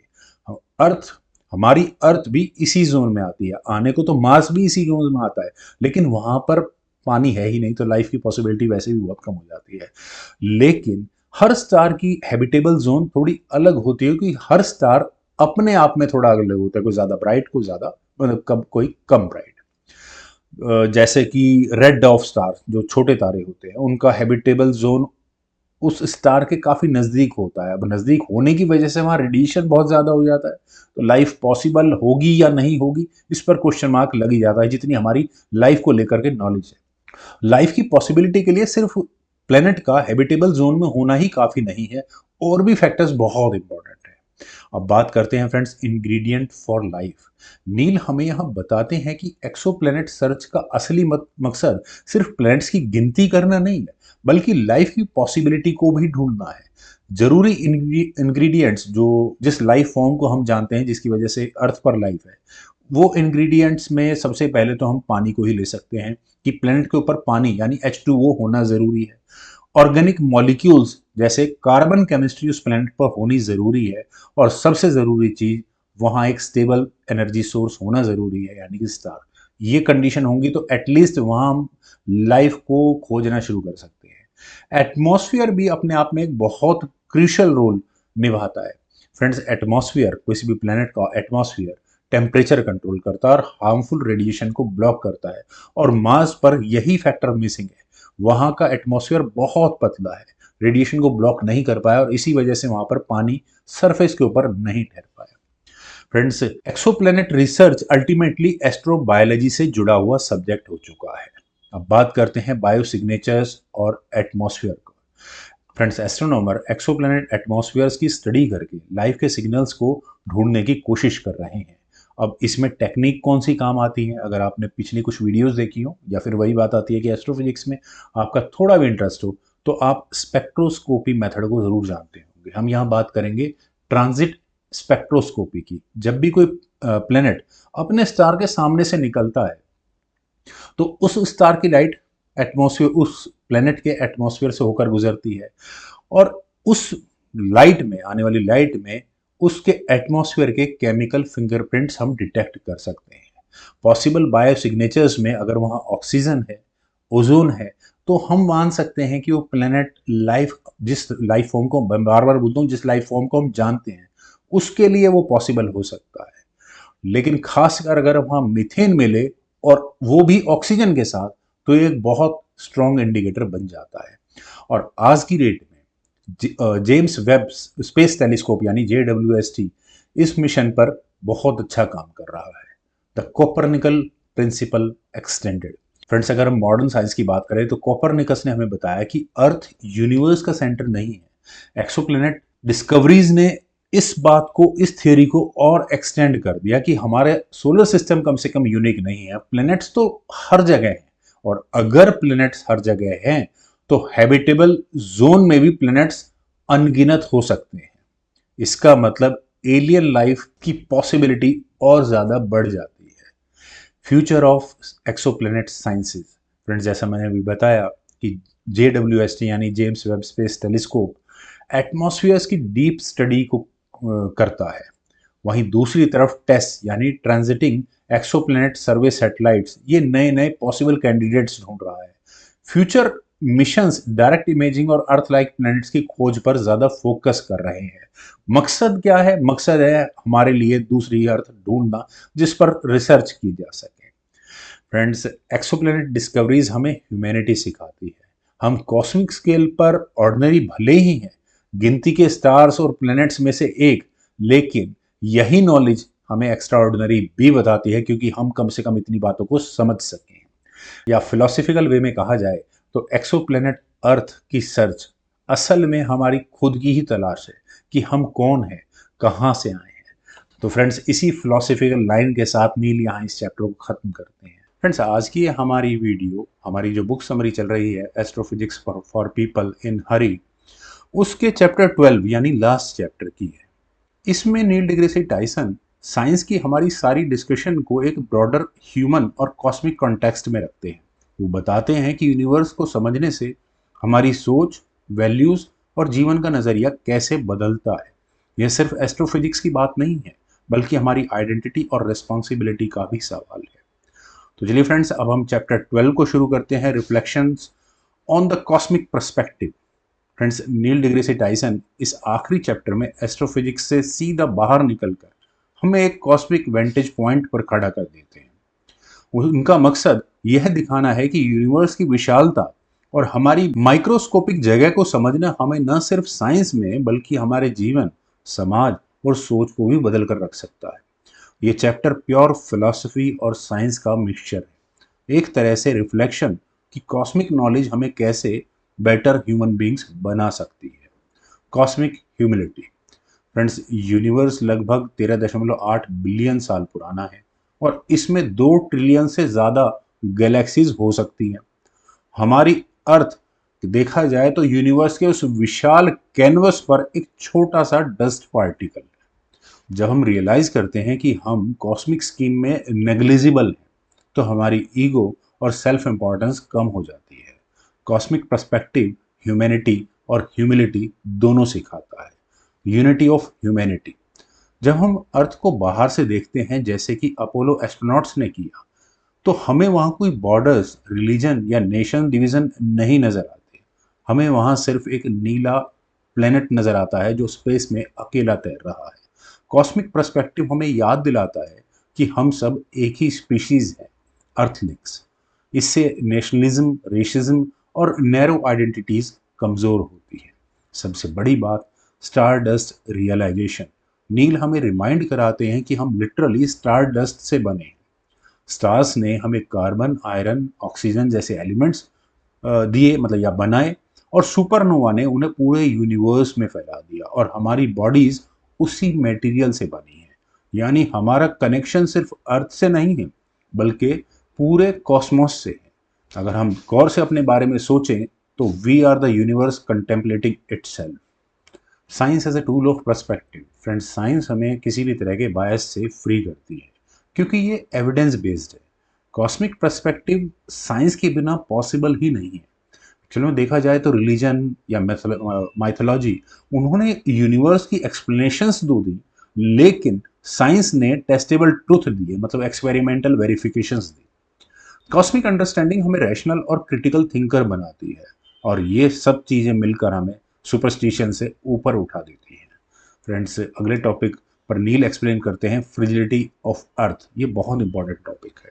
अर्थ, हमारी अर्थ भी इसी जोन में आती है। आने को तो मार्स भी इसी जोन में आता है, लेकिन वहां पर पानी है ही नहीं, तो लाइफ की पॉसिबिलिटी वैसे भी बहुत कम हो जाती है। लेकिन हर स्टार की हैबिटेबल जोन थोड़ी अलग होती है, क्योंकि हर स्टार अपने आप में थोड़ा अलग होता है, कोई ज़्यादा ब्राइट, कोई ज़्यादा मतलब कोई कम ब्राइट। जैसे कि रेड डॉर्फ स्टार, जो छोटे तारे होते हैं, उनका हैबिटेबल जोन उस स्टार के काफ़ी नज़दीक होता है। अब नज़दीक होने की वजह से वहाँ रेडिएशन बहुत ज़्यादा हो जाता है, तो लाइफ पॉसिबल होगी या नहीं होगी, इस पर क्वेश्चन मार्क लग ही जाता है, जितनी हमारी लाइफ को लेकर के नॉलेज है। लाइफ की पॉसिबिलिटी के लिए सिर्फ प्लेनेट का हैबिटेबल जोन में होना ही काफ़ी नहीं है, और भी फैक्टर्स बहुत इंपॉर्टेंट है। अब बात करते हैं फ्रेंड्स इंग्रेडिएंट फॉर लाइफ। नील हमें यहाँ बताते हैं कि एक्सोप्लैनेट सर्च का असली मकसद सिर्फ प्लैनेट्स की गिनती करना नहीं है, बल्कि लाइफ की पॉसिबिलिटी को भी ढूंढना है। जरूरी इंग्रेडिएंट्स, जो जिस लाइफ फॉर्म को हम जानते हैं, जिसकी वजह से अर्थ पर लाइफ है, वो इंग्रेडिएंट्स में सबसे पहले तो हम पानी को ही ले सकते हैं, कि प्लैनेट के ऊपर पानी यानी H2O होना ज़रूरी है। ऑर्गेनिक मॉलिक्यूल्स जैसे कार्बन केमिस्ट्री उस प्लैनेट पर होनी ज़रूरी है। और सबसे ज़रूरी चीज़, वहाँ एक स्टेबल एनर्जी सोर्स होना ज़रूरी है, यानी कि स्टार। ये कंडीशन होंगी तो एटलीस्ट वहाँ हम लाइफ को खोजना शुरू कर सकते हैं। एटमॉस्फेयर भी अपने आप में एक बहुत क्रूशियल रोल निभाता है। फ्रेंड्स, एटमॉस्फेयर, किसी भी प्लैनेट का एटमॉस्फेयर टेम्परेचर कंट्रोल करता है और हार्मफुल रेडिएशन को ब्लॉक करता है, और मार्स पर यही फैक्टर मिसिंग है। वहाँ का एटमॉस्फेयर बहुत पतला है, रेडिएशन को ब्लॉक नहीं कर पाया और इसी वजह से वहाँ पर पानी सरफेस के ऊपर नहीं ठहर पाया। Friends, exoplanet research ultimately astrobiology से जुड़ा हुआ सब्जेक्ट हो चुका है। अब बात करते हैं बायोसिग्नेचर्स और एटमॉस्फेयर को। फ्रेंड्स, एस्ट्रोनॉमर एक्सोप्लैनेट एटमॉस्फेयर्स की स्टडी करके लाइफ के सिग्नल्स को ढूंढने की कोशिश कर रहे हैं। अब इसमें टेक्निक कौन सी काम आती है? अगर आपने पिछली कुछ वीडियोस देखी हो या फिर वही बात आती है कि एस्ट्रोफिजिक्स में आपका थोड़ा भी इंटरेस्ट हो, तो आप स्पेक्ट्रोस्कोपी मेथड को जरूर जानते होंगे। हम यहाँ बात करेंगे ट्रांजिट स्पेक्ट्रोस्कोपी की। जब भी कोई प्लेनेट अपने स्टार के सामने से निकलता है तो उस स्टार की लाइट एटमॉस्फेयर, उस प्लेनेट के एटमॉस्फेयर से होकर गुजरती है और उस लाइट में, आने वाली लाइट में, उसके एटमॉस्फेयर के केमिकल फिंगरप्रिंट्स हम डिटेक्ट कर सकते हैं। पॉसिबल बायोसिग्नेचर्स में अगर वहाँ ऑक्सीजन है, ओजोन है, तो हम मान सकते हैं कि वो प्लेनेट लाइफ, जिस लाइफ फॉर्म को, बार बार बोलता हूँ, जिस लाइफ फॉर्म को हम जानते हैं उसके लिए वो पॉसिबल हो सकता है। लेकिन खासकर अगर वहाँ मीथेन मिले और वो भी ऑक्सीजन के साथ, तो ये एक बहुत स्ट्रॉन्ग इंडिकेटर बन जाता है। और आज की डेट में जेम्स वेब स्पेस टेलीस्कोप यानी JWST इस मिशन पर बहुत अच्छा काम कर रहा है। The Copernican principle extended. Friends, अगर हम मॉडर्न साइंस की बात करें तो कोपरनिकस ने हमें बताया कि अर्थ यूनिवर्स का सेंटर नहीं है। एक्सोप्लैनेट डिस्कवरीज ने इस बात को, इस थियोरी को और एक्सटेंड कर दिया कि हमारे सोलर सिस्टम कम से कम यूनिक नहीं है, प्लैनेट्स तो हर जगह हैं। और अगर प्लैनेट्स हर जगह हैं तो हैबिटेबल जोन में भी प्लैनेट्स अनगिनत हो सकते हैं। इसका मतलब एलियन लाइफ की पॉसिबिलिटी और ज्यादा बढ़ जाती है। Future of exoplanet sciences. Friends, जैसा मैंने अभी बताया कि JWST यानी जेम्स वेब स्पेस टेलीस्कोप एटमॉस्फेयर्स की डीप स्टडी को करता है। वहीं दूसरी तरफ टेस यानी ट्रांजिटिंग एक्सोप्लैनेट सर्वे सैटेलाइट्स ये नए नए पॉसिबल कैंडिडेट्स ढूंढ रहा है। फ्यूचर मिशंस डायरेक्ट इमेजिंग और अर्थ लाइक प्लैनेट्स की खोज पर ज्यादा फोकस कर रहे हैं। मकसद क्या है? मकसद है हमारे लिए दूसरी अर्थ ढूंढना जिस पर रिसर्च की जा सके। फ्रेंड्स, एक्सोप्लैनेट डिस्कवरीज हमें ह्यूमैनिटी सिखाती है। हम कॉस्मिक स्केल पर ऑर्डिनरी भले ही हैं, गिनती के स्टार्स और प्लैनेट्स में से एक, लेकिन यही नॉलेज हमें एक्स्ट्रा ऑर्डिनरी भी बताती है क्योंकि हम कम से कम इतनी बातों को समझ सकें। या फिलोसफिकल वे में कहा जाए तो एक्सोप्लैनेट अर्थ की सर्च असल में हमारी खुद की ही तलाश है कि हम कौन हैं, कहाँ से आए हैं। तो फ्रेंड्स, इसी फिलोसफिकल लाइन के साथ नील यहाँ इस चैप्टर को खत्म करते हैं। फ्रेंड्स, आज की हमारी वीडियो, हमारी जो बुक समरी चल रही है astrophysics for people in hurry, उसके चैप्टर 12 यानी लास्ट चैप्टर की है। इसमें नील डिग्रेसी टाइसन साइंस की हमारी सारी डिस्कशन को एक ब्रॉडर ह्यूमन और कॉस्मिक कॉन्टेक्स्ट में रखते हैं। वो बताते हैं कि यूनिवर्स को समझने से हमारी सोच, वैल्यूज और जीवन का नजरिया कैसे बदलता है। यह सिर्फ एस्ट्रोफिजिक्स की बात नहीं है, बल्कि हमारी आइडेंटिटी और रिस्पॉन्सिबिलिटी का भी सवाल है। तो चलिए फ्रेंड्स, अब हम चैप्टर 12 को शुरू करते हैं, reflections on the cosmic perspective. Friends, Neil deGrasse Tyson इस आखिरी चैप्टर में एस्ट्रोफिजिक्स से सीधा बाहर निकलकर हमें एक कॉस्मिक वेंटेज पॉइंट पर खड़ा कर देते हैं। उनका मकसद यह दिखाना है कि यूनिवर्स की विशालता और हमारी माइक्रोस्कोपिक जगह को समझना हमें न सिर्फ साइंस में बल्कि हमारे जीवन, समाज और सोच को भी बदल कर रख सकता है। ये चैप्टर प्योर फिलॉसफी और साइंस का मिक्सचर है, एक तरह से रिफ्लेक्शन कि कॉस्मिक नॉलेज हमें कैसे बेटर ह्यूमन बींग्स बना सकती है। Cosmic humility. फ्रेंड्स, यूनिवर्स लगभग 13.8 बिलियन साल पुराना है और इसमें 2 ट्रिलियन से ज़्यादा गैलेक्सीज हो सकती हैं। हमारी अर्थ देखा जाए तो यूनिवर्स के उस विशाल कैनवस पर एक छोटा सा डस्ट पार्टिकल। जब हम रियलाइज करते हैं कि हम कॉस्मिक स्कीम में नेग्लिजिबल हैं, तो हमारी ईगो और सेल्फ इंपॉर्टेंस कम हो जाती है। कॉस्मिक पर्सपेक्टिव ह्यूमैनिटी और ह्यूमिलिटी दोनों सिखाता है। Unity of humanity. जब हम अर्थ को बाहर से देखते हैं, जैसे कि अपोलो एस्ट्रोनॉट्स ने किया, तो हमें वहाँ कोई बॉर्डर्स, रिलीजन या नेशन डिवीजन नहीं नजर आते। हमें वहाँ सिर्फ एक नीला प्लेनेट नजर आता है जो स्पेस में अकेला तैर रहा है। कॉस्मिक पर्सपेक्टिव हमें याद दिलाता है कि हम सब एक ही स्पीशीज हैं, अर्थलिंक्स। इससे नेशनलिज्म, रेशिज्म और नैरो आइडेंटिटीज कमजोर होती है। सबसे बड़ी बात, स्टार डस्ट रियलाइजेशन। नील हमें रिमाइंड कराते हैं कि हम लिटरली स्टार डस्ट से बने हैं। स्टार्स ने हमें कार्बन, आयरन, ऑक्सीजन जैसे एलिमेंट्स दिए, मतलब या बनाए, और सुपरनोवा ने उन्हें पूरे यूनिवर्स में फैला दिया, और हमारी बॉडीज उसी मटेरियल से बनी है। यानी हमारा कनेक्शन सिर्फ अर्थ से नहीं है, बल्कि पूरे कॉस्मोस से है। अगर हम गौर से अपने बारे में सोचें तो we are the universe contemplating itself. Science as a tool of perspective. Friends, science हमें किसी भी तरह के बायस से फ्री करती है, क्योंकि ये एविडेंस बेस्ड है। कॉस्मिक पर्सपेक्टिव साइंस के बिना पॉसिबल ही नहीं है। चलो देखा जाए तो रिलीजन या माइथोलॉजी, उन्होंने यूनिवर्स की एक्सप्लेनेशंस दो दी, लेकिन साइंस ने टेस्टेबल ट्रूथ दिए, मतलब एक्सपेरिमेंटल वेरिफिकेशंस दी। कॉस्मिक अंडरस्टैंडिंग हमें रैशनल और क्रिटिकल थिंकर बनाती है, और ये सब चीज़ें मिलकर हमें सुपरस्टिशन से ऊपर उठा देती हैं। फ्रेंड्स, अगले टॉपिक पर नील एक्सप्लेन करते हैं फ्रिजिडिटी ऑफ अर्थ। ये बहुत इंपॉर्टेंट टॉपिक है।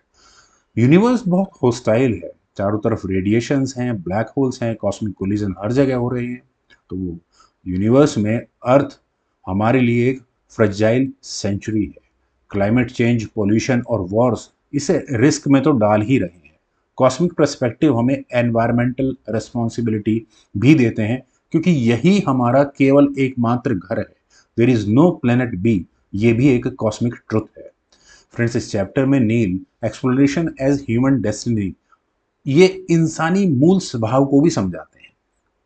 यूनिवर्स बहुत होस्टाइल है, चारों तरफ रेडिएशंस हैं, ब्लैक होल्स हैं, कॉस्मिक कोलिजन हर जगह हो रहे हैं। तो वो यूनिवर्स में अर्थ हमारे लिए एक फ्रेजाइल सेंचुरी है। क्लाइमेट चेंज, पोल्यूशन और वॉर्स इसे रिस्क में तो डाल ही रहे हैं। कॉस्मिक पर्सपेक्टिव हमें एनवायरमेंटल रिस्पॉन्सिबिलिटी भी देते हैं, क्योंकि यही हमारा केवल एकमात्र घर है। There is no planet B, ये भी एक कॉस्मिक ट्रुथ है। फ्रेंड्स, इस चैप्टर में Neil exploration as human destiny, ये इंसानी मूल स्वभाव को भी समझाते हैं।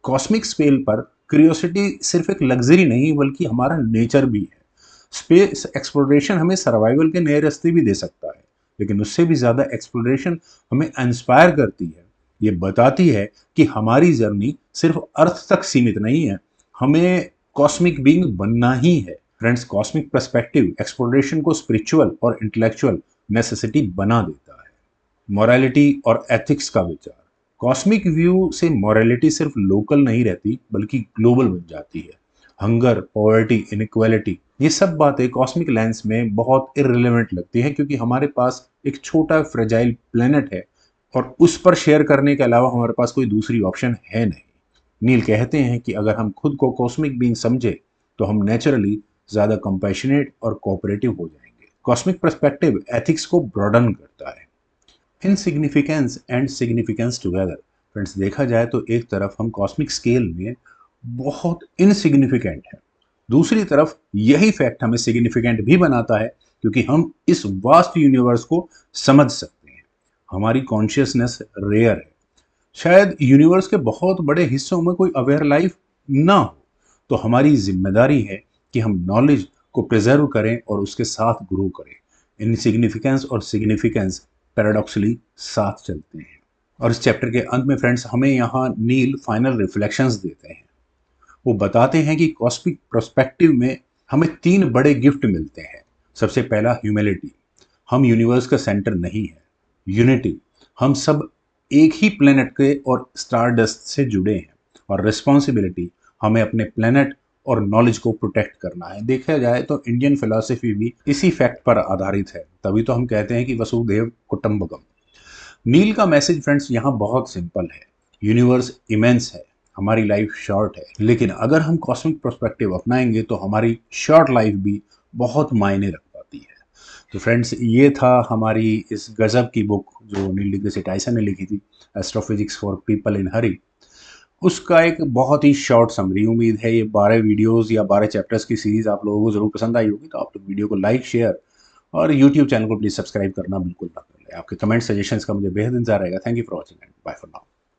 कॉस्मिक स्केल पर क्यूरियोसिटी सिर्फ एक लग्जरी नहीं, बल्कि हमारा नेचर भी है। स्पेस एक्सप्लोरेशन हमें सर्वाइवल के नए रास्ते भी दे सकता है, लेकिन उससे भी ज़्यादा एक्सप्लोरेशन हमें इंस्पायर करती है। ये बताती है कि हमारी जर्नी सिर्फ अर्थ तक सीमित नहीं है, हमें कॉस्मिक बीइंग बनना ही है। फ्रेंड्स, कॉस्मिक पर्सपेक्टिव एक्सप्लोरेशन को स्पिरिचुअल और इंटेलेक्चुअल नेसेसिटी बना देता है। मॉरलिटी और एथिक्स का विचार। कॉस्मिक व्यू से मॉरलिटी सिर्फ लोकल नहीं रहती, बल्कि ग्लोबल बन जाती है। हंगर, पॉवर्टी, इनइक्वालिटी, ये सब बातें कॉस्मिक लेंस में बहुत इररिलेवेंट लगती हैं, क्योंकि हमारे पास एक छोटा फ्रेजाइल प्लेनेट है, और उस पर शेयर करने के अलावा हमारे पास कोई दूसरी ऑप्शन है नहीं। नील कहते हैं कि अगर हम खुद को कॉस्मिक बीइंग समझे, तो हम नेचुरली ज़्यादा कंपैशनेट और कोऑपरेटिव हो जाएंगे। कॉस्मिक पर्सपेक्टिव एथिक्स को ब्रॉडन करता है। Insignificance and significance together. Friends, देखा जाए तो एक तरफ हम कॉस्मिक स्केल में बहुत इनसिग्निफिकेंट हैं, दूसरी तरफ यही फैक्ट हमें सिग्निफिकेंट भी बनाता है, क्योंकि हम इस वास्ट यूनिवर्स को समझ सकते हैं। हमारी कॉन्शियसनेस रेयर है, शायद यूनिवर्स के बहुत बड़े हिस्सों में कोई अवेयर लाइफ ना हो। तो हमारी जिम्मेदारी है कि हम नॉलेज को प्रिजर्व करें और उसके साथ ग्रो करें। इनसिग्निफिकेंस और सिग्निफिकेंस पैराडॉक्सली साथ चलते हैं। और इस चैप्टर के अंत में फ्रेंड्स, हमें यहाँ नील फाइनल रिफ्लेक्शंस देते हैं। वो बताते हैं कि कॉस्मिक प्रोस्पेक्टिव में हमें 3 बड़े गिफ्ट मिलते हैं। सबसे पहला, ह्यूमिलिटी, हम यूनिवर्स का सेंटर नहीं है। यूनिटी, हम सब एक ही प्लेनेट के और स्टार डस्ट से जुड़े हैं। और रिस्पॉन्सिबिलिटी, हमें अपने प्लेनेट और नॉलेज को प्रोटेक्ट करना है। देखा जाए तो इंडियन फिलॉसफी भी इसी फैक्ट पर आधारित है, तभी तो हम कहते हैं कि वसुधैव कुटुंबकम। नील का मैसेज फ्रेंड्स यहाँ बहुत सिंपल है। यूनिवर्स इमेंस है, हमारी लाइफ शॉर्ट है, लेकिन अगर हम कॉस्मिक पर्सपेक्टिव अपनाएंगे तो हमारी शॉर्ट लाइफ भी बहुत मायने रख पाती है। तो फ्रेंड्स, ये था हमारी इस गजब की बुक जो नील डिग्री टाइसन ने लिखी थी, एस्ट्रोफिजिक्स फॉर पीपल इन हरी। उसका एक बहुत ही शॉर्ट समरी। उम्मीद है ये 12 वीडियोस या 12 चैप्टर्स की सीरीज आप लोगों को जरूर पसंद आई होगी। तो आप लोग वीडियो को लाइक, शेयर और यूट्यूब चैनल को प्लीज सब्सक्राइब करना बिल्कुल ना भूलें। आपके कमेंट सजेशंस का मुझे बेहद इंतजार रहेगा। Thank you for watching and bye for now.